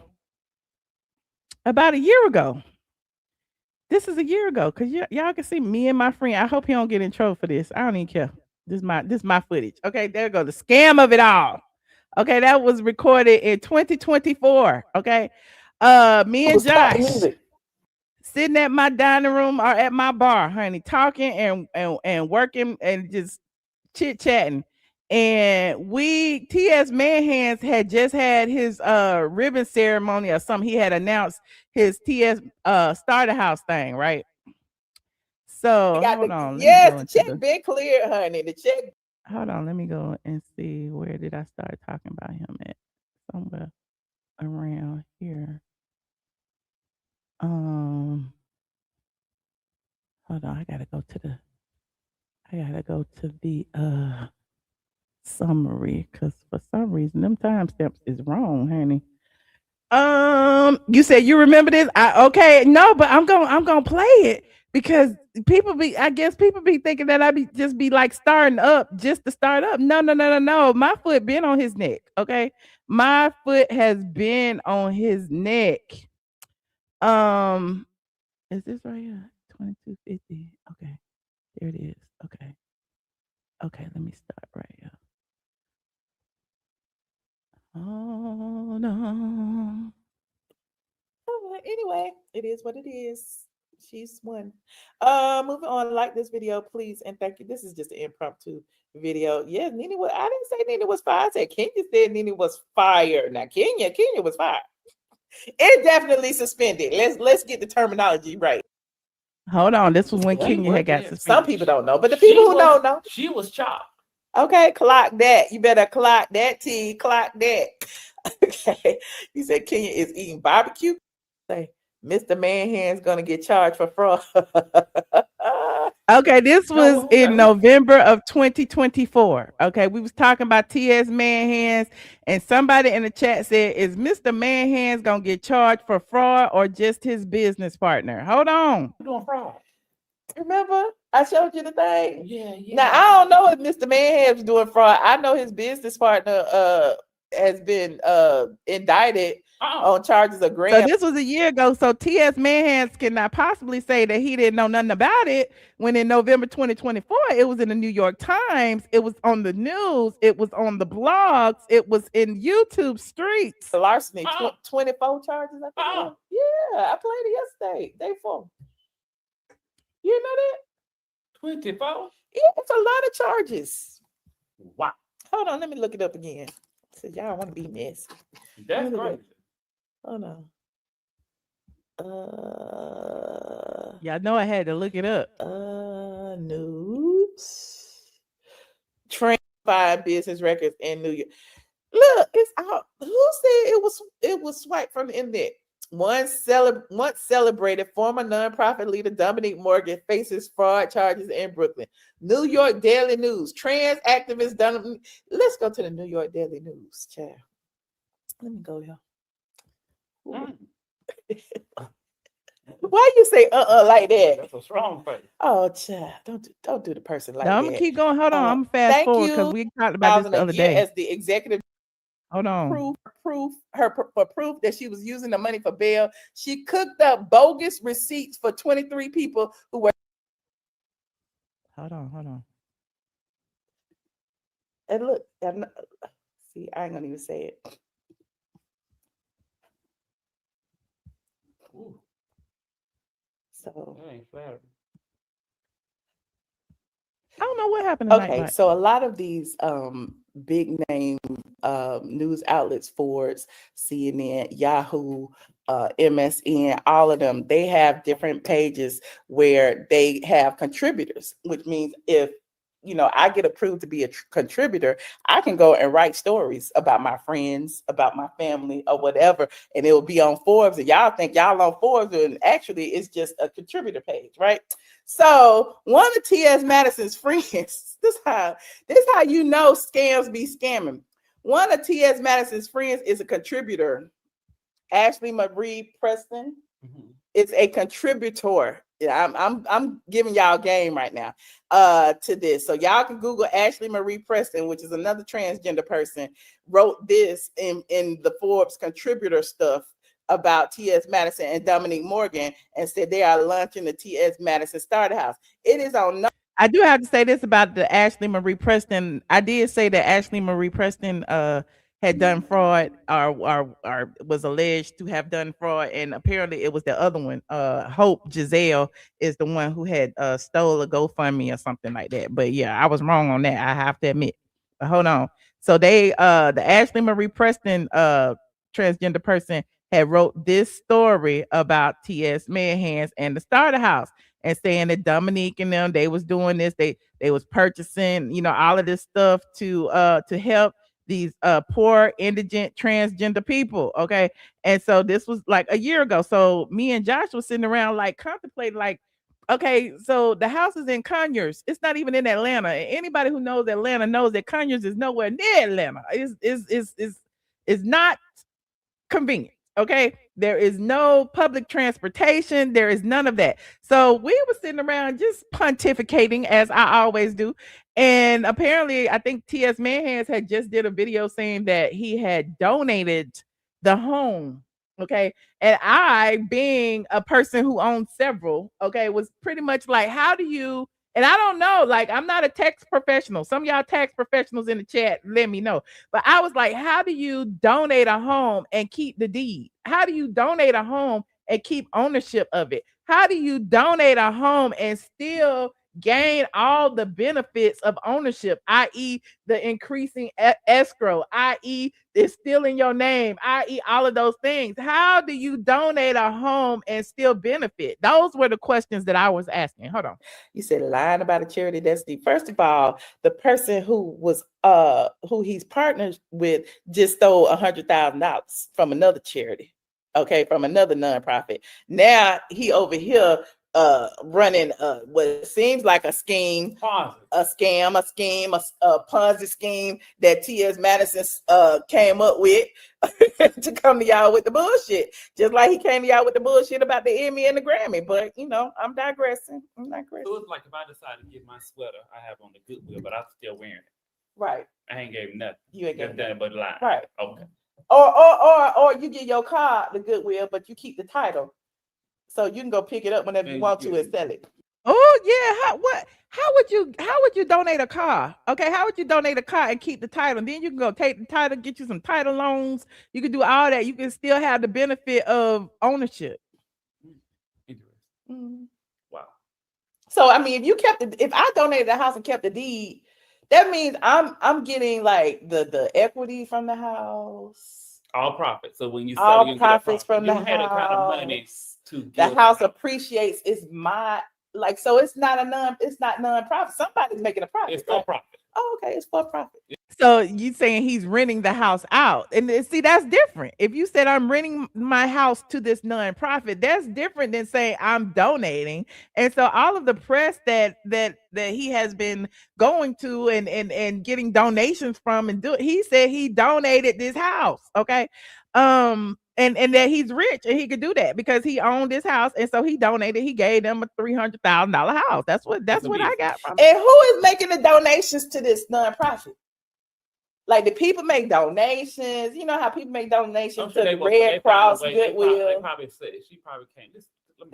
this is a year ago, because y'all can see me and my friend. I hope he don't get in trouble for this. I don't even care. This is my footage. Okay, there go the scam of it all. Okay, that was recorded in 2024. Okay. Me and Josh sitting at my dining room or at my bar, honey, talking and working and just chit-chatting. And T.S. Manhands had just had his ribbon ceremony or something. He had announced his T.S. Starter House thing, right? So hold on. The check been cleared, honey. The check. Hold on, let me go and see, where did I start talking about him at? Somewhere around here. Hold on, I gotta go to the summary, because for some reason them timestamps is wrong, honey. You said you remember this? Okay, no, but I'm gonna play it because I guess people be thinking that I be like starting up just to start up. No. My foot been on his neck. Okay, my foot has been on his neck. Is this right here? 2250. Okay, there it is. Okay, let me start right here. Oh no. Anyway, it is what it is. She's won. Moving on. Like this video, please, and thank you. This is just an impromptu video. Yeah, Nene was. I didn't say Nene was fired. I said Kenya said Nene was fired. Now Kenya was fired. It definitely suspended. Let's get the terminology right. Hold on. This was when Kenya had got suspended. Some people don't know, but the people who don't know, she was chopped. Okay, clock that. You better clock that, T. Clock that. Okay. You said Kenya is eating barbecue. Say, Mr. Manhand's gonna get charged for fraud. Okay, this was in November of 2024. Okay, we was talking about T.S. Manhands, and somebody in the chat said, "Is Mr. Manhands gonna get charged for fraud or just his business partner?" Hold on. You're doing fraud. Remember, I showed you the thing. Yeah. Now I don't know if Mr. Manhand's doing fraud. I know his business partner has been indicted on charges of grand. So this was a year ago. So T.S. Manhands cannot possibly say that he didn't know nothing about it when in November 2024, it was in the New York Times. It was on the news. It was on the blogs. It was in YouTube streets. Larceny, 24 charges, I think. Yeah, I played it yesterday. Day 4. You know that? 24? Yeah, it's a lot of charges. Wow. Hold on, let me look it up again. So y'all want to be messy. That's crazy. Hold on. Y'all know I had to look it up. News. Transpired business records in New York. Look, it's out. Who said it was swiped from the internet? Once celebrated former nonprofit leader Dominique Morgan faces fraud charges in Brooklyn. New York Daily News. Trans activist Dominique. Let's go to the New York Daily News, child. Let me go here. Why you say like that? That's a strong face. Oh, child, don't do the person like that. I'm gonna keep going. Hold on. I'm fast forward because we talked about this the other day. As the executive. Hold on. Proof that she was using the money for bail. She cooked up bogus receipts for 23 people who were. Hold on. And look, see, I ain't gonna even say it. Ooh. So that ain't flattering. I don't know what happened. Okay, so a lot of these big name news outlets, Forbes, CNN, Yahoo, MSN, all of them, they have different pages where they have contributors, which means if I get approved to be a contributor, I can go and write stories about my friends, about my family, or whatever, and it will be on Forbes. And y'all think y'all on Forbes, and actually it's just a contributor page, right? So one of T.S. Madison's friends, this how you know scams be scamming. One of T.S. Madison's friends is a contributor, Ashley Marie Preston. It's a contributor. I'm giving y'all game right now to this. So y'all can Google Ashley Marie Preston, which is another transgender person, wrote this in the Forbes contributor stuff about T.S. Madison and Dominique Morgan, and said they are launching the T.S. Madison Starter House. It is on. I do have to say this about the Ashley Marie Preston. I did say that Ashley Marie Preston had done fraud or was alleged to have done fraud, and apparently it was the other one. Hope Giselle is the one who had stole a GoFundMe or something like that. But yeah, I was wrong on that, I have to admit. But hold on. So they the Ashley Marie Preston transgender person had wrote this story about T.S. Manhands and the Starter House, and saying that Dominique and them, they was doing this, they was purchasing, all of this stuff to help these poor indigent transgender people. Okay. And so this was like a year ago. So me and Josh was sitting around like contemplating, like, okay, so the house is in Conyers. It's not even in Atlanta. And anybody who knows Atlanta knows that Conyers is nowhere near Atlanta. Is not convenient. Okay, there is no public transportation, there is none of that. So we were sitting around just pontificating, as I always do. And apparently I think T.S. Manhands had just did a video saying that he had donated the home. Okay, and I, being a person who owns several, okay, was pretty much like, how do you, and I don't know, like, I'm not a tax professional. Some of y'all tax professionals in the chat, let me know. But I was like, how do you donate a home and keep the deed? How do you donate a home and keep ownership of it? How do you donate a home and still gain all the benefits of ownership, i.e. the increasing escrow, i.e. it's still in your name, i.e. all of those things? How do you donate a home and still benefit? Those were the questions that I was asking. Hold on. You said lying about a charity, that's deep. First of all, the person who was who he's partnered with just stole $100,000 from another charity, okay, from another nonprofit. Now he over here running what seems like a scheme, a Ponzi scheme that T.S. Madison came up with to come to y'all with the bullshit, just like he came to y'all with the bullshit about the Emmy and the Grammy. But I'm digressing. So it's like if I decide to get my sweater I have on the Goodwill, but I'm still wearing it. Right. I ain't gave nothing. You ain't gave nothing but lie. Right. Okay. Or you get your car the Goodwill, but you keep the title, so you can go pick it up whenever you want to and sell it. Oh yeah, how would you donate a car? Okay, how would you donate a car and keep the title? And then you can go take the title, get you some title loans. You can do all that. You can still have the benefit of ownership. Mm. Wow. So I mean, if I donated the house and kept the deed, that means I'm getting like the equity from the house. All profits. So when you sell all it, you profits from you the had house. a kind of money to the house appreciates. It's my so it's not non-profit. Somebody's making a profit. It's for profit. Oh, okay, it's for profit. So you saying he's renting the house out, and see, that's different. If you said I'm renting my house to this nonprofit, that's different than saying I'm donating. And so all of the press that he has been going to and getting donations from, and he said he donated this house. Okay. And that he's rich and he could do that because he owned this house, and so he donated. He gave them a $300,000 house. That's what I got from it. And who is making the donations to this nonprofit? Like, the people make donations. You know how people make donations to the Red Cross, Goodwill. They probably said she probably can't.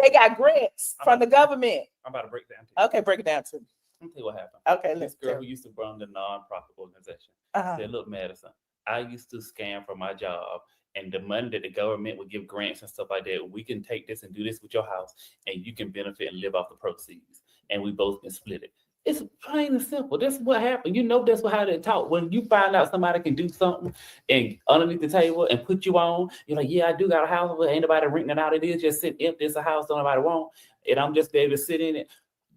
They got grants from the government. I'm about to break down. To you. Okay, break it down to me. Let me tell you what happened. Okay, this girl who used to run the nonprofit organization said, "Look, Madison, I used to scam for my job, and the money that the government would give grants and stuff like that, we can take this and do this with your house, and you can benefit and live off the proceeds. And we both been split it. It's plain and simple. That's what happened. You know that's how they talk. When you find out somebody can do something and underneath the table and put you on, you're like, yeah, I do got a house, but ain't nobody renting it out. It is just sitting empty. It's a house nobody want, and I'm just be able to sit in it.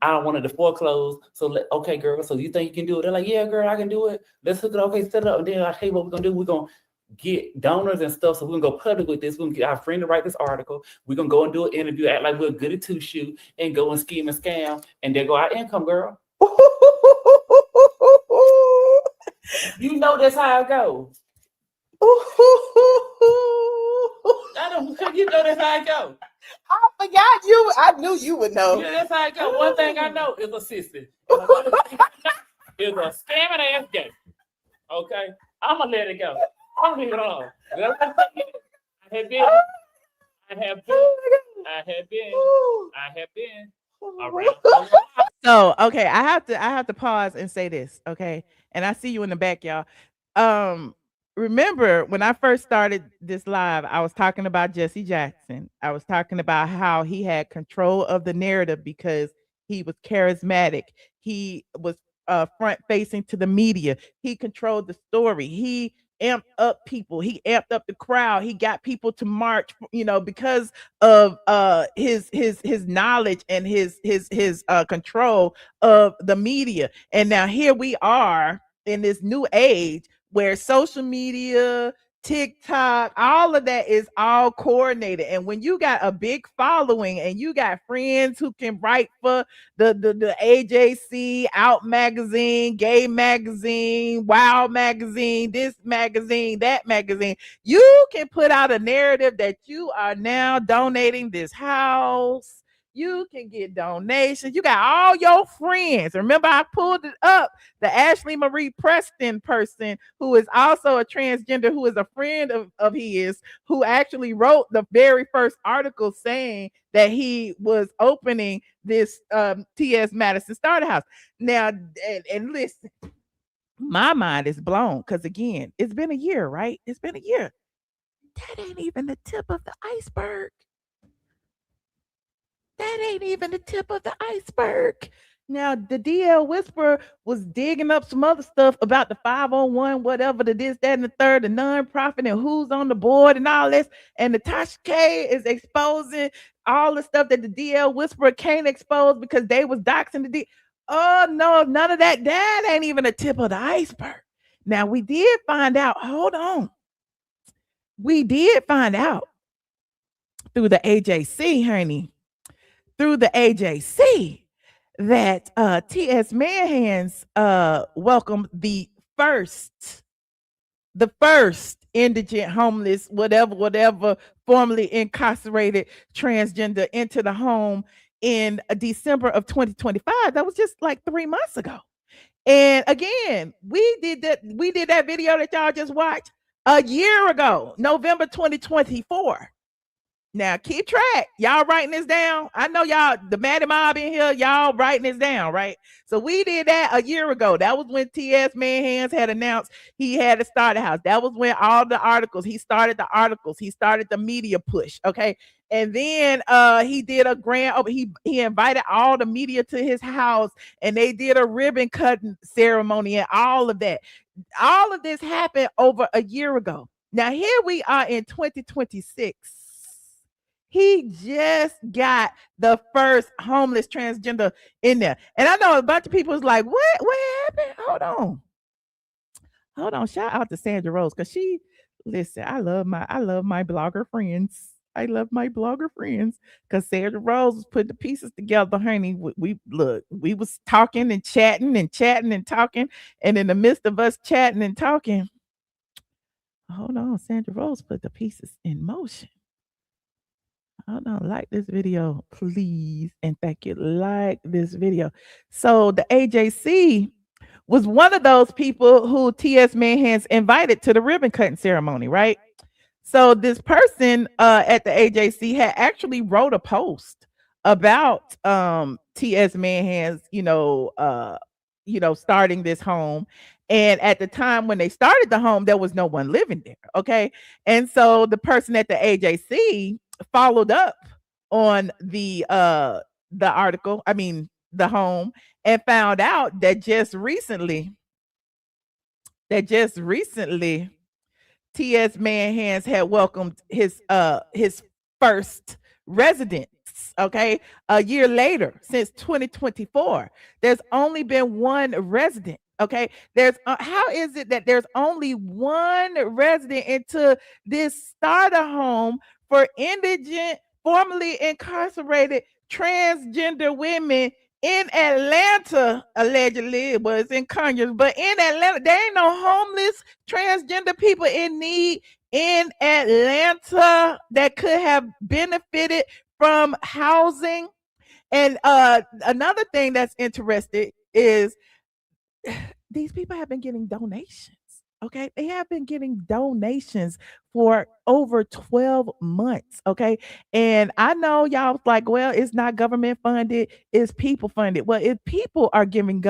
I don't want it to foreclose. So okay, girl. So you think you can do it? They're like, yeah, girl, I can do it. Let's hook it. Okay, set it up. And then I'll tell you what we're gonna do. We're gonna get donors and stuff. So we're gonna go public with this. We're gonna get our friend to write this article. We're gonna go and do an interview, act like we're good at two-shoot, and go and scheme and scam, and there go our income, girl. You know that's how it goes. You know that's how it goes. I forgot you. I knew you would know. Yeah, that's how it goes. One thing I know is a sister. Is a scamming ass game. Okay, I'm gonna let it go. I'm gonna leave it alone. I have been around. So okay, I have to pause and say this, okay? And I see you in the back, y'all. Remember when I first started this live, I was talking about Jesse Jackson. I was talking about how he had control of the narrative because he was charismatic. He was front facing to the media. He controlled the story. He amped up people. He amped up the crowd. He got people to march, because of his knowledge and his control of the media. And now here we are in this new age where social media, TikTok, all of that is all coordinated. And when you got a big following and you got friends who can write for the AJC, Out Magazine, Gay Magazine, Wow Magazine, this magazine, that magazine, you can put out a narrative that you are now donating this house. You can get donations. You got all your friends. Remember, I pulled it up. The Ashley Marie Preston person, who is also a transgender, who is a friend of his, who actually wrote the very first article saying that he was opening this T.S. Madison Starter House. Now, and listen, my mind is blown because, again, it's been a year, right? It's been a year. That ain't even the tip of the iceberg. That ain't even the tip of the iceberg. Now, the DL Whisperer was digging up some other stuff about the 501, whatever, the this, that, and the third, the nonprofit, and who's on the board and all this. And Natasha K is exposing all the stuff that the DL Whisperer can't expose because they was doxing the D. Oh, no, none of that. That ain't even the tip of the iceberg. Now, we did find out. Hold on. We did find out through the AJC, honey. Through the AJC, that T.S. Manhands welcomed the first indigent, homeless, whatever, formerly incarcerated transgender into the home in December of 2025. That was just like 3 months ago. And again, we did that video that y'all just watched a year ago, November 2024. Now keep track. Y'all writing this down. I know y'all, the Maddie Mob in here, y'all writing this down, right? So we did that a year ago. That was when T.S. Manhands had announced he had to start a house. That was when all the articles, he started the articles, he started the media push. Okay. And then he did a grand, he invited all the media to his house and they did a ribbon cutting ceremony and all of that. All of this happened over a year ago. Now here we are in 2026. He just got the first homeless transgender in there. And I know a bunch of people was like, what happened? Hold on. Shout out to Sandra Rose. Cause listen, I love my blogger friends. I love my blogger friends. Cause Sandra Rose was putting the pieces together, honey. We was talking and chatting and talking. And in the midst of us chatting and talking, hold on, Sandra Rose put the pieces in motion. Hold on, like this video, please. And thank you. Like this video. So the AJC was one of those people who T.S. Manhands invited to the ribbon cutting ceremony, right? So this person at the AJC had actually wrote a post about T.S. Manhands, starting this home. And at the time when they started the home, there was no one living there. Okay. And so the person at the AJC followed up on the article. I mean, the home and found out that just recently, T.S. Manhands had welcomed his first residents. Okay, a year later, since 2024, there's only been one resident. Okay, there's how is it that there's only one resident into this starter home for indigent, formerly incarcerated transgender women in Atlanta, allegedly? It was in Conyers, but in Atlanta, there ain't no homeless transgender people in need in Atlanta that could have benefited from housing. And another thing that's interesting is these people have been getting donations. Okay, they have been getting donations for over 12 months. Okay, and I know y'all was like, well, it's not government funded, it's people funded. Well, if people are giving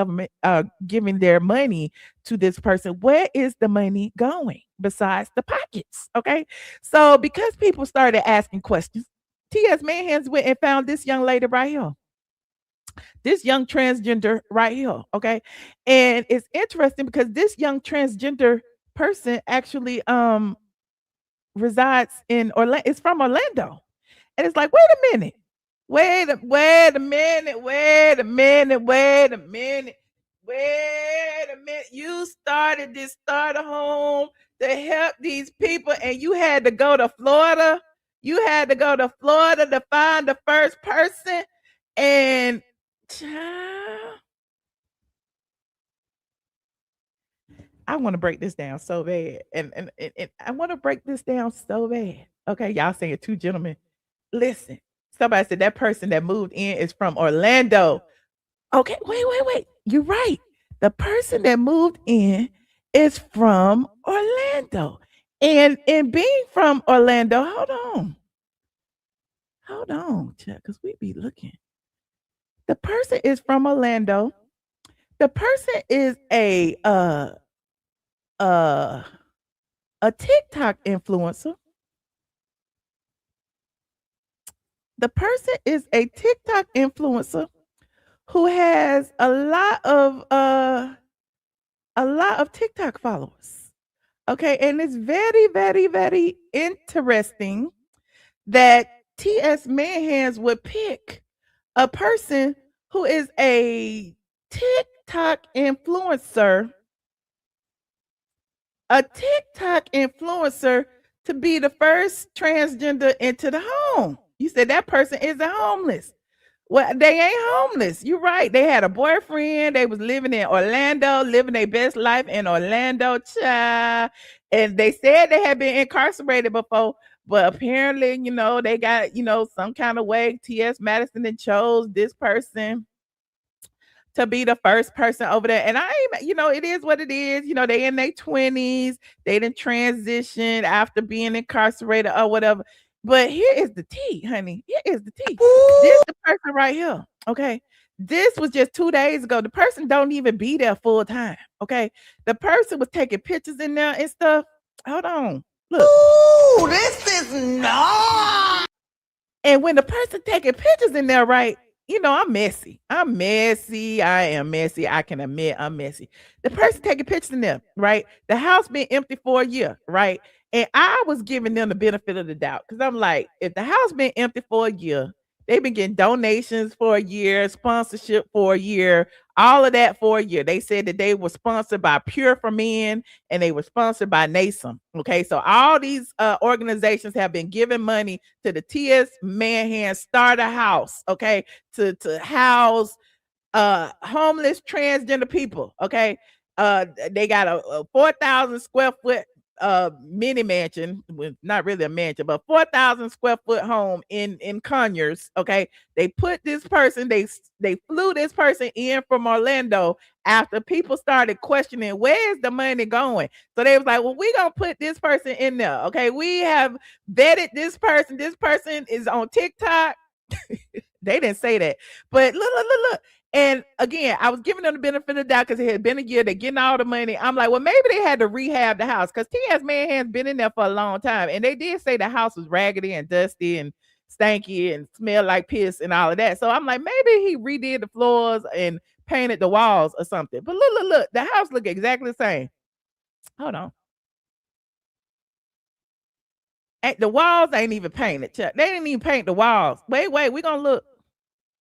giving their money to this person, where is the money going besides the pockets? Okay, so because people started asking questions, T.S. Manhands went and found this young lady right here. This young transgender right here, okay? And it's interesting because this young transgender person actually resides in Orlando. It's from Orlando. And it's like, wait a minute. Wait a minute. You started this starter home to help these people, and you had to go to Florida. You had to go to Florida to find the first person. And child, I want to break this down so bad. And I want to break this down so bad. Okay, y'all saying two gentlemen. Listen, somebody said that person that moved in is from Orlando. Okay, wait. You're right. The person that moved in is from Orlando. And in being from Orlando, hold on, because we be looking. The person is from Orlando. The person is a TikTok influencer. The person is a TikTok influencer who has a lot of TikTok followers. Okay, and it's very, very, very interesting that T.S. Manhands would pick a person who is a TikTok influencer, to be the first transgender into the home. You said that person isn't homeless. Well, they ain't homeless. You're right. They had a boyfriend. They was living in Orlando, living their best life in Orlando, child. And they said they had been incarcerated before, but apparently, they got, some kind of way. T.S. Madison then chose this person to be the first person over there. And it is what it is. They in their 20s. They didn't transition after being incarcerated or whatever. But here is the tea, honey. Here is the tea. This is the person right here. Okay. This was just 2 days ago. The person don't even be there full time. Okay. The person was taking pictures in there and stuff. Hold on. Look. Ooh, this is not. And when the person taking pictures in there, right? I'm messy. I am messy. I can admit I'm messy. The person taking pictures in there, right? The house been empty for a year, right? And I was giving them the benefit of the doubt because I'm like, if the house been empty for a year, they've been getting donations for a year, sponsorship for a year, all of that for a year. They said that they were sponsored by Pure for Men and they were sponsored by NASM. Okay, so all these organizations have been giving money to the T.S. Manhands Starter House, okay, to house homeless transgender people. Okay, they got a 4,000 square foot mini mansion, with not really a mansion, but 4,000 square foot home in Conyers. Okay, they put this person, they flew this person in from Orlando after people started questioning where's the money going. So they was like, well, we gonna put this person in there. Okay, we have vetted this person. This person is on TikTok. They didn't say that, but look. And again, I was giving them the benefit of the doubt because it had been a year. They're getting all the money. I'm like, well, maybe they had to rehab the house because T.S. Manhands been in there for a long time. And they did say the house was raggedy and dusty and stanky and smell like piss and all of that. So I'm like, maybe he redid the floors and painted the walls or something. But look, the house look exactly the same. Hold on. The walls ain't even painted, Chuck. They didn't even paint the walls. Wait, we gonna look.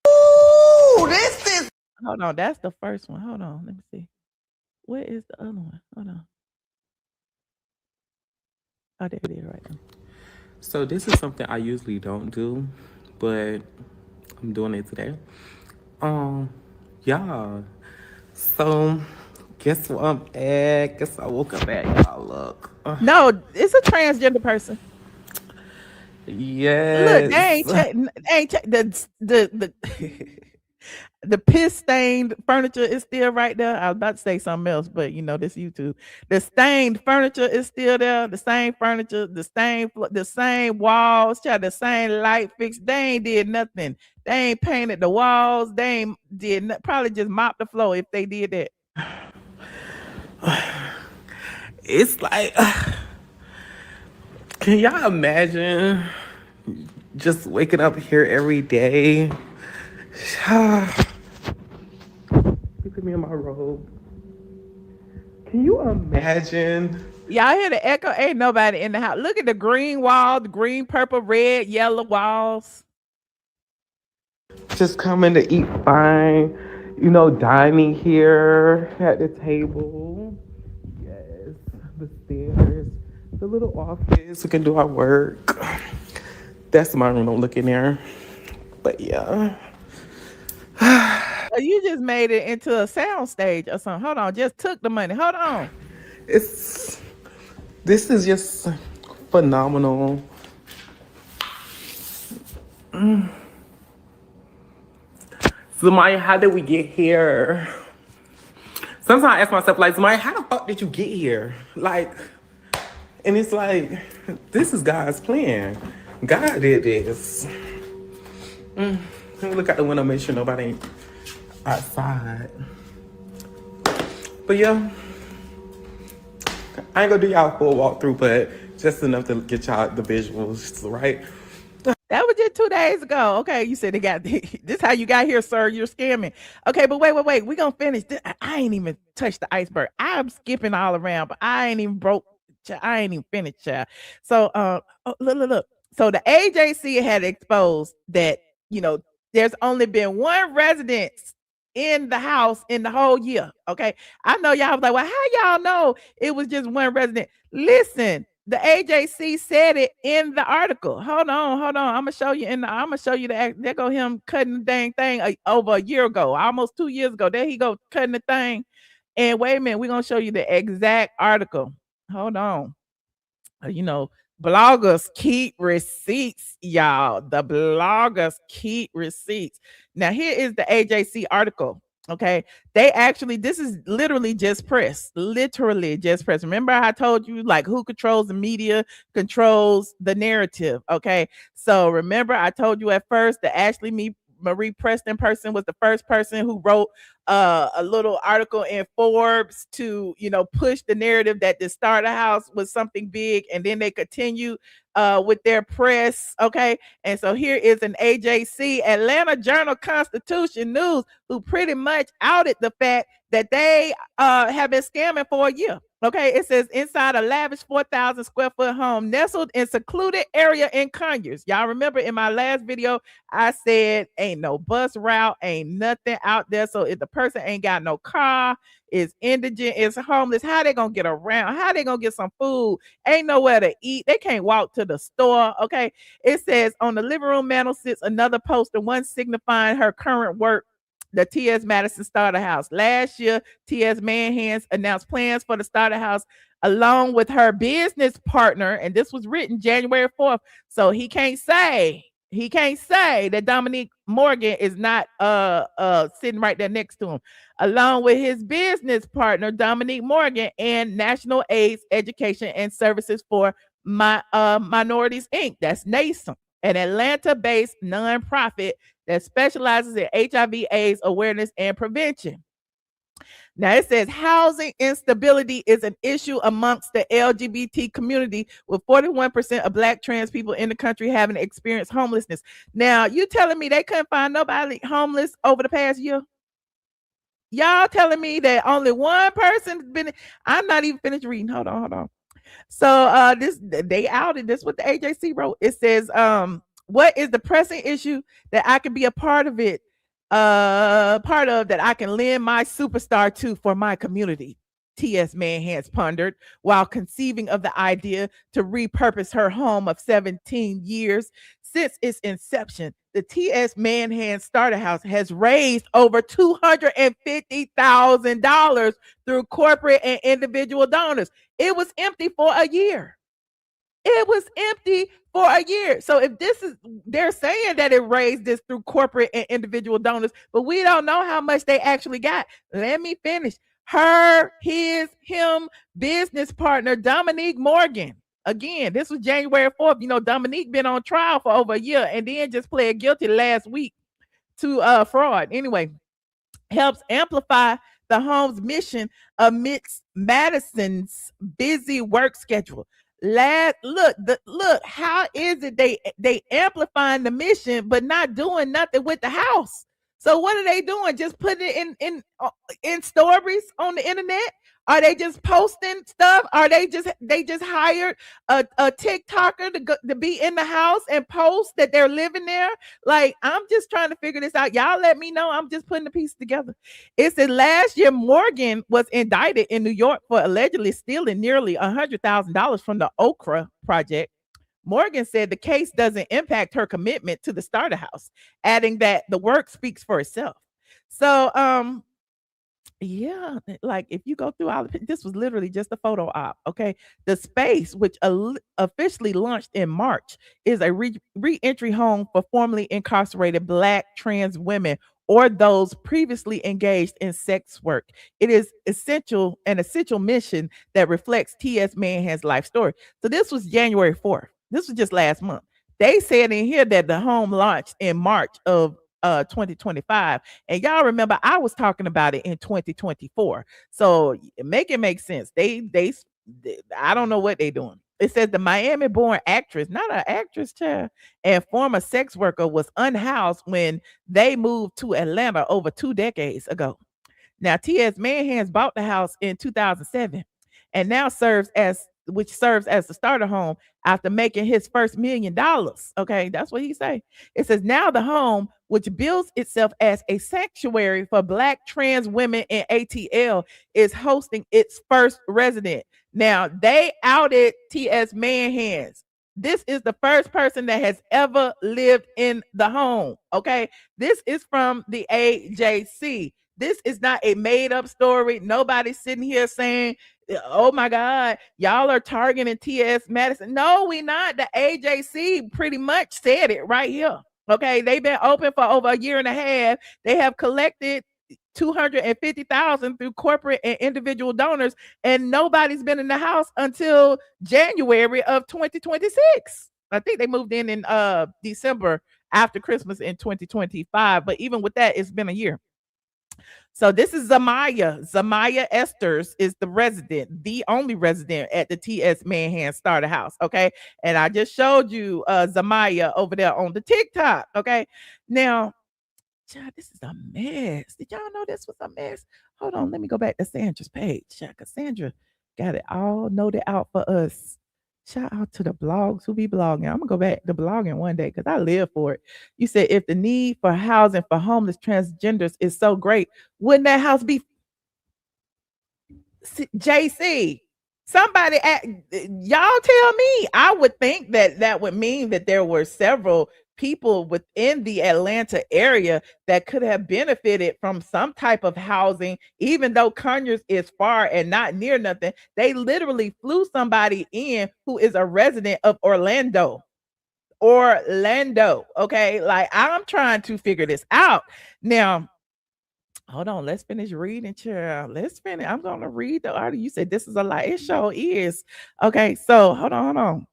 Ooh, this is. Hold on, that's the first one. Hold on, let me see. Where is the other one? Hold on. Oh, there it is right now. So this is something I usually don't do, but I'm doing it today. Yeah. So guess what I'm at? Guess I woke up at, y'all. Look. No, it's a transgender person. Yes. Look, the the piss stained furniture is still right there. I was about to say something else, but you know this YouTube. The stained furniture is still there. The same furniture, the same walls, child, the same light fix. They ain't did nothing. They ain't painted the walls. They ain't did probably just mopped the floor if they did that. It's like, can y'all imagine just waking up here every day? Look at me in my robe. Can you imagine? Y'all hear the echo? Ain't nobody in the house. Look at the green wall, the green, purple, red, yellow walls. Just coming to eat fine, you know, dining here at the table. Yes, the stairs, the little office. We can do our work. That's my room. Don't look in there. But yeah. You just made it into a sound stage or something. Hold on, just took the money. Hold on. This is just phenomenal. Zamaya, how did we get here? Sometimes I ask myself, like, Zamaya, how the fuck did you get here? Like, and it's like, this is God's plan. God did this. Let me look out the window, make sure nobody ain't outside. But yeah, I ain't gonna do y'all a full walkthrough, but just enough to get y'all the visuals, right? That was just 2 days ago. Okay, you said they got this. How you got here, sir? You're scamming. Okay, but wait. We gonna finish. I ain't even touched the iceberg. I'm skipping all around, but I ain't even broke. I ain't even finished, child. So, look. So the AJC had exposed that there's only been one residence in the house in the whole year. Okay, I know y'all was like, well, how y'all know it was just one resident? Listen. The AJC said it in the article. Hold on. I'm gonna show you there go him cutting the dang thing over a year ago, almost 2 years ago. There he go cutting the thing. And wait a minute, we're gonna show you the exact article. Hold on. Bloggers keep receipts, y'all. The bloggers keep receipts. Now, here is the AJC article. Okay, this is literally just press. Literally just press. Remember, I told you, like, who controls the media controls the narrative. Okay, so remember, I told you at first the Ashley Marie Preston person was the first person who wrote a little article in Forbes to push the narrative that the starter house was something big, and then they continue with their press. Okay, and so here is an AJC Atlanta Journal-Constitution News who pretty much outed the fact that they have been scamming for a year. Okay, it says inside a lavish 4,000 square foot home nestled in secluded area in Conyers. Y'all remember in my last video, I said ain't no bus route, ain't nothing out there. So if the person ain't got no car, is indigent, is homeless, how they gonna get around? How they gonna get some food? Ain't nowhere to eat. They can't walk to the store. Okay, it says on the living room mantel sits another poster, one signifying her current work, the T.S. Madison Starter House. Last year, T.S. Manhands announced plans for the Starter House along with her business partner, and this was written January 4th. So he can't say that Dominique Morgan is not sitting right there next to him, along with his business partner Dominique Morgan and National AIDS Education and Services for Minorities Inc. That's NASM, an Atlanta-based nonprofit that specializes in HIV/AIDS awareness and prevention. Now it says housing instability is an issue amongst the LGBT community, with 41% of Black trans people in the country having experienced homelessness. Now, you telling me they couldn't find nobody homeless over the past year? Y'all telling me that only one person's been, I'm not even finished reading. Hold on. So this, they outed this, what the AJC wrote. It says, what is the pressing issue that I can be a part of it, part of that I can lend my superstar to for my community? T.S. Manhans pondered while conceiving of the idea to repurpose her home of 17 years. Since its inception, the T.S. Manhans Starter House has raised over $250,000 through corporate and individual donors. It was empty for a year. It was empty for a year. So if this is, they're saying that it raised this through corporate and individual donors, but we don't know how much they actually got. Let me finish. Him business partner, Dominique Morgan. Again, this was January 4th. You know, Dominique been on trial for over a year and then just pled guilty last week to fraud. Anyway, helps amplify the home's mission amidst Madison's busy work schedule. Look, how is it they amplifying the mission but not doing nothing with the house? So what are they doing? Just putting it in stories on the internet? Are they just posting stuff? Are they just hired a TikToker to be in the house and post that they're living there? Like, I'm just trying to figure this out. Y'all let me know. I'm just putting the piece together. It said last year Morgan was indicted in New York for allegedly stealing nearly $100,000 from the Okra Project. Morgan said the case doesn't impact her commitment to the Starter House, adding that the work speaks for itself. So, yeah, like if you go through all of it, this was literally just a photo op. Okay, the space, which officially launched in March, is a re-entry home for formerly incarcerated Black trans women or those previously engaged in sex work. It is an essential mission that reflects T.S. Manhan's life story. So this was January 4th. This was just last month. They said in here that the home launched in March of 2025, and y'all remember I was talking about it in 2024. So make it make sense. They I don't know what they're doing. It says the Miami-born actress, not an actress, child, and former sex worker was unhoused when they moved to Atlanta over 2 decades ago. Now, T.S. Manhans bought the house in 2007 and now serves as the starter home after making his first $1 million. Okay, that's what he say. It says now the home, which bills itself as a sanctuary for Black trans women in ATL, is hosting its first resident. Now, they outed T.S. Manhans. This is the first person that has ever lived in the home. Okay, this is from the AJC. This is not a made-up story. Nobody's sitting here saying, oh my God, y'all are targeting T.S. Madison. No, we not. The AJC pretty much said it right here. Okay, they've been open for over a year and a half. They have collected $250,000 through corporate and individual donors, and nobody's been in the house until January of 2026. I think they moved in December after Christmas in 2025, but even with that, it's been a year. So this is Zamaya. Zamaya Esters is the resident, the only resident at the T.S. Manhans Starter House. Okay. And I just showed you Zamaya over there on the TikTok. Okay. Now, child, this is a mess. Did y'all know this was a mess? Hold on. Let me go back to Sandra's page. Cassandra got it all noted out for us. Shout out to the blogs who be blogging. I'm gonna go back to blogging one day because I live for it. You said if the need for housing for homeless transgenders is so great, wouldn't that house be JC? Somebody y'all tell me. I would think that would mean that there were several people within the Atlanta area that could have benefited from some type of housing, even though Conyers is far and not near nothing. They literally flew somebody in who is a resident of Orlando. Okay, like I'm trying to figure this out now. Hold on, let's finish reading, child. Let's finish. I'm gonna read the article. You said this is a lie. It sure is. Okay, so hold on.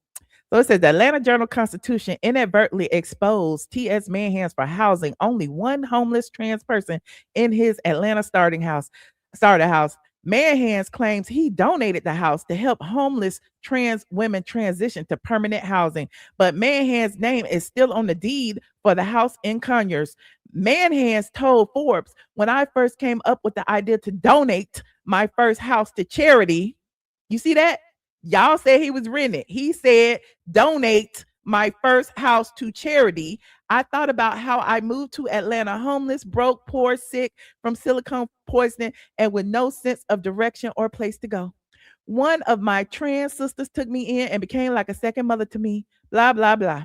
So it says the Atlanta Journal-Constitution inadvertently exposed T.S. Manhans for housing only one homeless trans person in his Atlanta starting house. started a house. Manhands claims he donated the house to help homeless trans women transition to permanent housing, but Manhand's name is still on the deed for the house in Conyers. Manhands told Forbes, when I first came up with the idea to donate my first house to charity, you see that? Y'all said he was renting. He said, donate my first house to charity. I thought about how I moved to Atlanta homeless, broke, poor, sick from silicone poisoning, and with no sense of direction or place to go. One of my trans sisters took me in and became like a second mother to me, blah, blah, blah.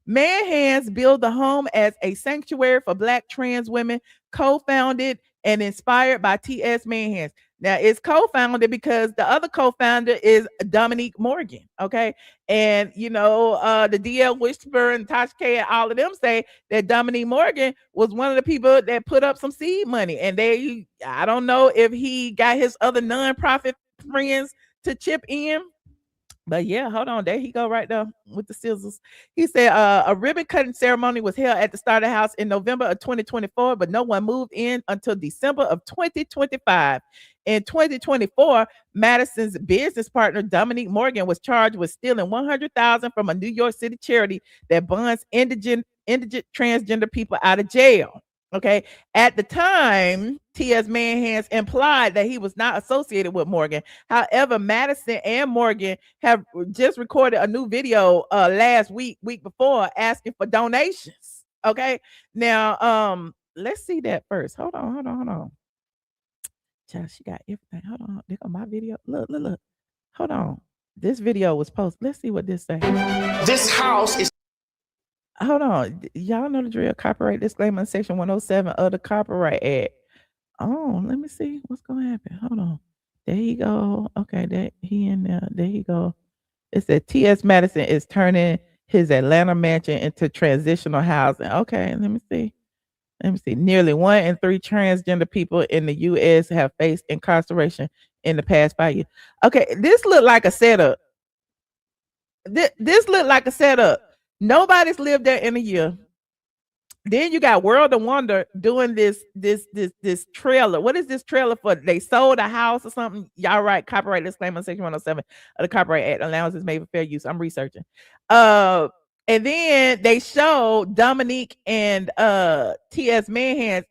Manhands build the home as a sanctuary for Black trans women, co-founded and inspired by T.S. Manhands. Now, it's co-founded because the other co-founder is Dominique Morgan, okay? And, you know, the DL Whisperer and Tasha K and all of them say that Dominique Morgan was one of the people that put up some seed money. And I don't know if he got his other nonprofit friends to chip in. But yeah, hold on. There he go right there with the scissors. He said a ribbon cutting ceremony was held at the starter house in November of 2024, but no one moved in until December of 2025. In 2024, Madison's business partner, Dominique Morgan, was charged with stealing $100,000 from a New York City charity that bonds indigent transgender people out of jail. Okay. At the time, T.S. Manhands implied that he was not associated with Morgan. However, Madison and Morgan have just recorded a new video last week before, asking for donations. Okay. Now, let's see that first. Hold on. Child, she got everything. Hold on. There go my video. Look. Hold on. This video was posted. Let's see what this says. This house is. Hold on. Y'all know the drill. Copyright disclaimer in section 107 of the Copyright Act. Oh, let me see what's going to happen. Hold on. There you go. Okay, that he in there. There you go. It said T.S. Madison is turning his Atlanta mansion into transitional housing. Okay, let me see. Nearly 1 in 3 transgender people in the U.S. have faced incarceration in the past 5 years. Okay, this looked like a setup. This looked like a setup. Nobody's lived there in a year. Then you got World of Wonder doing this trailer. What is this trailer for? They sold a house or something. Y'all right. Copyright disclaimer section 107 of the Copyright Act. Allowances made for fair use. I'm researching. And then they show Dominique and T.S. Manhands,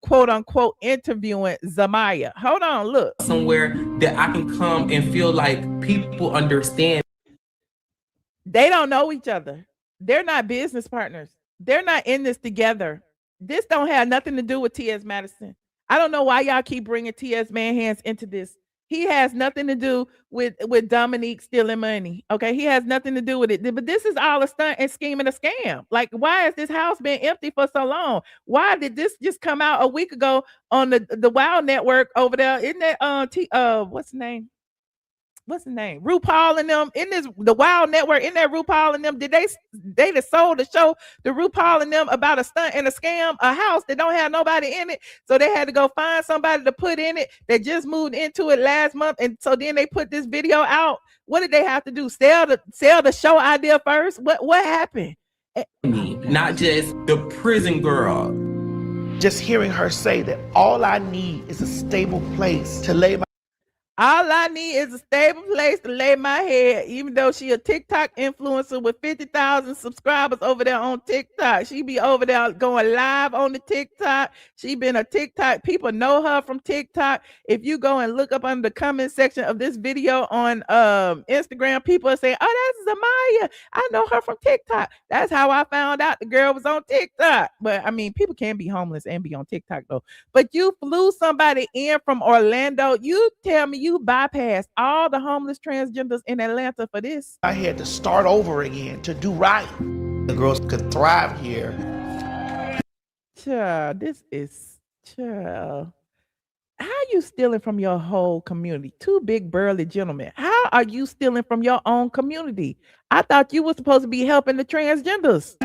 quote unquote, interviewing Zamaya. Hold on, look. Somewhere that I can come and feel like people understand. They don't know each other. They're not business partners. They're not in this together. This don't have nothing to do with T.S. Madison. I don't know why y'all keep bringing T.S. Manhands into this. He has nothing to do with Dominique stealing money. Okay, he has nothing to do with it. But this is all a stunt and scheme and a scam. Like, why has this house been empty for so long? Why did this just come out a week ago on the Wild Network over there? Isn't that what's the name? What's the name? RuPaul and them in the Wild Network. In that RuPaul and them, they just sold the show to RuPaul and them about a stunt and a scam, a house that don't have nobody in it. So they had to go find somebody to put in it. They just moved into it last month, and so then they put this video out. What did they have to do? Sell the show idea first? What happened? Not just the prison girl. Just hearing her say that all I need is a stable place to lay my. All I need is a stable place to lay my head, even though she a TikTok influencer with 50,000 subscribers over there on TikTok. She be over there going live on the TikTok. She been a TikTok. People know her from TikTok. If you go and look up under the comment section of this video on Instagram, people are saying, oh, that's Zamaya. I know her from TikTok. That's how I found out the girl was on TikTok. But I mean, people can be homeless and be on TikTok though. But you flew somebody in from Orlando. You tell me you bypassed all the homeless transgenders in Atlanta for this. I had to start over again to do right. The girls could thrive here. Child, how you stealing from your whole community? 2 big burly gentlemen. How are you stealing from your own community? I thought you were supposed to be helping the transgenders.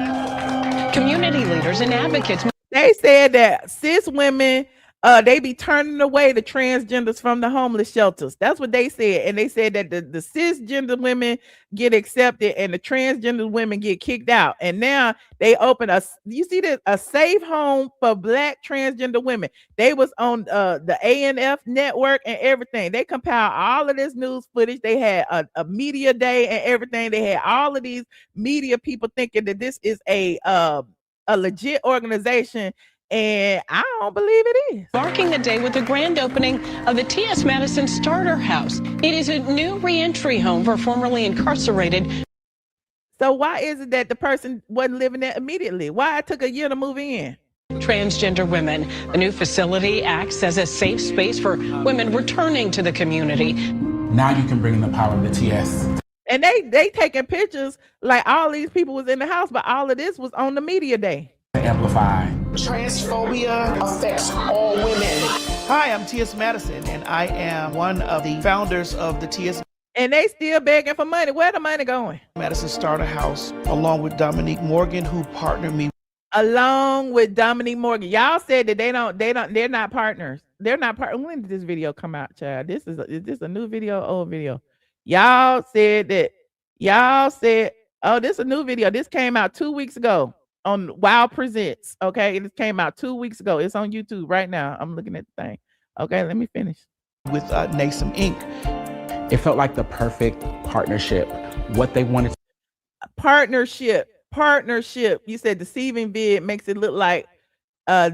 Community leaders and advocates. They said that cis women They be turning away the transgenders from the homeless shelters. That's what they said. And they said that the cisgender women get accepted and the transgender women get kicked out. And now they open you see this, a safe home for Black transgender women. They was on the ANF network and everything. They compiled all of this news footage. They had a media day and everything. They had all of these media people thinking that this is a legit organization. And I don't believe it is. Marking the day with the grand opening of the T.S. Madison Starter House. It is a new reentry home for formerly incarcerated. So why is it that the person wasn't living there immediately? Why it took a year to move in? Transgender women. The new facility acts as a safe space for women returning to the community. Now you can bring in the power of the TS. And they taking pictures like all these people was in the house, but all of this was on the media day. Amplify. Transphobia affects all women. Hi, I'm T.S. Madison, and I am one of the founders of the T.S. And they still begging for money. Where the money going? Madison Starter House, along with Dominique Morgan, who partnered me. Along with Dominique Morgan. Y'all said that they're not partners. They're not partners. When did this video come out, child? Is this a new video, old video? Y'all said, oh, this is a new video. This came out 2 weeks ago on Wow Presents. Okay, it came out 2 weeks ago. It's on YouTube right now. I'm looking at the thing. Okay, let me finish. With Nasum Inc. It felt like the perfect partnership. What they wanted. Partnership. You said deceiving vid makes it look like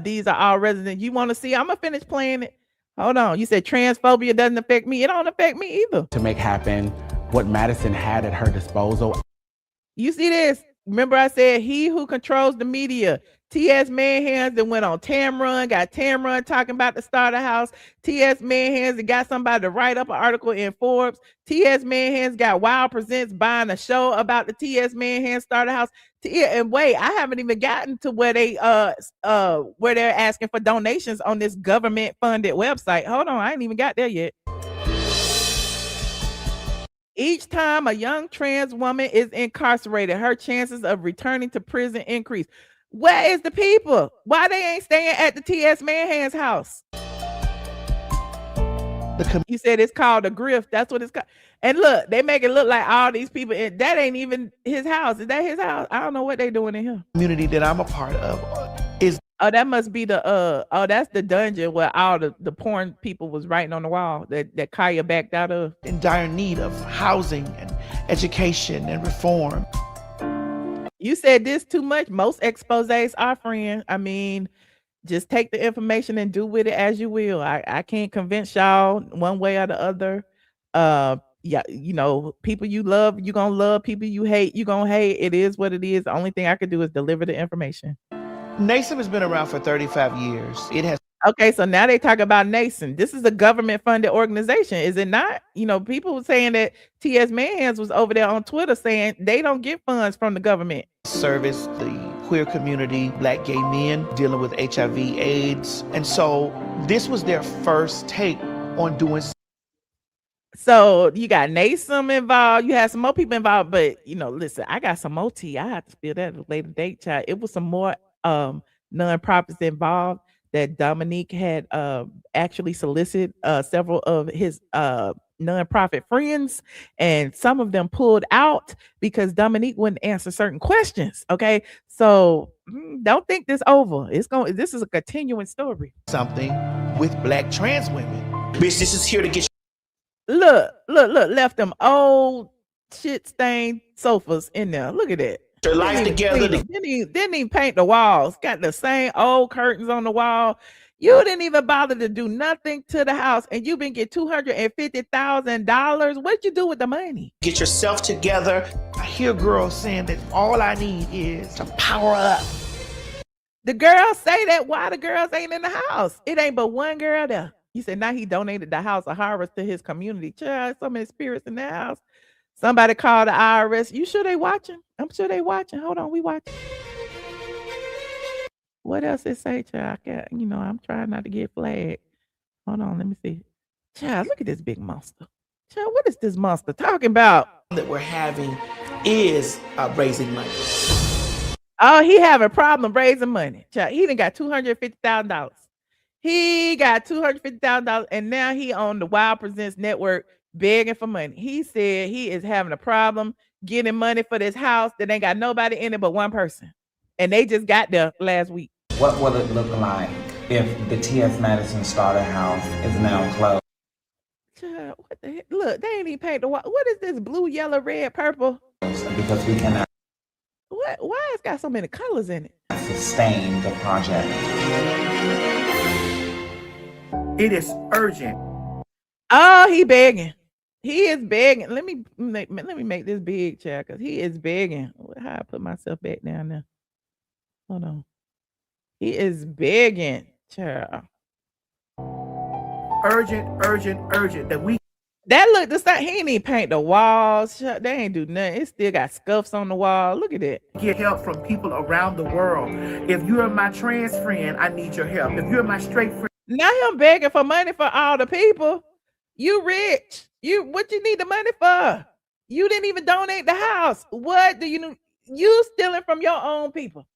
these are all residents. You want to see? I'm gonna finish playing it. Hold on. You said transphobia doesn't affect me. It don't affect me either. To make happen what Madison had at her disposal. You see this? Remember I said he who controls the media. T.S. Manhands that went on Tamron, got Tamron talking about the starter house. T.S. Manhands that got somebody to write up an article in Forbes. T.S. Manhands got Wild Presents buying a show about the T.S. Manhands starter house. And wait, I haven't even gotten to where they're asking for donations on this government funded website. Hold on, I ain't even got there yet. Each time a young trans woman is incarcerated, her chances of returning to prison increase. Where is the people? Why they ain't staying at the T.S. Manhands house? You said it's called a grift. That's what it's called. And look, they make it look like all these people. That ain't even his house. Is that his house? I don't know what they doing in here. Community that I'm a part of is. Oh, that must be that's the dungeon where all the porn people was writing on the wall that Kaya backed out of. In dire need of housing and education and reform. You said this too much. Most exposés are friends. I mean, just take the information and do with it as you will. I can't convince y'all one way or the other. Yeah, you know, people you love, you gonna love. People you hate, you gonna hate. It is what it is. The only thing I could do is deliver the information. Nasum has been around for 35 years. It has. Okay, so now they talk about Nasum. This is a government-funded organization, is it not? You know, people were saying that T.S. Manhands was over there on Twitter saying they don't get funds from the government. Service the queer community, Black gay men dealing with HIV/AIDS. And so this was their first take on doing. So you got Nasum involved. You had some more people involved, but you know, listen, I got some more tea. I have to spill that at a later date, child. It was some more nonprofits involved that Dominique had actually solicited several of his nonprofit friends, and some of them pulled out because Dominique wouldn't answer certain questions. Okay, so don't think this over. This is a continuing story. Something with Black trans women. Bitch, this is here to get. Look, left them old shit stained sofas in there. Look at that. Their life together. Didn't even paint the walls. Got the same old curtains on the wall. You didn't even bother to do nothing to the house, and you've been get $250,000. What'd you do with the money? Get yourself together. I hear girls saying that all I need is to power up. The girls say that. Why the girls ain't in the house? It ain't but one girl there. He said now he donated the house of horrors to his community. Child, so many spirits in the house. Somebody called the IRS. You sure they watching? I'm sure they watching. Hold on, we watching. What else it say, child? I'm trying not to get flagged. Hold on, let me see. Child, look at this big monster. Child, what is this monster talking about? That we're having is raising money. Oh, he have a problem raising money. Child, he done got $250,000. He got $250,000, and now he on the Wild Presents Network begging for money. He said he is having a problem getting money for this house that ain't got nobody in it but one person, and they just got there last week. What will it look like if the T.S. Madison Starter House is now closed? Child, what the heck? Look, they ain't even paint the wall. What is this? Blue, yellow, red, purple? Because we cannot What? Why it's got so many colors in it? sustain the project. It is urgent. Oh, he begging. He is begging. Let me make this big, child, because he is begging. How I put myself back down there? Hold on. He is begging, child. Urgent that we That look the same. He ain't even paint the walls. Child. They ain't do nothing. It still got scuffs on the wall. Look at that. get help from people around the world. If you're my trans friend, I need your help. If you're my straight friend, Now him begging for money for all the people. You rich. What you need the money for? You didn't even donate the house. What do you know? You stealing from your own people.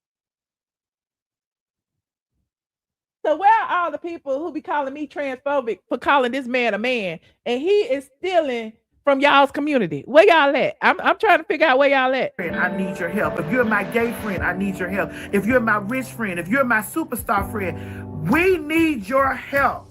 So where are all the people who be calling me transphobic for calling this man a man, and he is stealing from y'all's community? Where y'all at? I'm trying to figure out where y'all at. I need your help. If you're my gay friend, I need your help. If you're my rich friend, if you're my superstar friend, we need your help.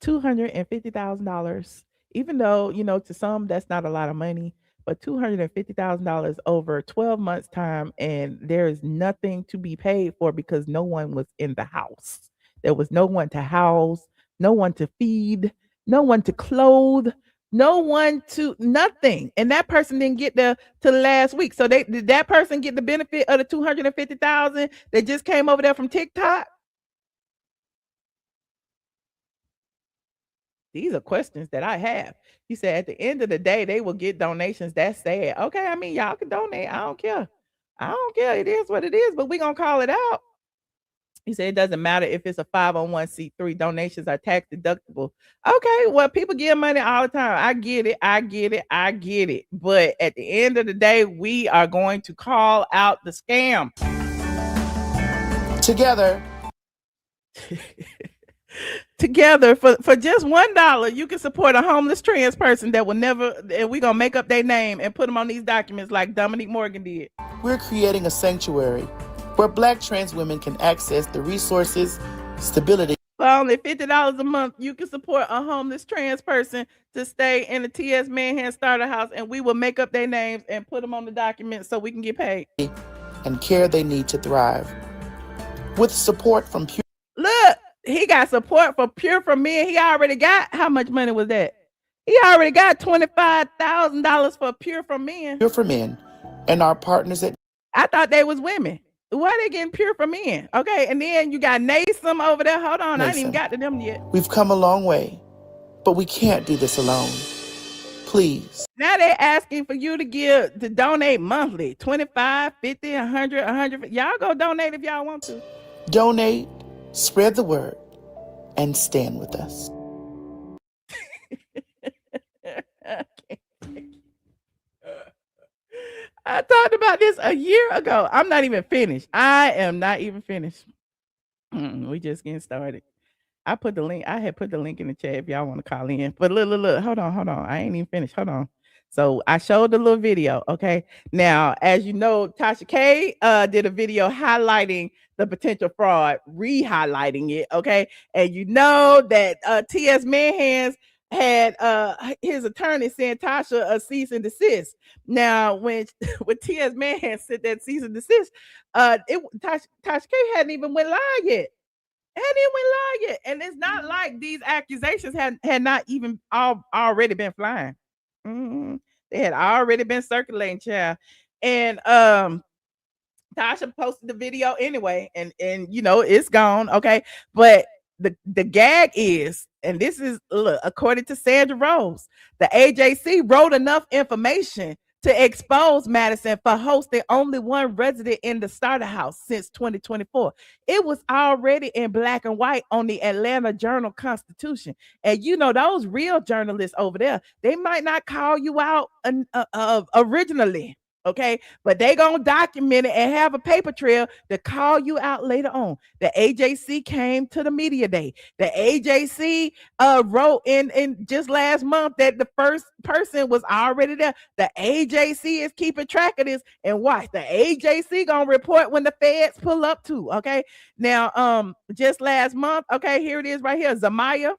$250,000. Even though, to some that's not a lot of money, but $250,000 over 12 months time, and there is nothing to be paid for because no one was in the house. There was no one to house, no one to feed, no one to clothe, no one to nothing. And that person didn't get there till last week. So did that person get the benefit of the $250,000 that just came over there from TikTok? These are questions that I have. He said at the end of the day, they will get donations. That's sad. Okay, I mean, y'all can donate. I don't care. I don't care. It is what it is, but we're going to call it out. He said it doesn't matter if it's a 501c3. Donations are tax deductible. Okay, well, people give money all the time. I get it. But at the end of the day, we are going to call out the scam. Together for just $1, you can support a homeless trans person that will never, and we're gonna make up their name and put them on these documents like Dominique Morgan did. We're creating a sanctuary where Black trans women can access the resources, stability. For only $50 a month, you can support a homeless trans person to stay in the T.S. Manhattan Starter House, and we will make up their names and put them on the documents so we can get paid. And care they need to thrive. With support from Pure. Look, he got support for Pure for Men. He already got, how much money was that? He already got $25,000 for Pure for Men. Pure for Men and our partners at. I thought they was women. Why they getting Pure for Men? Okay, and then you got Nason over there. Hold on, I ain't even got to them yet. We've come a long way, but we can't do this alone. Please. Now they're asking for you to donate monthly. 25, 50, 100, 100. Y'all go donate if y'all want to. Donate, spread the word, and stand with us. I talked about this a year ago. I'm not even finished. I am not even finished. We just getting started. I had put the link in the chat if y'all want to call in. But look, hold on. I ain't even finished. Hold on. So I showed the little video. Okay. Now, as you know, Tasha K did a video highlighting the potential fraud, re-highlighting it. Okay. And you know that T.S. Manhands had his attorney send Tasha a cease and desist. Now, when T.S. Manhan sent that cease and desist, Tasha K hadn't even went live yet. And it's not like these accusations had not even already been flying. They had already been circulating, child. And Tasha posted the video anyway, and it's gone. Okay, but the gag is, and this is, look, according to Sandra Rose, the AJC wrote enough information to expose Madison for hosting only one resident in the starter house since 2024. It was already in black and white on the Atlanta Journal-Constitution. And those real journalists over there, they might not call you out originally. Okay, but they gonna document it and have a paper trail to call you out later on. The AJC came to the media day. The AJC wrote in just last month that the first person was already there. The AJC is keeping track of this, and watch, the AJC gonna report when the feds pull up too. Okay, now just last month, okay, here it is right here. Zamaya,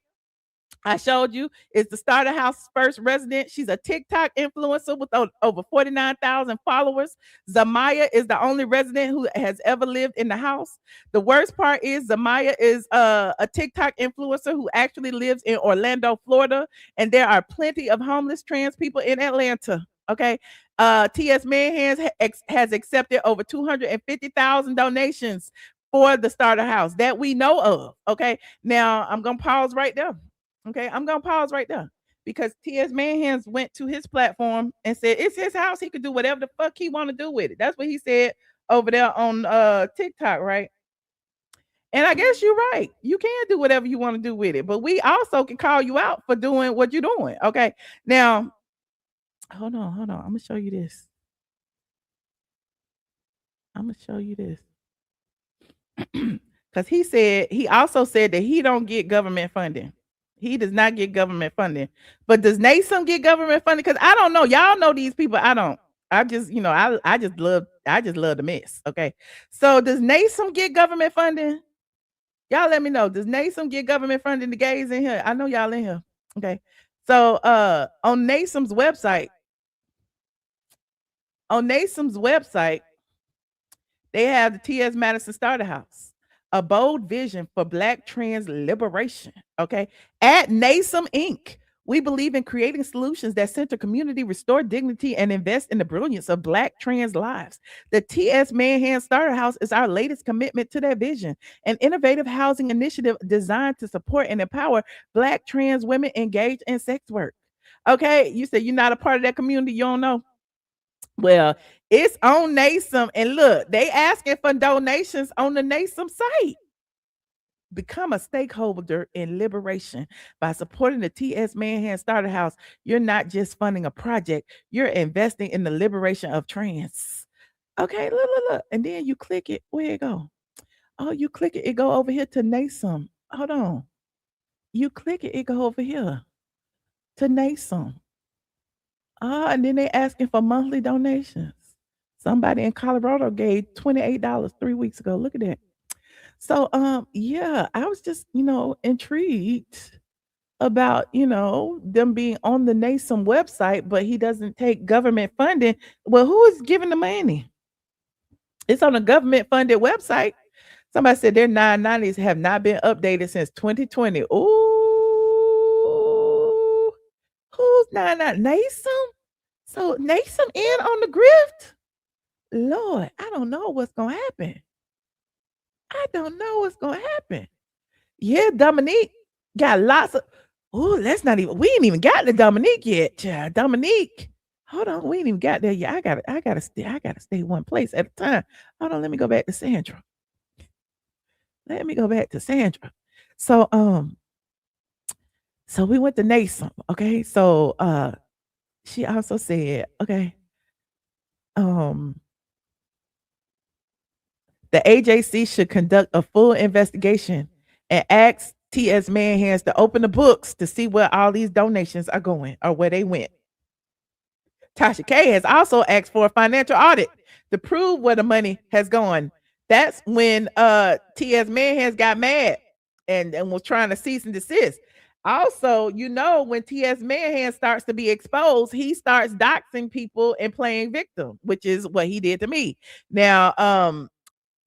I showed you, is the Starter House first resident. She's a TikTok influencer with over 49,000 followers. Zamaya is the only resident who has ever lived in the house. The worst part is Zamaya is a TikTok influencer who actually lives in Orlando, Florida, and there are plenty of homeless trans people in Atlanta. Okay, TS Manhands has accepted over 250,000 donations for the Starter House that we know of. Okay, now I'm gonna pause right there. Okay, I'm gonna pause right there because T.S. Manhands went to his platform and said it's his house. He could do whatever the fuck he want to do with it. That's what he said over there on TikTok, right? And I guess you're right. You can do whatever you want to do with it, but we also can call you out for doing what you're doing. Okay, now hold on. I'm gonna show you this. Because he also said that he don't get government funding. He does not get government funding. But does NASM get government funding? Because I don't know. Y'all know these people. I don't. I just, I just love the mess. Okay. So does NASM get government funding? Y'all let me know. Does NASM get government funding? The gays in here. I know y'all in here. Okay. So on NASM's website, they have the T.S. Madison Starter House, a bold vision for Black trans liberation. Okay. At NASM Inc., we believe in creating solutions that center community, restore dignity, and invest in the brilliance of Black trans lives. The T.S. Manhands Starter House is our latest commitment to that vision, an innovative housing initiative designed to support and empower Black trans women engaged in sex work. Okay. You say you're not a part of that community. You don't know. Well, it's on NASM, and look, they asking for donations on the NASM site. Become a stakeholder in liberation by supporting the T.S. Manhands Starter House. You're not just funding a project, you're investing in the liberation of trans. Okay, look. And then you click it. Where it go? Oh, you click it, it go over here to NASM. Hold on. You click it, it go over here to NASM. And then they asking for monthly donations. Somebody in Colorado gave $28 3 weeks ago. Look at that. So yeah, I was just, intrigued about, them being on the NASM website, but he doesn't take government funding. Well, who is giving the money? It's on a government funded website. Somebody said their 990s have not been updated since 2020. Ooh, who's 990? NASM? So NASM in on the grift? Lord, I don't know what's gonna happen. Yeah, Dominique got lots of. Oh, let's not even. We ain't even got the Dominique yet, child. Dominique, hold on, we ain't even got there yet. I gotta stay one place at a time. Hold on, let me go back to Sandra. So so we went to NASM. Okay, so she also said, okay, the AJC should conduct a full investigation and ask T.S. Manhands to open the books to see where all these donations are going or where they went. Tasha K has also asked for a financial audit to prove where the money has gone. That's when T.S. Manhands got mad and was trying to cease and desist. Also, when T.S. Manhands starts to be exposed, he starts doxing people and playing victim, which is what he did to me. Now,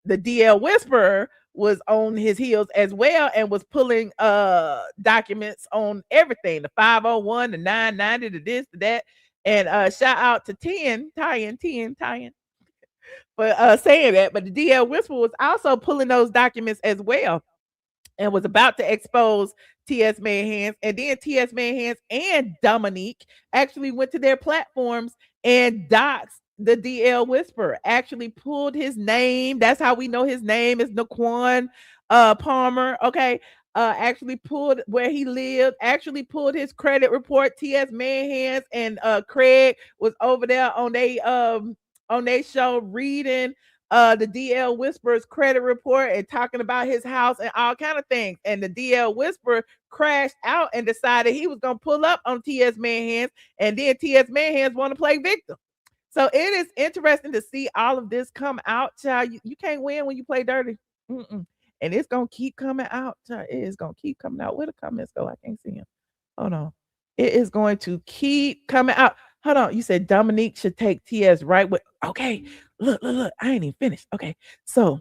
the DL Whisperer was on his heels as well and was pulling documents on everything, the 501, the 990, the this, the that. And shout out to Tyen for saying that. But the DL Whisperer was also pulling those documents as well and was about to expose T.S. Manhands. And then T.S. Manhands and Dominique actually went to their platforms and doxed the DL Whisperer, actually pulled his name. That's how we know his name is Naquan Palmer. Okay. Actually pulled where he lived, actually pulled his credit report. T.S. Manhands and Craig was over there on on their show reading the DL Whisperer's credit report and talking about his house and all kind of things. And the DL Whisperer crashed out and decided he was gonna pull up on TS Manhands, and then TS Manhands want to play victim. So it is interesting to see all of this come out, child. You can't win when you play dirty. Mm-mm. And it's gonna keep coming out, child. It is gonna keep coming out. Where the comments go? I can't see them. Hold on. It is going to keep coming out. Hold on. You said Dominique should take TS right with. Okay, look. I ain't even finished. Okay, so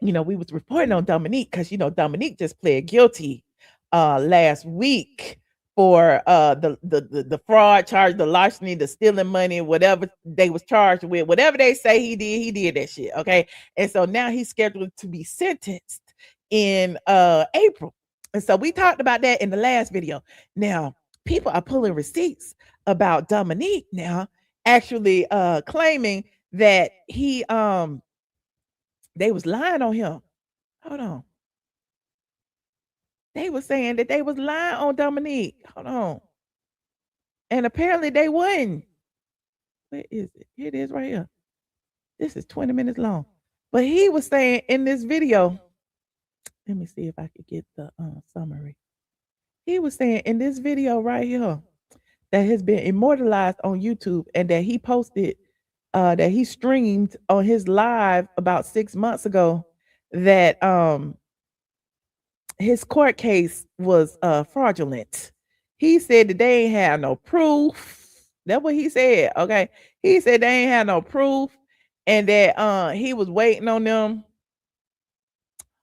we was reporting on Dominique because Dominique just pled guilty last week for the fraud charge, the larceny, the stealing money, whatever they was charged with, whatever they say he did that shit. Okay, and so now he's scheduled to be sentenced in April. And so we talked about that in the last video. Now, people are pulling receipts about Dominique now, actually claiming that they was lying on him. Hold on. They were saying that they was lying on Dominique. Hold on. And apparently they wasn't. Where is it? Here it is right here. This is 20 minutes long. But he was saying in this video, let me see if I could get the summary. He was saying in this video right here that has been immortalized on YouTube and that he posted, that he streamed on his live about 6 months ago, that his court case was fraudulent. He said that they ain't have no proof. That's what he said. Okay. He said they ain't have no proof and that he was waiting on them.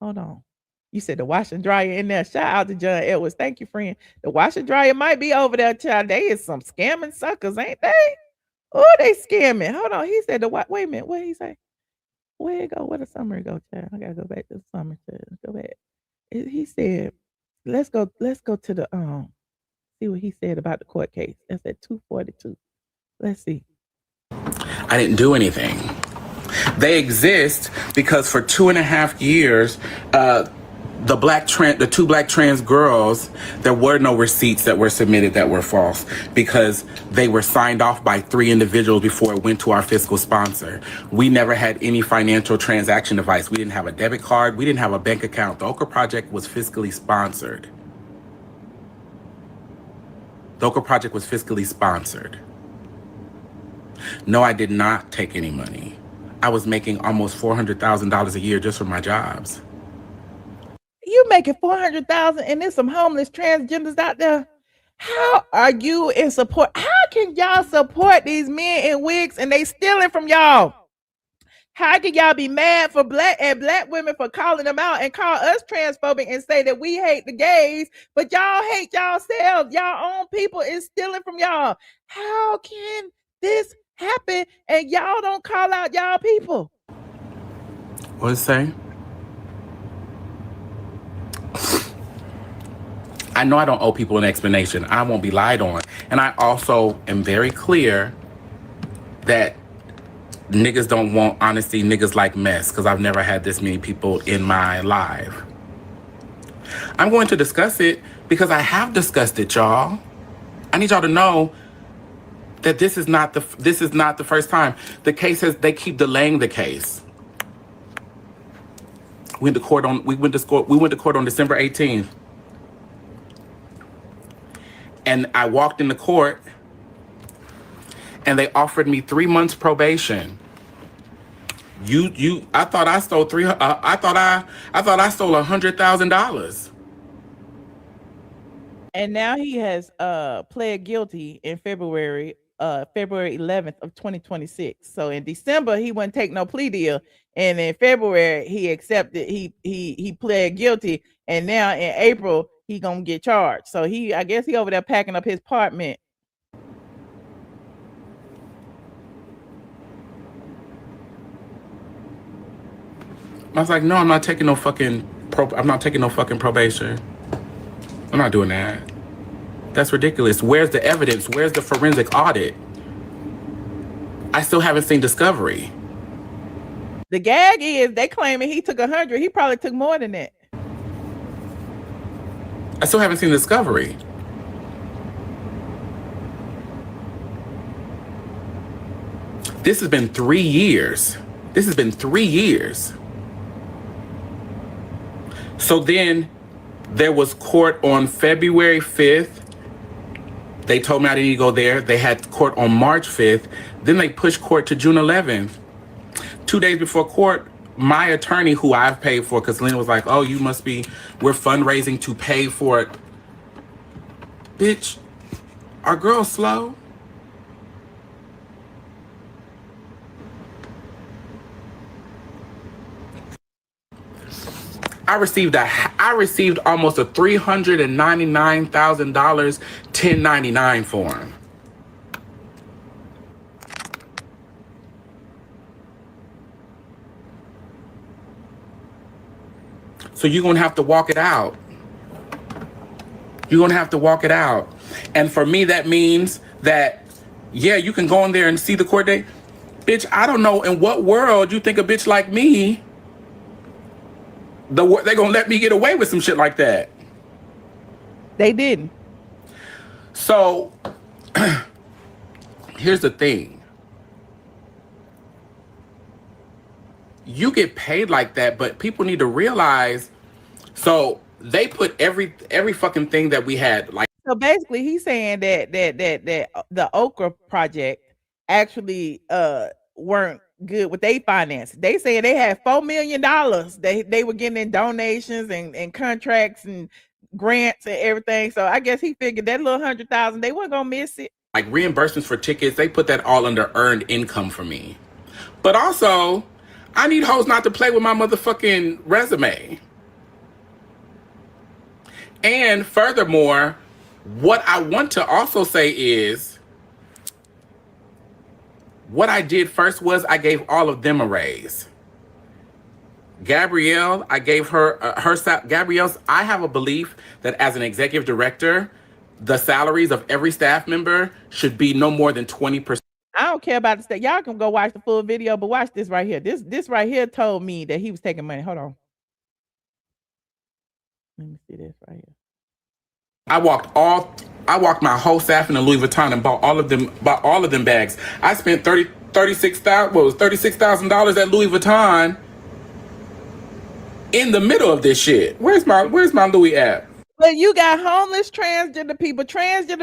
Hold on. You said the washer and dryer in there. Shout out to John Edwards. Thank you, friend. The washer and dryer might be over there, child. They is some scamming suckers, ain't they? Oh, they scamming. Hold on. He said wait a minute. What did he say? Where it go? Where the summary go, child? I gotta go back to the summary. Child. Go back. He said, let's go to the see what he said about the court case. That's at 242. Let's see. I didn't do anything. They exist because for 2.5 years, the two black trans girls, there were no receipts that were submitted that were false because they were signed off by 3 individuals before it went to our fiscal sponsor. We never had any financial transaction device. We didn't have a debit card. We didn't have a bank account. The Okra Project was fiscally sponsored. The Okra Project was fiscally sponsored. No, I did not take any money. I was making almost $400,000 a year just from my jobs. You making $400,000 and there's some homeless transgenders out there. How are you in support? How can y'all support these men in wigs and they stealing from y'all? How can y'all be mad for black women for calling them out and call us transphobic and say that we hate the gays, but y'all hate yourselves? Y'all own people is stealing from y'all. How can this happen and y'all don't call out y'all people? What does it say? I know I don't owe people an explanation. I won't be lied on. And I also am very clear that niggas don't want honesty. Niggas like mess because I've never had this many people in my live. I'm going to discuss it because I have discussed it, y'all. I need y'all to know that this is not the first time. They keep delaying the case. We went to court on December 18th. And I walked into court and they offered me 3 months probation. I thought I stole $100,000. And now he has pled guilty in February 11th of 2026. So in December he wouldn't take no plea deal, and in February he accepted. He pled guilty, and now in April he gonna get charged. So I guess he over there packing up his apartment. I was like, no, I'm not taking no fucking probation. I'm not doing that. That's ridiculous. Where's the evidence? Where's the forensic audit? I still haven't seen discovery. The gag is they claiming he took 100. He probably took more than that. I still haven't seen discovery. This has been 3 years. This has been 3 years. So then there was court on February 5th. They told me I didn't need to go there. They had court on March 5th. Then they pushed court to June 11th. 2 days before court, my attorney, who I've paid for, because Lena was like, oh, we're fundraising to pay for it. Bitch, are girls slow? I received almost a $399,000 1099 form. So you're gonna have to walk it out. You're gonna have to walk it out. And for me, that means that, yeah, you can go in there and see the court date. Bitch, I don't know in what world you think a bitch like me, they're gonna let me get away with some shit like that. They didn't. So here's the thing. You get paid like that, but people need to realize, so they put every fucking thing that we had, like. So basically he's saying that the Okra project actually weren't good with their finances. They saying they had $4 million. They were getting in donations and contracts and grants and everything. So I guess he figured that little 100,000, they weren't gonna miss it. Like reimbursements for tickets, they put that all under earned income for me. But also, I need hoes not to play with my motherfucking resume. And furthermore, what I want to also say is, what I did first was I gave all of them a raise. Gabrielle, I gave her Gabrielle's. I have a belief that as an executive director, the salaries of every staff member should be no more than 20%. I don't care about the state. Y'all can go watch the full video, but watch this right here. This right here told me that he was taking money. Hold on. Let me see this right here. I walked my whole staff in a Louis Vuitton and bought all of them bags. I spent $36,000 at Louis Vuitton in the middle of this shit. Where's my Louis at? But you got homeless transgender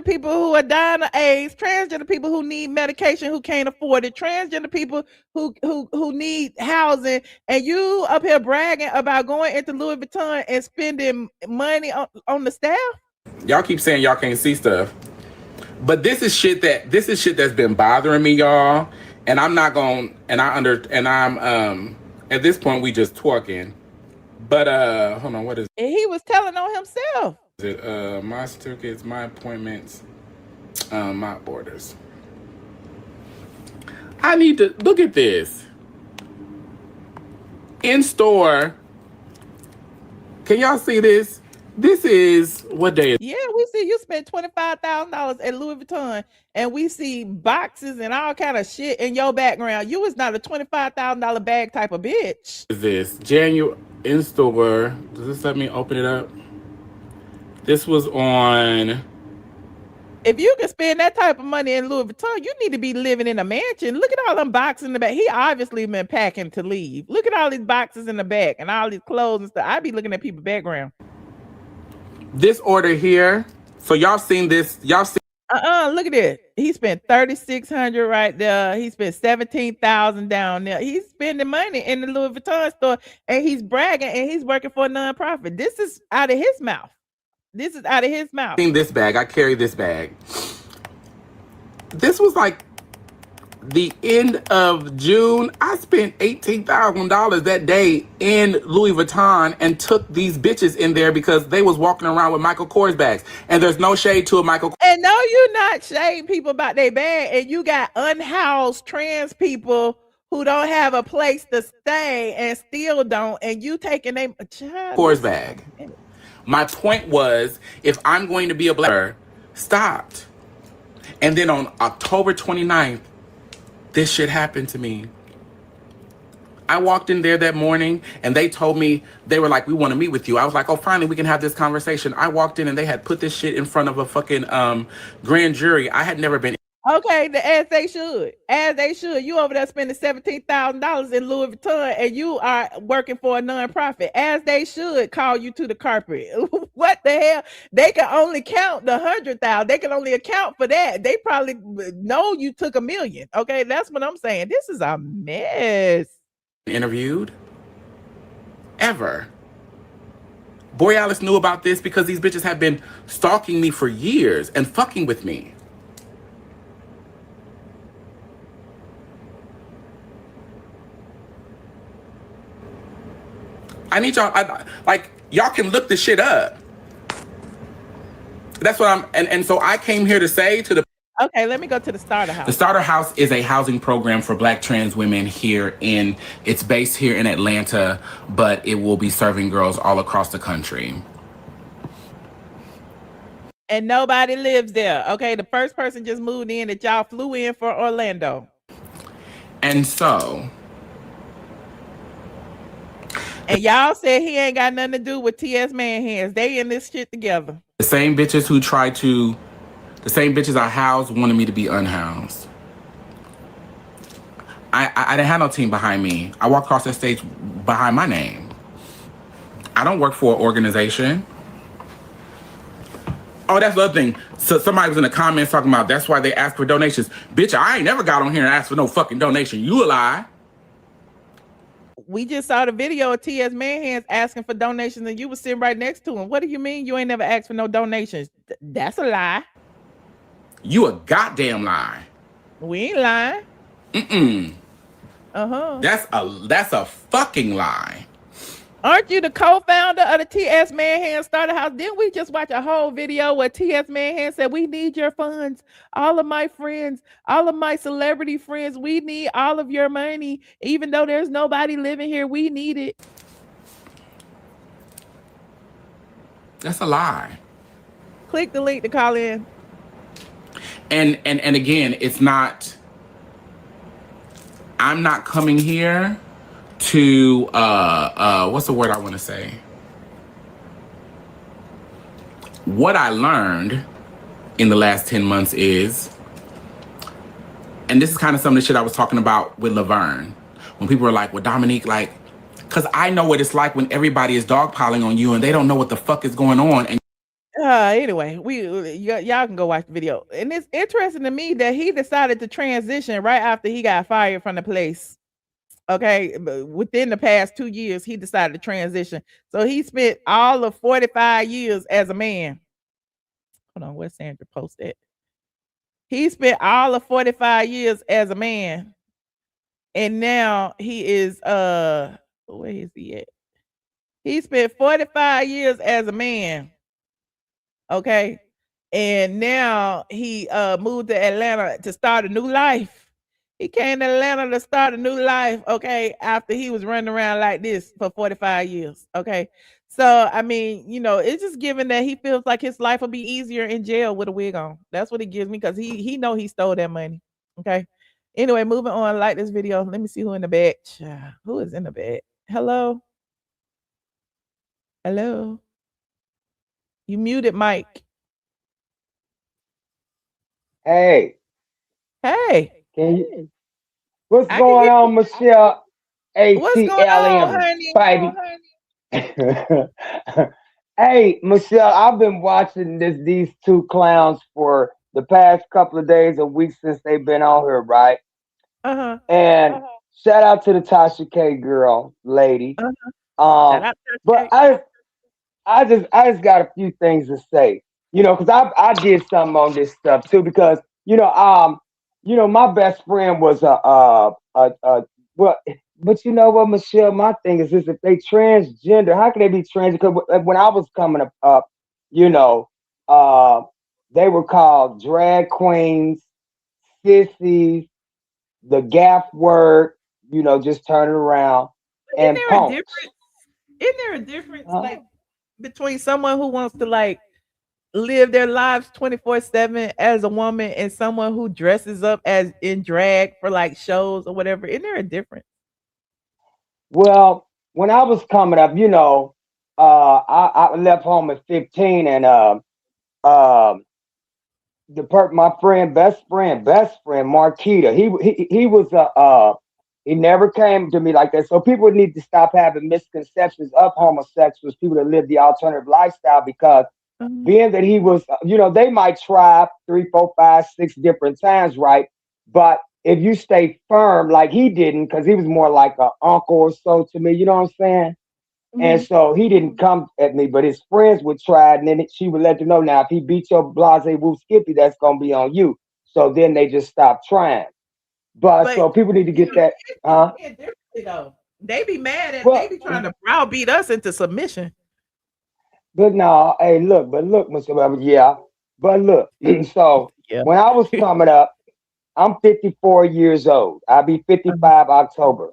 people who are dying of AIDS, transgender people who need medication who can't afford it, transgender people who need housing, and you up here bragging about going into Louis Vuitton and spending money on the staff. Y'all keep saying y'all can't see stuff, but this is shit that's been bothering me, y'all. And I'm not going. And I'm at this point we just twerking. But hold on, what is? And he was telling on himself. Is it my certificates, my appointments, my orders? I need to look at this. In store. Can y'all see this? This is what day is? Yeah, we see you spent $25,000 at Louis Vuitton, and we see boxes and all kind of shit in your background. You was not a $25,000 bag type of bitch. Is this January in store? Does this let me open it up? This was on. If you can spend that type of money in Louis Vuitton, you need to be living in a mansion. Look at all them boxes in the back. He obviously been packing to leave. Look at all these boxes in the back and all these clothes and stuff. I be looking at people's background. This order here. So y'all seen this? Y'all seen? Look at this. He spent $3,600 right there. He spent $17,000 down there. He's spending money in the Louis Vuitton store, and he's bragging, and he's working for a nonprofit. This is out of his mouth. This is out of his mouth. Seen this bag? I carry this bag. This was like the end of June. I spent $18,000 that day in Louis Vuitton and took these bitches in there because they was walking around with Michael Kors bags. And there's no shade to a Michael. And no, you're not shading people about their bag. And you got unhoused trans people who don't have a place to stay and still don't. And you taking a Kors bag. My point was, if I'm going to be a black, stopped. And then on October 29th, this shit happened to me. I walked in there that morning and they told me, they were like, we want to meet with you. I was like, oh, finally, we can have this conversation. I walked in and they had put this shit in front of a fucking grand jury. I had never been Okay, as they should. As they should. You over there spending $17,000 in Louis Vuitton and you are working for a nonprofit. As they should call you to the carpet. What the hell? They can only count the 100,000. They can only account for that. They probably know you took $1 million. Okay, that's what I'm saying. This is a mess. Interviewed ever. Borealis knew about this because these bitches have been stalking me for years and fucking with me. I need y'all, y'all can look this shit up. That's what and so I came here to say to the. Okay, let me go to the Starter House. The Starter House is a housing program for Black trans women it's based here in Atlanta, but it will be serving girls all across the country. And nobody lives there. Okay, the first person just moved in that y'all flew in for Orlando. And so. And y'all said he ain't got nothing to do with T.S. Man hands. They in this shit together. The same bitches I housed wanted me to be unhoused. I didn't have no team behind me. I walked across that stage behind my name. I don't work for an organization. Oh, that's the other thing. So somebody was in the comments talking about that's why they ask for donations. Bitch, I ain't never got on here and asked for no fucking donation. You a lie. We just saw the video of T.S. Manhands asking for donations and you were sitting right next to him. What do you mean you ain't never asked for no donations? That's a lie. You a goddamn lie. We ain't lying. Mm-mm. Uh-huh. That's a fucking lie. Aren't you the co-founder of the T.S. Manhands Starter House? Didn't we just watch a whole video where T.S. Manhands said, we need your funds. All of my friends, all of my celebrity friends, we need all of your money. Even though there's nobody living here, we need it. That's a lie. Click the link to call in. And again, it's not, I'm not coming here to what's the word I want to say? What I learned in the last 10 months is, and this is kind of some of the shit I was talking about with Laverne, when people were like, well, Dominique, like, because I know what it's like when everybody is dogpiling on you and they don't know what the fuck is going on. And Anyway, y'all can go watch the video. And it's interesting to me that he decided to transition right after he got fired from the place. Okay, but within the past 2 years, he decided to transition. So he spent all of 45 years as a man. Hold on, where's Sandra post at? He spent all of 45 years as a man. And now he is where is he at? He spent 45 years as a man. Okay. And now he moved to Atlanta to start a new life. He came to Atlanta to start a new life, okay, after he was running around like this for 45 years, okay? So, I mean, you know, it's just given that he feels like his life will be easier in jail with a wig on. That's what it gives me because he know he stole that money, okay? Anyway, moving on, like this video. Let me see who in the back. Who is in the back? Hello? Hello? You muted, Mike. Hey. Hey. Can you? What's going on, Michelle? ATLien, baby. Hey, Michelle, I've been watching these two clowns for the past couple of days or weeks since they've been on here, right? Uh-huh. And shout out to the Tasha K girl, lady. Uh-huh. Shout out to but I just got a few things to say, you know, because I did something on this stuff too, because you know, my best friend was well, but you know what, Michelle, my thing is if they transgender, how can they be trans? Because when I was coming up, you know, they were called drag queens, sissies, the gaff word, you know, just turn it around, and punks. Isn't there a difference like between someone who wants to like live their lives 24/7 as a woman and someone who dresses up as in drag for like shows or whatever? Isn't there a difference? Well, when I was coming up, you know, I left home at 15 and my best friend, Marquita. He was he never came to me like that. So people need to stop having misconceptions of homosexuals, people that live the alternative lifestyle, because being that he was, they might try 3, 4, 5, 6 different times, right? But if you stay firm, like he didn't, because he was more like an uncle or so to me, you know what I'm saying? And so he didn't come at me, but his friends would try, and then she would let them know, now if he beat your blase woo skippy, that's gonna be on you. So then they just stopped trying. But so people need to get that, huh? Though. They be mad at Well, they be trying to browbeat us into submission. But no, hey, look, Mr. Webber, yeah. But look, so Yeah. when I was coming up, I'm 54 years old. I'll be 55 October.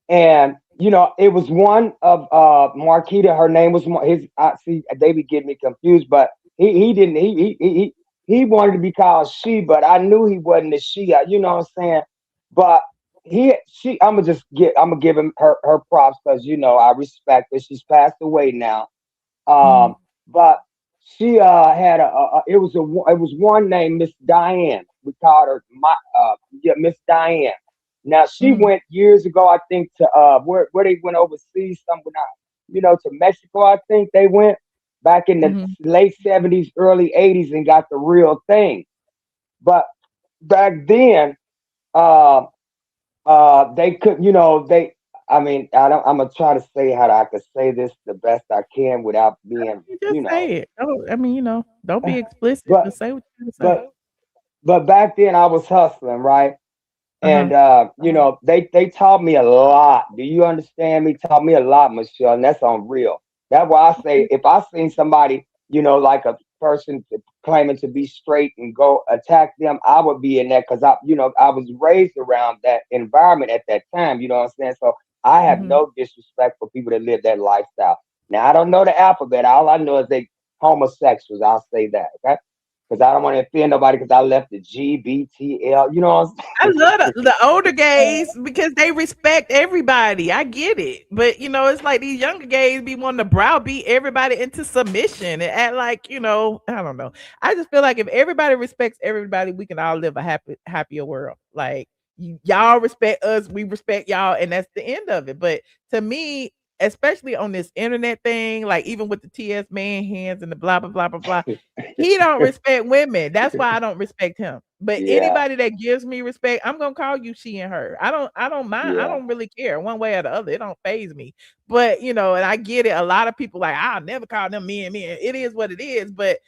And it was one of Marquita. Her name was see, they be getting me confused, but he didn't he wanted to be called she, but I knew he wasn't a she. You know what I'm saying? But I'm gonna give him her props, because I respect her. She's passed away now. But she had it was one named Miss Diane. We called her Miss Diane. Now she went years ago, I think, to where they went overseas, to Mexico. I think they went back in the late 70s, early 80s, and got the real thing. But back then, they could, I'm gonna try to say how I could say this the best I can without being, Just say it. Don't be explicit, but but say what you want to say. but back then I was hustling, right? And they taught me a lot. Do you understand me? Taught me a lot, Michelle, and that's on real. That's why I say, if I seen somebody, like a person claiming to be straight and go attack them, I would be in that, because I was raised around that environment at that time. You know what I'm saying? So I have no disrespect for people that live that lifestyle. Now I don't know the alphabet. All I know is they homosexuals. I'll say that, okay? Because I don't want to offend nobody, because I left the GBTL. You know what I'm saying? I love the older gays because they respect everybody. I get it. But it's like these younger gays be wanting to browbeat everybody into submission and act like, I don't know. I just feel like if everybody respects everybody, we can all live a happier world. Like y'all respect us, we respect y'all, and that's the end of it. But to me, especially on this internet thing, like even with the TS man hands and the blah blah blah blah blah, he don't respect women. That's why I don't respect him. But Yeah, anybody that gives me respect, I'm gonna call you she and her. I don't mind. I yeah, don't really care one way or the other. It don't phase me. But and I get it. A lot of people like, I'll never call them men. It is what it is. But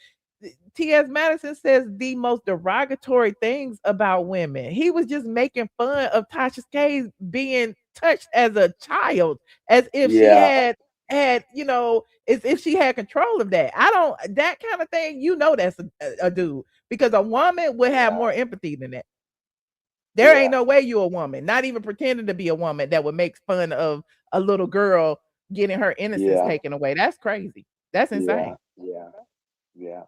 T.S. Madison says the most derogatory things about women. He was just making fun of Tasha K being touched as a child, as if she yeah, had as if she had control of that. I don't that kind of thing. That's a dude, because a woman would have more empathy than that. There ain't yeah, no way you a woman, not even pretending to be a woman, that would make fun of a little girl getting her innocence yeah, taken away. That's crazy. That's yeah, insane. yeah.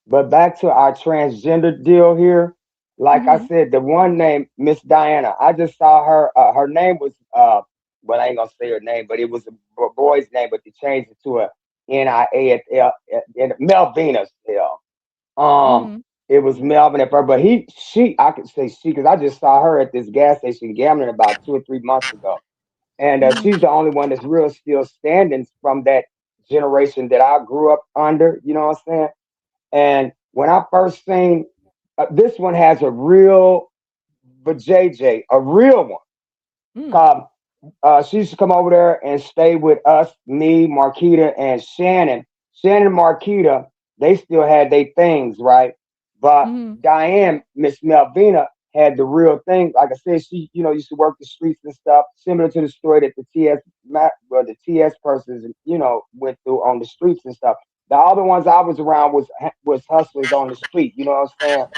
But back to our transgender deal here. Like I said, the one named Miss Diana, I just saw her. Her name was well, I ain't gonna say her name, but it was a boy's name, but they changed it to a Nial, Melvina still. It was Melvin at first, but I could say she, because I just saw her at this gas station gambling about 2 or 3 months ago, and she's the only one that's real still standing from that generation that I grew up under. You know what I'm saying? And when I first seen this one has a real, but JJ, a real one. She used to come over there and stay with us, me, Marquita, and Shannon. Shannon and Marquita, they still had their things, right? But Diane, Miss Melvina, had the real thing. Like I said, she, used to work the streets and stuff, similar to the story that the TS persons, went through on the streets and stuff. The other ones I was around was hustlers on the street. You know what I'm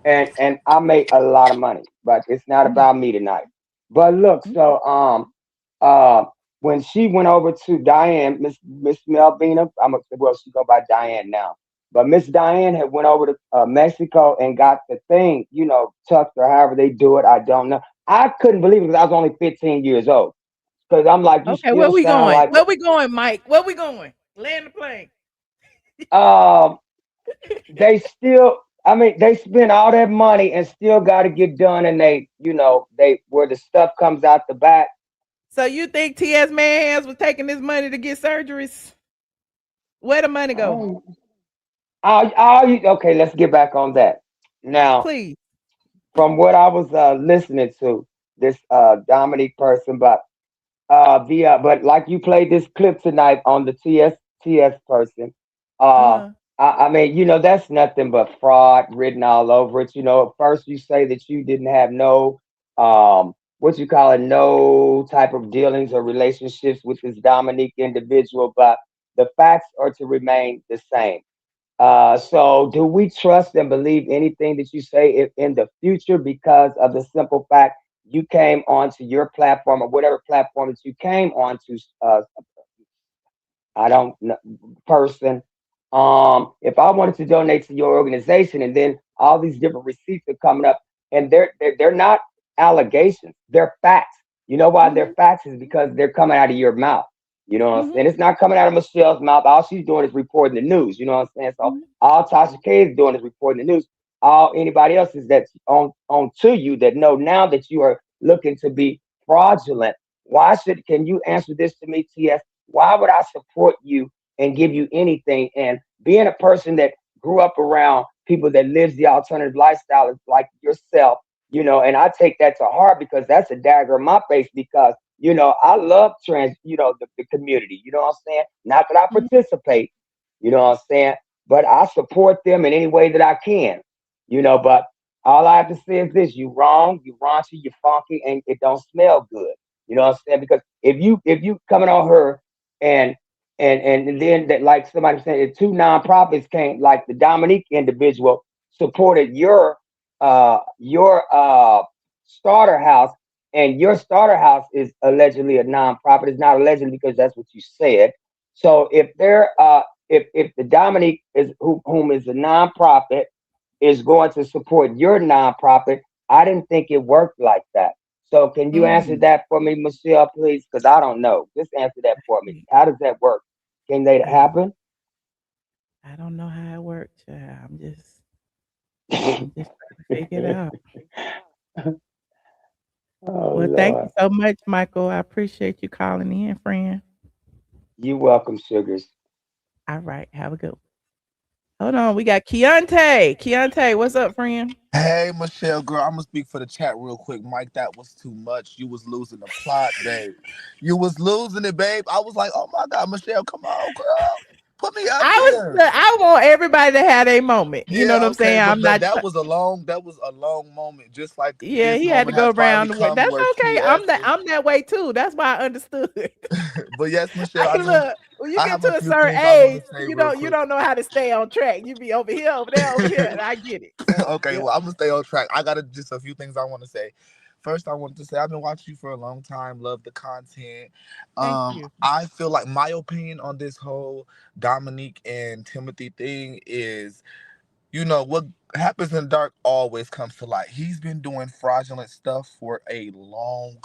saying? And I made a lot of money, but it's not about me tonight. But look, so when she went over to Diane, Miss Melvina, she go by Diane now. But Miss Diane had went over to Mexico and got the thing, tucked or however they do it. I don't know. I couldn't believe it, because I was only 15 years old. Because I'm like, you Okay, where still we sound going? like Where we going, Mike? Where we going? Land the plane. they still I mean, they spend all that money and still got to get done, and they where the stuff comes out the back. So you think T.S. Manhands was taking this money to get surgeries? Where the money go? Okay, let's get back on that. Now, Please. from what I was listening to, this Dominique person, but but like you played this clip tonight on the TS person, Uh-huh. I mean, that's nothing but fraud written all over it. At first you say that you didn't have no what you call it, no type of dealings or relationships with this Dominique individual, but the facts are to remain the same. So do we trust and believe anything that you say in the future because of the simple fact you came onto your platform or whatever platform that you came onto, I don't know, person. If I wanted to donate to your organization and then all these different receipts are coming up and they're not allegations, they're facts. You know why they're facts is because they're coming out of your mouth. You know what I'm saying? It's not coming out of Michelle's mouth. All she's doing is reporting the news. You know what I'm saying? So all Tasha K is doing is reporting the news. All anybody else is that's on to you that know now that you are looking to be fraudulent. Can you answer this to me, TS? Why would I support you and give you anything? And being a person that grew up around people that lives the alternative lifestyle like yourself, and I take that to heart because that's a dagger in my face because I love the community, you know what I'm saying? Not that I participate, you know what I'm saying? But I support them in any way that I can, but all I have to say is this: you wrong, you raunchy, you funky, and it don't smell good. You know what I'm saying? Because if you coming on her and then that, like somebody said, if two nonprofits came, like the Dominique individual supported your starter house, and your starter house is allegedly a nonprofit. It's not allegedly because that's what you said. So if they're if the Dominique is whom is a nonprofit is going to support your nonprofit, I didn't think it worked like that. So can you answer that for me, Michelle, please? Because I don't know. Just answer that for me. How does that work? Can that happen? I don't know how it works. I'm just trying to figure it out. Oh Well, thank Lord. you so much, Michael. I appreciate you calling in, friend. You welcome, sugars. All right. Have a good one. Hold on. We got Keontae. Keontae, what's up, friend? Hey, Michelle, girl, I'm gonna speak for the chat real quick. Mike, that was too much. You was losing the plot, babe. You was losing it, babe. I was like, oh my God, Michelle, come on, girl. Put me up there. I want everybody to have a moment. You know Yeah, what I'm okay, saying? but I'm not. that was a long moment. Just like Yeah, this he had to moment go has finally around the way. come That's where okay. TS is. I'm that way too. That's why I understood. But yes, Michelle, Look, when you I get have a to a few certain things I want age, to say you real don't you quick. don't know how to stay on track. You be over here, over there, and I get it. So Okay, yeah. well, I'm gonna stay on track. I got just a few things I want to say. First, I wanted to say I've been watching you for a long time. Love the content. Thank you. I feel like my opinion on this whole Dominique and Timothy thing is, what happens in the dark always comes to light. He's been doing fraudulent stuff for a long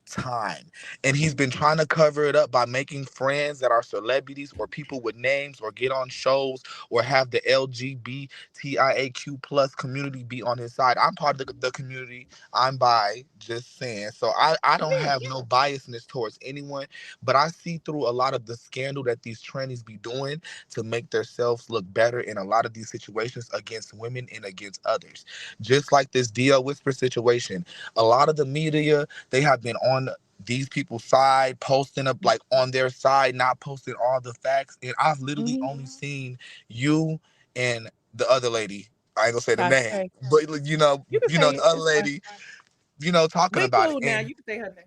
time, and he's been trying to cover it up by making friends that are celebrities or people with names, or get on shows, or have the LGBTIAQ plus community be on his side. I'm part of the community. I'm bi, just saying. So I don't have no biasness towards anyone, but I see through a lot of the scandal that these trannies be doing to make themselves look better in a lot of these situations against women and against others. Just like this DL Whisper situation, a lot of the media, they have been on these people's side, posting up like on their side, not posting all the facts. And I've literally only seen you and the other lady. I ain't gonna say the name, Okay. but You can say the it. other It's fine. lady, talking We about it. cool now. And You can say her name.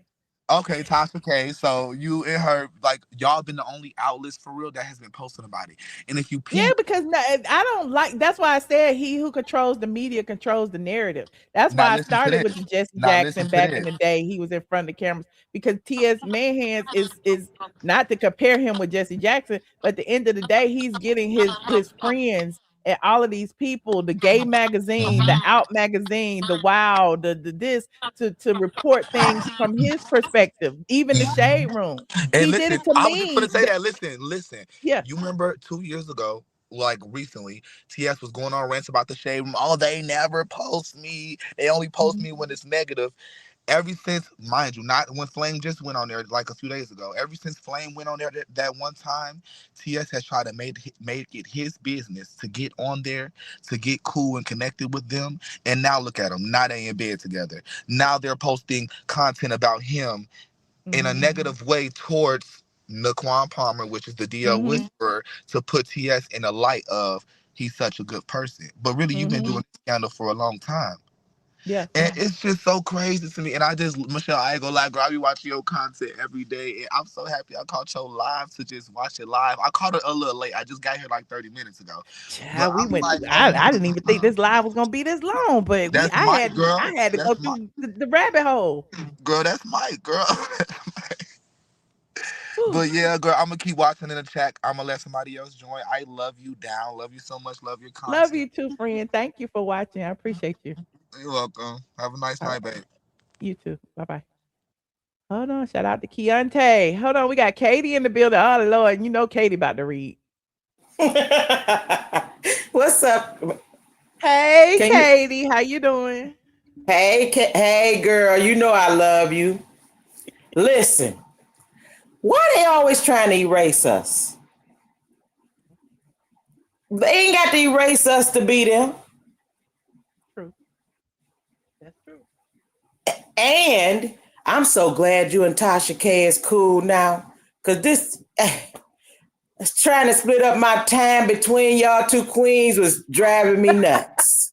okay, Tasha K. So you and her, like, y'all been the only outlets for real that has been posting about it. And if you Yeah, peep, because I don't like. That's why I said he who controls the media controls the narrative. That's now why I listen to started with the this. Jesse Now listen Jackson to back in this. the day. He was in front of the cameras because T.S. Manhands is not to compare him with Jesse Jackson, but at the end of the day, he's getting his friends and all of these people, the Gay magazine, the Out magazine, the Wow, the this to report things from his perspective. Even the Shade Room, And he did listen, it to I was just gonna me. say that. Listen. Yeah. You remember 2 years ago? like recently, TS was going on rants about the shade room. Oh, they never post me. They only post me when it's negative. Ever since, mind you, not when Flame just went on there like a few days ago. Ever since Flame went on there that one time, TS has tried to make it his business to get on there, to get cool and connected with them. And now look at them. Now they in bed together. Now they're posting content about him in a negative way towards Naquan Palmer, which is the DL whisperer, to put TS in a light of he's such a good person. But really, you've been doing this scandal for a long time. Yeah. And it's just so crazy to me. And Michelle, I ain't gonna lie, girl, I be watching your content every day. And I'm so happy I caught your live to just watch it live. I caught it a little late. I just got here like 30 minutes ago. Child, we went. I didn't even think this live was gonna be this long, but I had to go through the rabbit hole. Girl, that's Mike, girl. But yeah, girl, I'm gonna keep watching in the chat. I'm gonna let somebody else join. I love you down. Love you so much. Love your content. Love you too, friend. Thank you for watching. I appreciate you. You're welcome. Have a nice night, babe. You too. Bye-bye. Hold on. Shout out to Keontae. Hold on. We got Katie in the building. Oh, Lord. You know Katie about to read. What's up? Hey, Katie. How you doing? Hey, girl. You know I love you. Listen. Why they always trying to erase us? They ain't got to erase us to be them. True. That's true. And I'm so glad you and Tasha K is cool now. Because this trying to split up my time between y'all two queens was driving me nuts.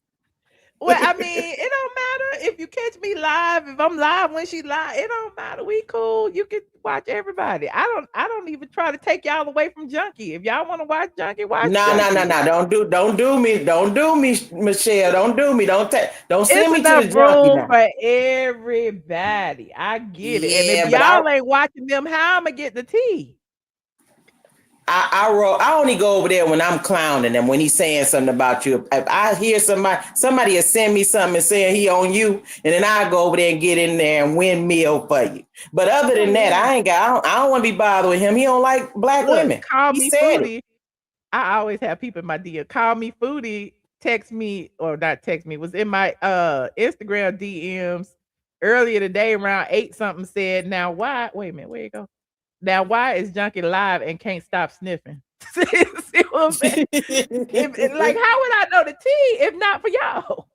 Well, I mean, it don't matter if you catch me live. If I'm live when she live, it don't matter. We cool. You can watch everybody. I don't even try to take y'all away from Junkie. If y'all want to watch Junkie, watch. No. Don't do me, Michelle. Don't do me. Don't send me to the Junkie now. For everybody. I get it. And if y'all ain't watching them, how I'm gonna get the tea? I only go over there when I'm clowning him, when he's saying something about you. If I hear somebody will send me something and saying he on you, and then I go over there and get in there and windmill for you. But other than that, I don't want to be bothered with him. He don't like black women. Call me Foodie. I always have people in my DM. Call me Foodie. Text me, or not text me, was in my Instagram DMs earlier today around 8 something, said, now why, wait a minute, where you go? Now, why is Junkie live and can't stop sniffing? See what I'm saying? Like, how would I know the tea if not for y'all?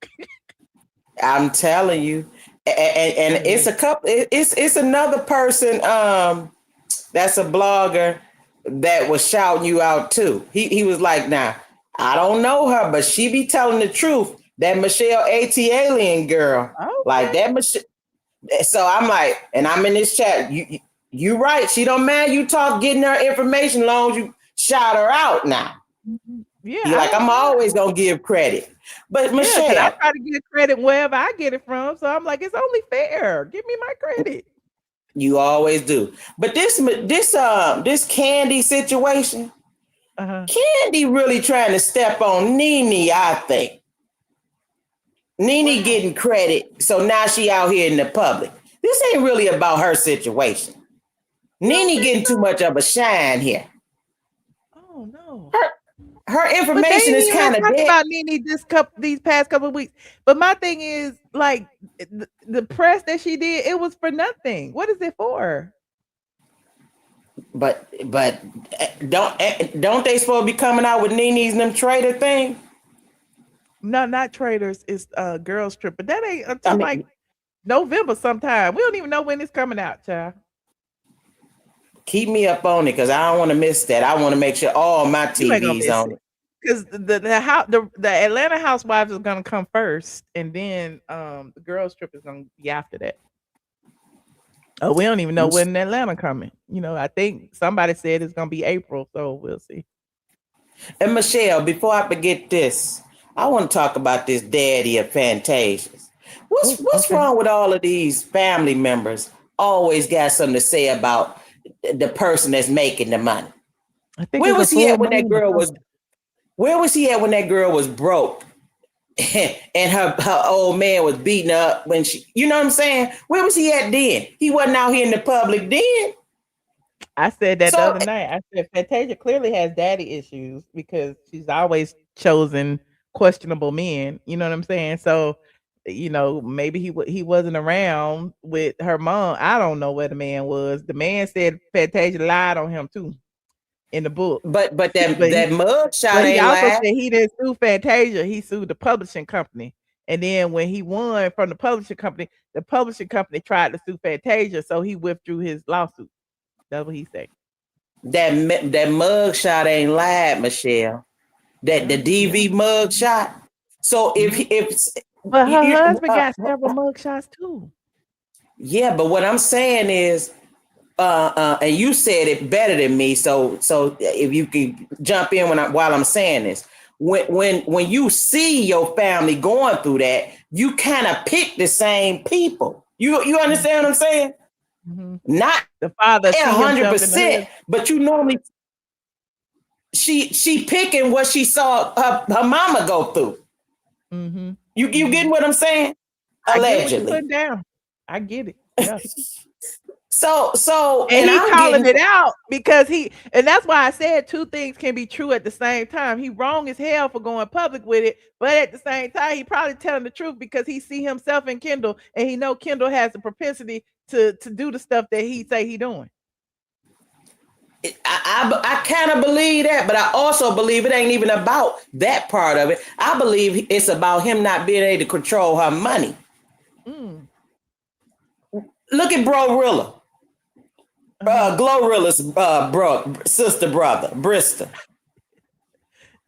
I'm telling you. And it's a couple, it's another person that's a blogger that was shouting you out too. He was like, now, I don't know her, but she be telling the truth. That Michelle ATLien girl. Okay. Like that Michelle. So I'm like, and I'm in this chat. You right. She don't mind you getting her information long as you shout her out now. Yeah. You're like, I'm always going to give credit. But Michelle. I try to give credit wherever I get it from. So I'm like, it's only fair. Give me my credit. You always do. But this Kandi situation, Kandi really trying to step on Nene, I think. Nene getting credit. So now she out here in the public. This ain't really about her situation. Nene getting too much of a shine here. Oh no. Her information is kind of dead. About Nene these past couple of weeks. But my thing is, like, the press that she did, it was for nothing. What is it for? But don't they supposed to be coming out with Nene's and them trader thing? No, not traders. It's girls trip. But that ain't until like November sometime. We don't even know when it's coming out, child. Keep me up on it because I don't want to miss that. I want to make sure all my TV's on it. Because the Atlanta Housewives is gonna come first, and then the girls trip is gonna be after that. Oh, we don't even know when Atlanta coming. You know, I think somebody said it's gonna be April, so we'll see. And Michelle, before I forget this, I want to talk about this daddy of Fantasias. What's wrong with all of these family members? Always got something to say about the person that's making the money. Where was he at when that girl was? Where was he at when that girl was broke, and her old man was beating her up when she? You know what I'm saying? Where was he at then? He wasn't out here in the public then. I said that the So other night. I said Fantasia clearly has daddy issues because she's always chosen questionable men. You know what I'm saying? So, maybe he wasn't around with her mom. I don't know where the man was. The man said Fantasia lied on him too in the book. but that But he that mug shot but he ain't also lied. said he didn't sue Fantasia. He sued the publishing company. And then when he won from the publishing company tried to sue Fantasia, so he withdrew his lawsuit. That's what he said. That mug shot ain't lied, Michelle. That the DV mug shot. So if But her you, husband got several mug shots too. yeah, but what I'm saying is, and you said it better than me. So if you can jump in while I'm saying this, when you see your family going through that, you kind of pick the same people. You understand what I'm saying? Mm-hmm. Not the father 100%, but you normally she picking what she saw her mama go through. Mm-hmm. You getting what I'm saying? Allegedly. I get what you put down. I get it. Yeah. So and he I'm calling it out because and that's why I said two things can be true at the same time. He wrong as hell for going public with it, but at the same time, he probably telling the truth because he see himself in Kendall and he know Kendall has the propensity to do the stuff that he say he doing. I kind of believe that, but I also believe it ain't even about that part of it. I believe it's about him not being able to control her money. Look at Glorilla's sister brother, Brista.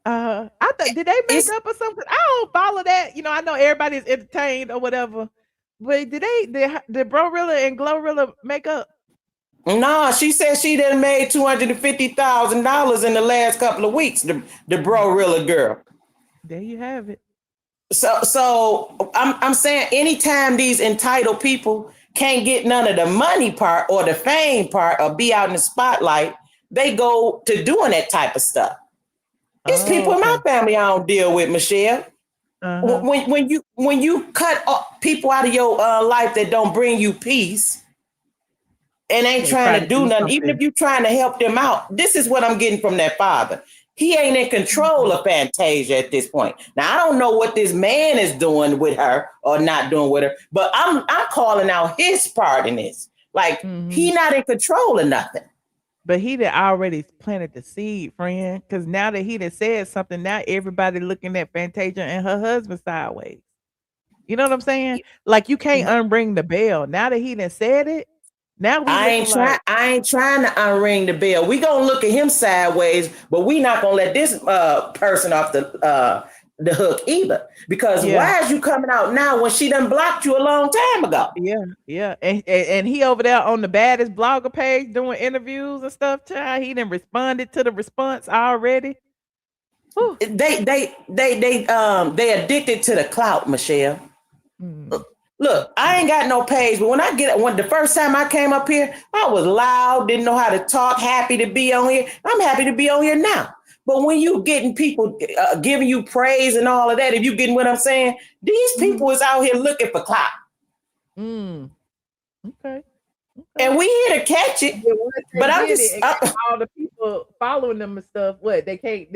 I thought, did they make up or something? I don't follow that. I know everybody's entertained or whatever, but did Brorilla and Glorilla make up? No, she said she done made $250,000 in the last couple of weeks. The Brorilla girl. There you have it. So I'm saying anytime these entitled people can't get none of the money part or the fame part or be out in the spotlight, they go to doing that type of stuff. It's people in my family I don't deal with, Michelle. When you cut people out of your life that don't bring you peace and ain't trying to do nothing, even if you're trying to help them out, this is what I'm getting from that father. He ain't in control of Fantasia at this point. Now, I don't know what this man is doing with her or not doing with her, but I'm calling out his part in this. Like, he not in control of nothing. But he done already planted the seed, friend. Because now that he done said something, now everybody looking at Fantasia and her husband sideways. You know what I'm saying? Like, you can't unring the bell. Now that he done said it, now I ain't trying to unring the bell. We gonna look at him sideways, but we not gonna let this person off the hook either. Because why is you coming out now when she done blocked you a long time ago? Yeah. And he over there on the baddest blogger page doing interviews and stuff. Child, he done responded to the response already. Whew. They addicted to the clout, Michelle. Look, I ain't got no page, but when the first time I came up here, I was loud, didn't know how to talk, happy to be on here. I'm happy to be on here now. But when you getting people giving you praise and all of that, if you getting what I'm saying, these people is out here looking for clout. Okay. And we here to catch it. But I'm just all the people following them and stuff. What they can't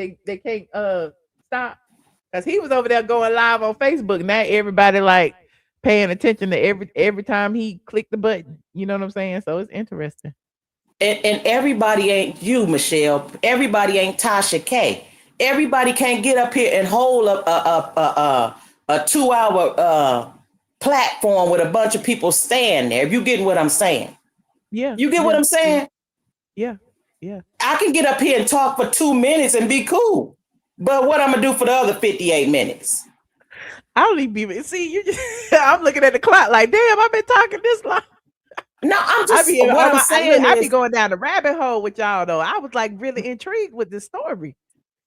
stop because he was over there going live on Facebook. Now everybody like paying attention to every time he clicked the button. You know what I'm saying? So it's interesting. And everybody ain't you, Michelle. Everybody ain't Tasha K. Everybody can't get up here and hold a 2-hour platform with a bunch of people staying there. If you getting what I'm saying. Yeah. You get what I'm saying? Yeah. I can get up here and talk for 2 minutes and be cool. But what I'm gonna do for the other 58 minutes? I don't even be see. I'm looking at the clock like, damn, I've been talking this long. No, I'm just. I be going down the rabbit hole with y'all though. I was like really intrigued with this story.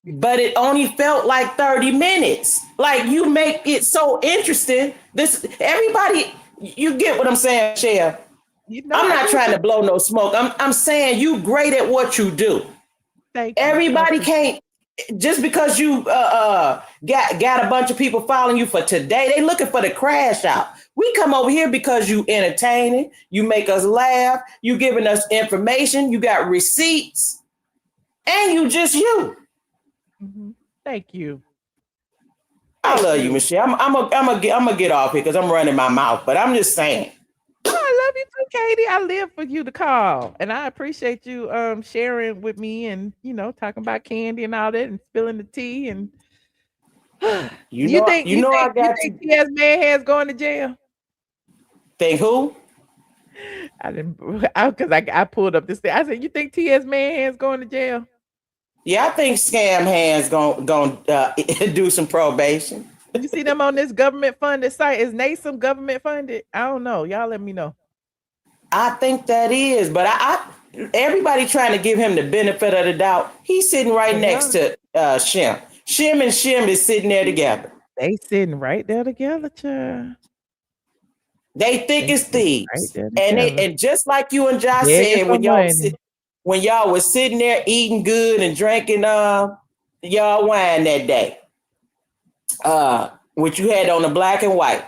But it only felt like 30 minutes. Like you make it so interesting. Everybody, you get what I'm saying, Cher. I'm not trying to blow no smoke. I'm saying you great at what you do. Everybody can't. Just because you got a bunch of people following you for today, they looking for the crash out. We come over here because you entertaining, you make us laugh, you giving us information, you got receipts, and you just you. Thank you. I love you, Michelle. I'm gonna get off here because I'm running my mouth, but I'm just saying. Oh, I love you too, Katie. I live for you to call, and I appreciate you sharing with me, and talking about candy and all that, and spilling the tea. And you think T.S. Manhan's going to jail? Think who? I didn't, because I pulled up this thing. I said, you think T.S. Manhan's going to jail? Yeah, I think Scam Hands gonna do some probation. You see them on this government funded site? Is NASM government funded? I don't know. Y'all let me know. I think that is, but everybody trying to give him the benefit of the doubt. He's sitting right next to Shim. Shim and Shim is sitting there together. They sitting right there together, child. They thick as thieves, and just like you and Josh said when y'all was sitting there eating good and drinking y'all wine that day, which you had on the black and white.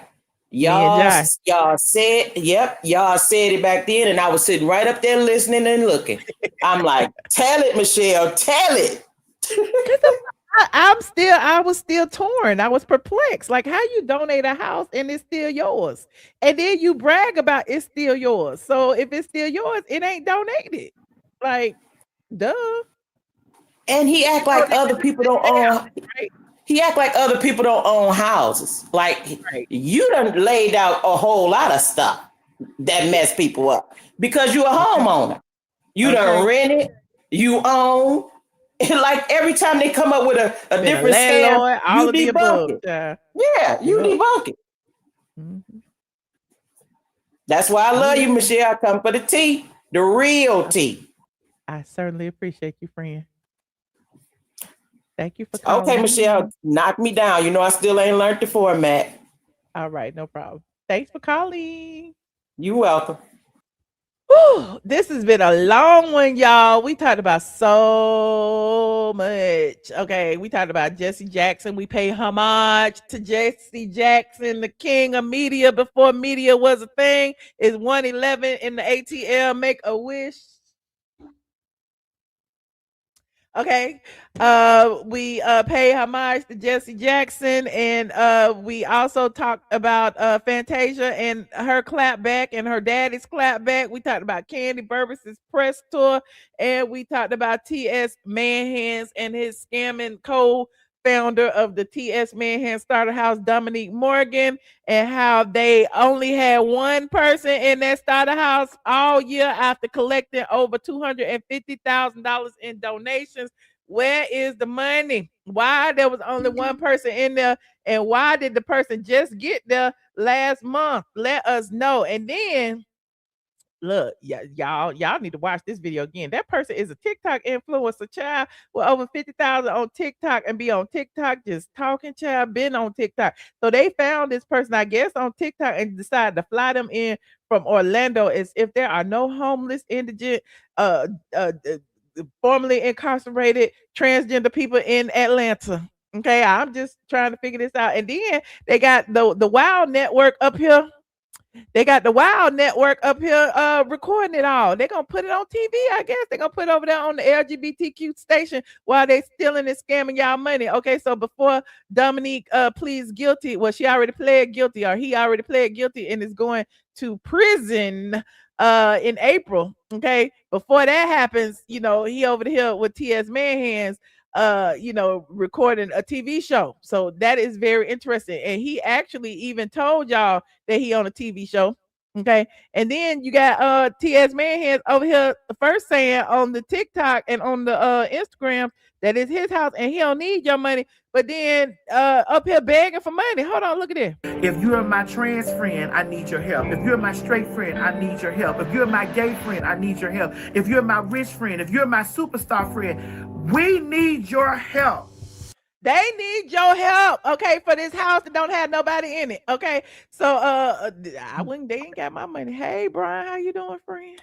Y'all said it back then, and I was sitting right up there listening and looking. I'm like, tell it, Michelle, tell it. I was still torn. I was perplexed. Like, how you donate a house and it's still yours, and then you brag about it's still yours. So if it's still yours, it ain't donated. Like, duh. And he act like other people don't own. He act like other people don't own houses. Like you done laid out a whole lot of stuff that mess people up because you're a homeowner. You done rented, you own. And like every time they come up with a different scam, you debunk it. Yeah, you debunk it. That's why I love you, Michelle. I come for the tea, the real tea. I certainly appreciate you, friend. Thank you for calling. Okay, Michelle, knock me down. You know I still ain't learned the format. All right, no problem. Thanks for calling. You're welcome. Whew, this has been a long one, y'all. We talked about so much. Okay, we talked about Jesse Jackson. We pay homage to Jesse Jackson, the king of media before media was a thing. It's 111 in the ATL. Make a wish. Okay, we pay homage to Jesse Jackson, and we also talked about Fantasia and her clapback and her daddy's clapback. We talked about Kandi Burruss's press tour, and we talked about T.S. Manhan's and his scamming co-founder of the T.S. Manhan Starter House, Dominique Morgan, and how they only had one person in that starter house all year after collecting over $250,000 in donations. Where is the money? Why there was only one person in there, and why did the person just get there last month? Let us know. And then look, y'all need to watch this video again. That person is a TikTok influencer, child, with over 50,000 on TikTok, and be on TikTok just talking, child, been on TikTok. So they found this person, I guess, on TikTok and decided to fly them in from Orlando as if there are no homeless, indigent, formerly incarcerated transgender people in Atlanta. Okay, I'm just trying to figure this out. And then they got the Wild Network up here. They got the Wild Network up here recording it all. They're going to put it on TV, I guess. They're going to put it over there on the LGBTQ station while they stealing and scamming y'all money. Okay, so before Dominique pleads guilty, well, she already pled guilty, or he already pled guilty and is going to prison in April. Okay, before that happens, he over here with T.S. Manhan's recording a TV show. So that is very interesting. And he actually even told y'all that he on a TV show. Okay. And then you got T.S. Manhan's over here first saying on the TikTok and on the Instagram that it's his house and he don't need your money, but then up here begging for money. Hold on, look at this. If you're my trans friend, I need your help. If you're my straight friend, I need your help. If you're my gay friend, I need your help. If you're my rich friend, if you're my superstar friend, we need your help. They need your help, okay, for this house that don't have nobody in it, okay? So they ain't got my money. Hey, Brian, how you doing, friend?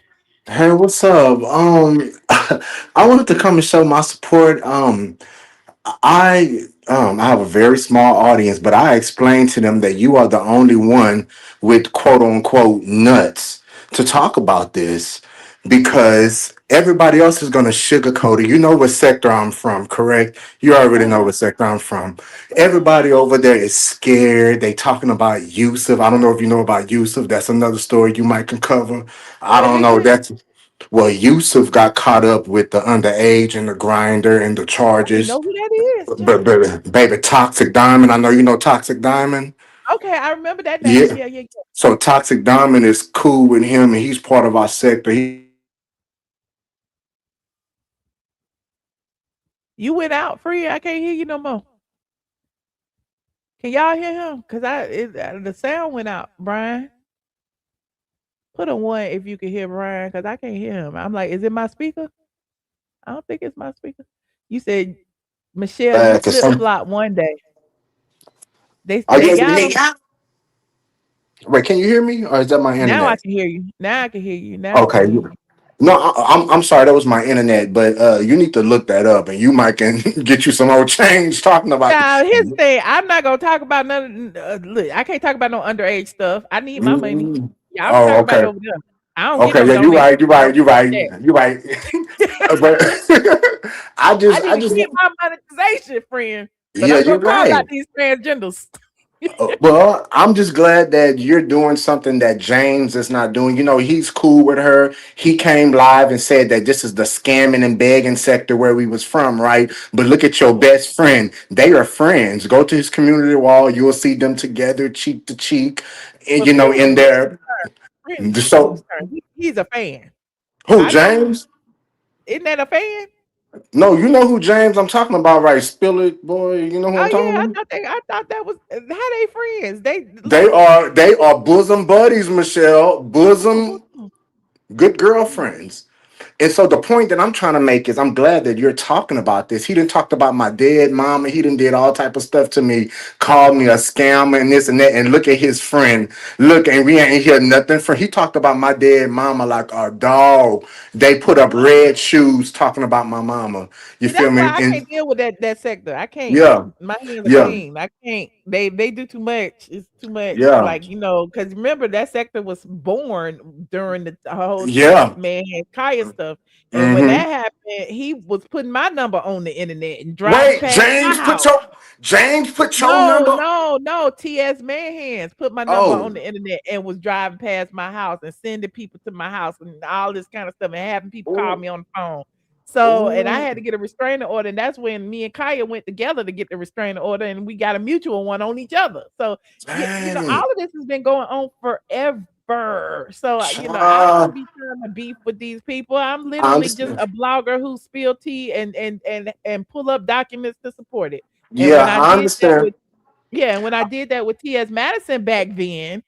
Hey, what's up? I wanted to come and show my support. I I have a very small audience, but I explained to them that you are the only one with quote unquote nuts to talk about this because everybody else is going to sugarcoat it. You know what sector I'm from, correct? You already know what sector I'm from. Everybody over there is scared. They talking about Yusuf. I don't know if you know about Yusuf. That's another story you might can cover. I What don't he know. do? Well, Yusuf got caught up with the underage and the grinder and the I don't even charges. know who that is, But child. baby, Toxic Diamond. I know you know Toxic Diamond. Okay, I remember that name. Yeah. Yeah, yeah, yeah. So Toxic Diamond is cool with him, and he's part of our sector. You went out free. I can't hear you no more. Can y'all hear him? Cause the sound went out. Brian, put a one if you can hear Brian, cause I can't hear him. I'm like, is it my speaker? I don't think it's my speaker. You said, Michelle, you Cause flip some. flop one day. They Oh they yeah, got him. yeah. Wait, can you hear me, or is that my Now I internet? can hear you. Now I can hear you. Now I can Okay. hear you. No, I'm sorry. That was my internet, but you need to look that up, and you might can get you some old change talking about. Child, his thing. I'm not gonna talk about none. Look, I can't talk about no underage stuff. I need my money. Y'all can Oh, talk about it okay. over there. I don't get Okay, no yeah, you're donation. right. You're I right. don't You're get right. that. You're right. But I need I to just, keep my monetization, friend. But yeah, I'm you're gonna call right. out these transgenders. Well, I'm just glad that you're doing something that James is not doing. You know, he's cool with her. He came live and said that this is the scamming and begging sector where we was from, right? But look at your best friend. They are friends. Go to his community wall. You will see them together, cheek to cheek, and Well, you know, friends in is a loose there. term. Friends is a loose So, term. He's a fan. who, I know who. James? Isn't that a fan? No, you know who James I'm talking about, right? Spill it, boy. You know who I'm Oh talking yeah, about? I thought that was how they friends. They They look. are they are bosom buddies, Michelle. Bosom good girlfriends. And so the point that I'm trying to make is I'm glad that you're talking about this. He done talked about my dead mama. He done did all type of stuff to me, called me a scammer and this and that. And look at his friend. Look, and we ain't hear nothing from. He talked about my dead mama like a dog. They put up red shoes talking about my mama. You See, feel that's why me? I And can't deal with that sector. I can't. yeah, My hands are yeah, clean. I can't. They do too much. It's too much. yeah, Like because remember that sector was born during the whole yeah. T.S. man Kaya stuff, and when Mm-hmm. that happened, he was putting my number on the internet and driving Wait, past my house. James put your No, number. no, no. T.S. Manhands put my number Oh, on the internet and was driving past my house and sending people to my house and all this kind of stuff and having people call oh, me on the phone. So, and I oh, had to get a restraining order, and that's when me and Kaya went together to get the restraining order, and we got a mutual one on each other. So, dang. all of this has been going on forever. So, I Child, don't be trying to beef with these people. I'm I literally just understand. a blogger who spill tea and pull up documents to support it. And Yeah, when I I did that understand. with yeah, and when I did that with T.S. Madison back then,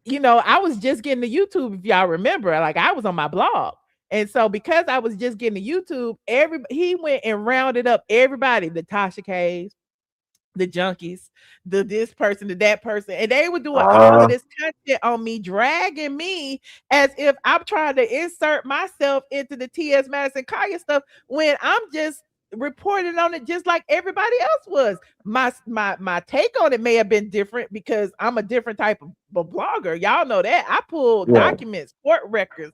I was just getting to YouTube, if y'all remember. Like I was on my blog. And so because I was just getting to YouTube, he went and rounded up everybody, the Tasha K's, the junkies, the this person, the that person, and they were doing all of Uh, this content on me, dragging me as if I'm trying to insert myself into the T.S. Madison Kaya stuff when I'm just reporting on it just like everybody else was. My take on it may have been different because I'm a different type of blogger. Y'all know that. I pull yeah, documents, court records,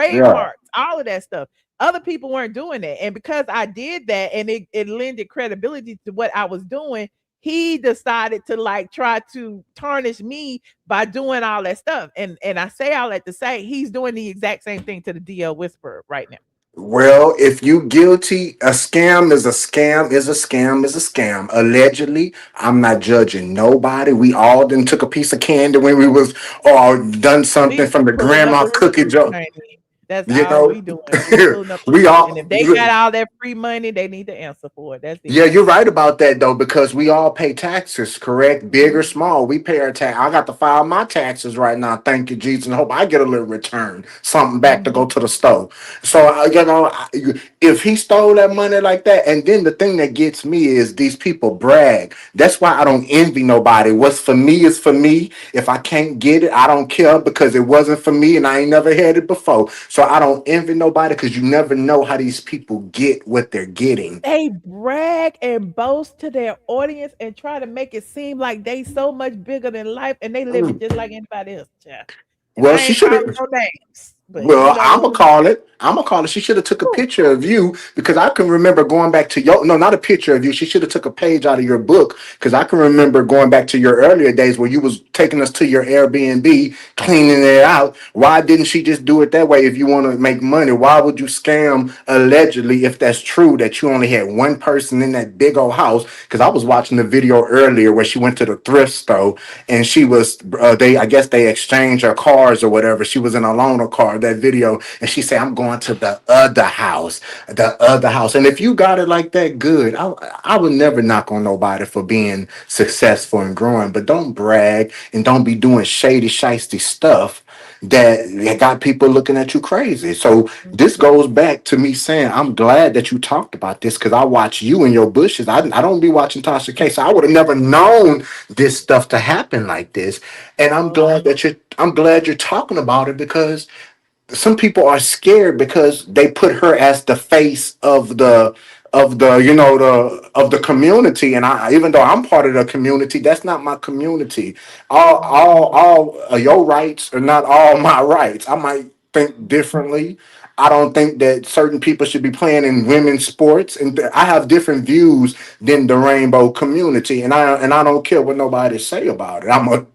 yeah. trademarks, all of that stuff. Other people weren't doing that. And because I did that and it lended credibility to what I was doing, he decided to like try to tarnish me by doing all that stuff. And I say all that to say he's doing the exact same thing to the DL Whisperer right now. Well, if you guilty, a scam is a scam is a scam is a scam. Allegedly, I'm not judging nobody. We all done took a piece of candy when we was or done We something from just the pulling up grandma the cookie receipt, jar. honey. That's You all know, we doing. We pulling up the we receipt. And all. if they got all that free money, they need to answer for it. That's it. Yeah, you're right about that though, because we all pay taxes, correct? Big or small, we pay our tax. I got to file my taxes right now. Thank you, Jesus, and hope I get a little return, something back to go to the store. So if he stole that money like that, and then the thing that gets me is these people brag. That's why I don't envy nobody. What's for me is for me. If I can't get it, I don't care because it wasn't for me and I ain't never had it before. So I don't envy nobody because you never know how these people get what they're getting. They brag and boast to their audience and try to make it seem like they so much bigger than life and they living just like anybody else, child. And Well, I she ain't should calling have. no names, but you Well, know I'm what gonna I'm saying? call it. I'm gonna call it. She should have took a picture of you because I can remember going back to your. No, not a picture of you. She should have took a page out of your book because I can remember going back to your earlier days where you was taking us to your Airbnb, cleaning it out. Why didn't she just do it that way? If you want to make money, why would you scam allegedly if that's true that you only had one person in that big old house? Because I was watching the video earlier where she went to the thrift store and she was. I guess they exchanged her cars or whatever. She was in a loaner car. That video. And she said, I'm going to the other house, the other house. And if you got it like that, good. I would never knock on nobody for being successful and growing, but don't brag and don't be doing shady, shisty stuff that got people looking at you crazy. So this goes back to me saying, I'm glad that you talked about this because I watch you in your bushes. I don't be watching Tasha K. So I would have never known this stuff to happen like this. And I'm glad you're talking about it because some people are scared because they put her as the face of the of the community, and I, even though I'm part of the community, that's not my community. All your rights are not all my rights. I might think differently. I don't think that certain people should be playing in women's sports, and I have different views than the rainbow community, and I don't care what nobody say about it. I'm a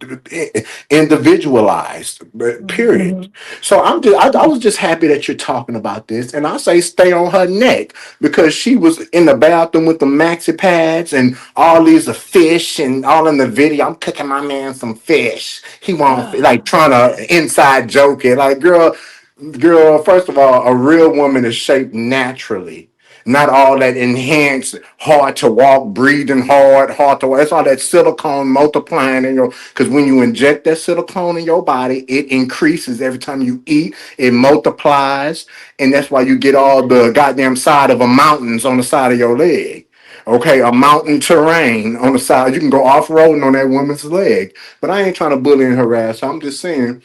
individualized, period. So I was just happy that you're talking about this, and I say stay on her neck because she was in the bathroom with the maxi pads and all these are fish and all in the video. I'm cooking my man some fish. He want like trying to inside joke it like girl. First of all, a real woman is shaped naturally. Not all that enhanced, hard to walk, breathing hard to walk. It's all that silicone multiplying in your. Because when you inject that silicone in your body, it increases every time you eat. It multiplies, and that's why you get all the goddamn side of a mountains on the side of your leg. Okay, a mountain terrain on the side. You can go off roading on that woman's leg. But I ain't trying to bully and harass. I'm just saying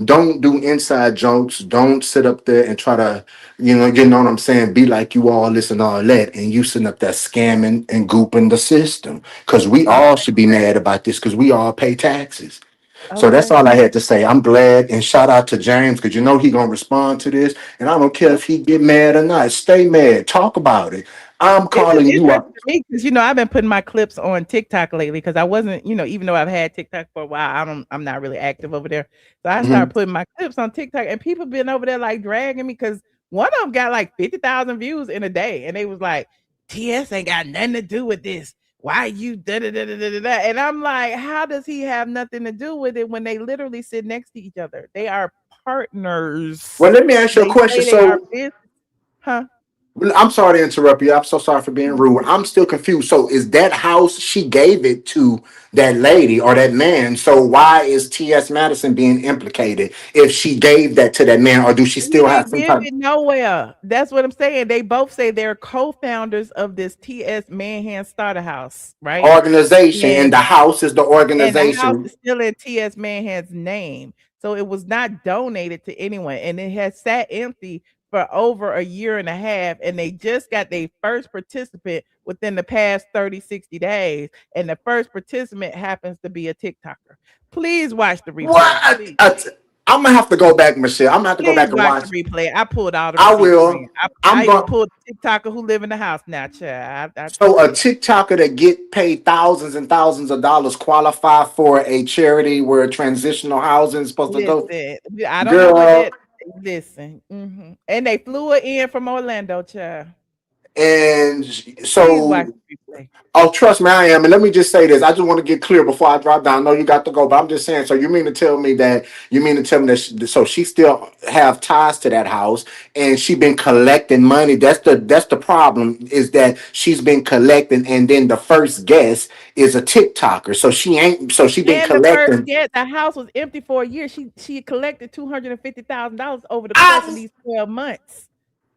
don't do inside jokes. Don't sit up there and try to, you know what I'm saying, be like you all this and all that, and you sitting up there scamming and gooping the system. Because we all should be mad about this because we all pay taxes. So that's all I had to say. I'm glad and shout out to James because he gonna respond to this, and I don't care if he get mad or not. Stay mad. Talk about it. I'm It's just calling you interesting out. to me because I've been putting my clips on TikTok lately because I wasn't, even though I've had TikTok for a while, I'm not really active over there. So I started Mhm. putting my clips on TikTok, and people been over there like dragging me because one of them got like 50,000 views in a day, and they was like, "TS ain't got nothing to do with this. Why you da da da da da da?" da?" And I'm like, how does he have nothing to do with it when they literally sit next to each other? They are Well, partners. let me ask you a They question. say they are So business, huh? I'm sorry to interrupt you. I'm so sorry for being rude. I'm still confused. So is that house she gave it to that lady or that man? So why is T.S. Madison being implicated if she gave that to that man, or do she He still have didn't some give type it nowhere. That's what I'm saying. They both say they're co-founders of this TS Manhan Starter House, right? organization and And the house is the the house organization? is still in TS Manhan's name. So it was not donated to anyone. And it has sat empty for over a year and a half. And they just got their first participant within the past 30, 60 days. And the first participant happens to be a TikToker. Please watch the replay. What? Please. I'm gonna have to go back, Michelle. I'm gonna have to go Please back and watch watch. the replay. I pulled all the I receipts, friend. will. I I'm even going. pulled the TikToker who live in the house now, child. I So a did. TikToker that get paid thousands and thousands of dollars qualify for a charity where transitional housing is supposed to go. Listen, I don't know what Girl, that. Listen, and they flew her in from Orlando, child. and Please watch so the replay. oh, trust me, I am. And let me just say this. I just want to get clear before I drop down. I know you got to go, but I'm just saying. So you mean to tell me that so she still have ties to that house and she been collecting money. That's the problem is that she's been collecting, and then the first guest is a TikToker. So she ain't. So she been And the first collecting. get the house was empty for a year. She collected $250,000 over the course of these 12 months.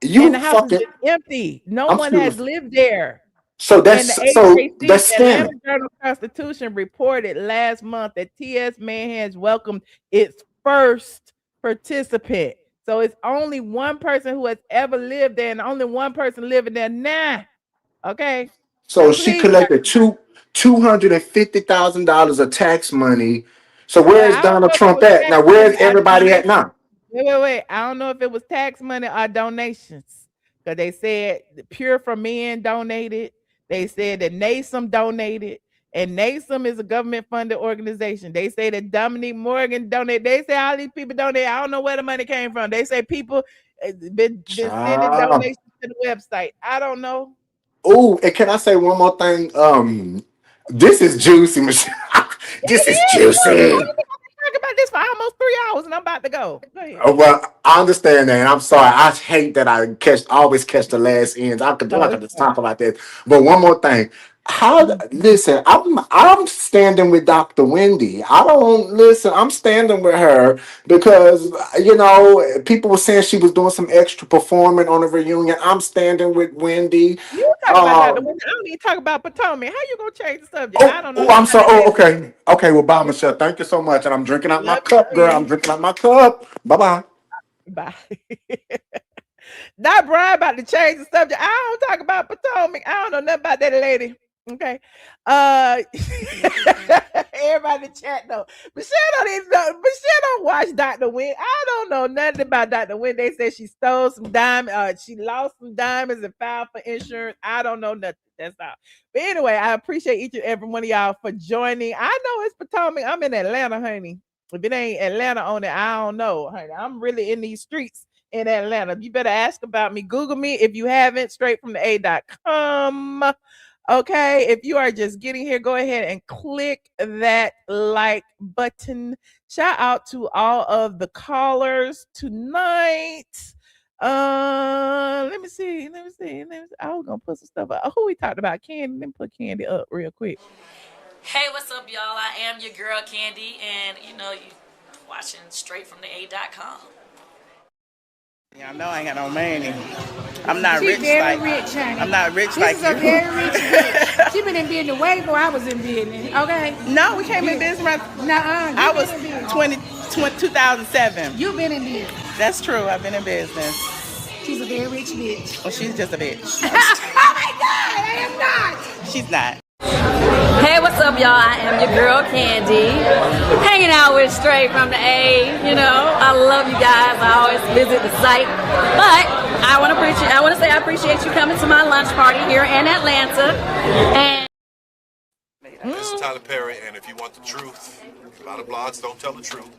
And the You house has fucking. been empty. No I'm one has serious. lived there. So And the HKC, that's Atlanta scamming. Journal-Constitution, reported last month that TS Manhattan's welcomed its first participant. So it's only one person who has ever lived there, and only one person living there now. Okay. So Now she please, collected $250,000 of tax money. So where's I don't Donald know if it Trump was at? tax Now money where's or everybody at donations. now? Wait. I don't know if it was tax money or donations. Because they said Pure for Men donated. They said that NASM donated. And NASM is a government-funded organization. They say that Dominique Morgan donated. They say all these people donated. I don't know where the money came from. They say people been sending donations to the website. I don't know. Oh, and can I say one more thing? This is juicy, Michelle. This is It is. Look, juicy. we've been talking about this for almost 3 hours, and I'm about to go. Go ahead. Well, I understand that, and I'm sorry. I hate that I always catch the last ends. I'm not Oh, going to talk about this. But one more thing. Listen, I'm standing with Dr. Wendy. I don't listen. I'm standing with her because people were saying she was doing some extra performing on a reunion. I'm standing with Wendy. You talk about Dr. Wendy. I don't need to talk about Potomac. How you gonna change the subject? I don't know. Oh, I'm sorry. About Oh, okay. Okay, well, bye, Michelle. Thank you so much. And I'm drinking out my Love you, cup, girl. I'm friend. drinking out my cup. Bye-bye. Bye. Not Brian about to change the subject. I don't talk about Potomac. I don't know nothing about that lady. Okay. Everybody in the chat though. Michelle don't even know. Michelle don't watch Dr. Wynn. I don't know nothing about Dr. Wynn. They said she stole some diamonds. She lost some diamonds and filed for insurance. I don't know nothing. That's all. But anyway, I appreciate each and every one of y'all for joining. I know it's Potomac. I'm in Atlanta, honey. If it ain't Atlanta on it, I don't know, honey. I'm really in these streets in Atlanta. You better ask about me. Google me if you haven't, straight from the A.com. Okay, if you are just getting here, go ahead and click that like button. Shout out to all of the callers tonight. Let me see. I was gonna put some stuff up. Who we talked about? Kandi. Let me put Kandi up real quick. Hey, what's up, y'all? I am your girl, Kandi, and you watching straight from the A.com. Y'all know I ain't got no money. I'm not She's rich very like rich, honey. I'm not rich She's like a you. very rich bitch. She been in business way before I was in business. Okay. No, we came in business right. I was 2007. You've been in business. That's true. I've been in business. She's a very rich bitch. Well, she's just a bitch. Oh my God, I am not. She's not. Hey, what's up, y'all? I am your girl, Kandi. Hanging out with Straight from the A. I love you guys. I always visit the site. But I want to say I appreciate you coming to my lunch party here in Atlanta. And This is Tyler Perry, and if you want the truth, a lot of blogs don't tell the truth.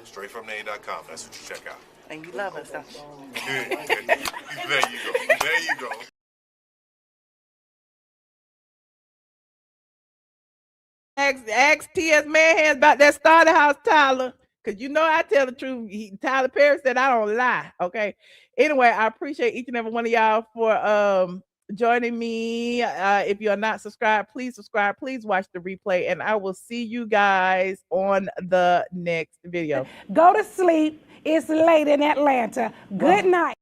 Straight from the A.com. That's what you check out. And you love us, don't you? There you go. There you go. Ask T.S. Manhands about that starter house, Tyler. Because I tell the truth. Tyler Perry said I don't lie. Okay. Anyway, I appreciate each and every one of y'all for joining me. If you're not subscribed, please subscribe. Please watch the replay. And I will see you guys on the next video. Go to sleep. It's late in Atlanta. Good night.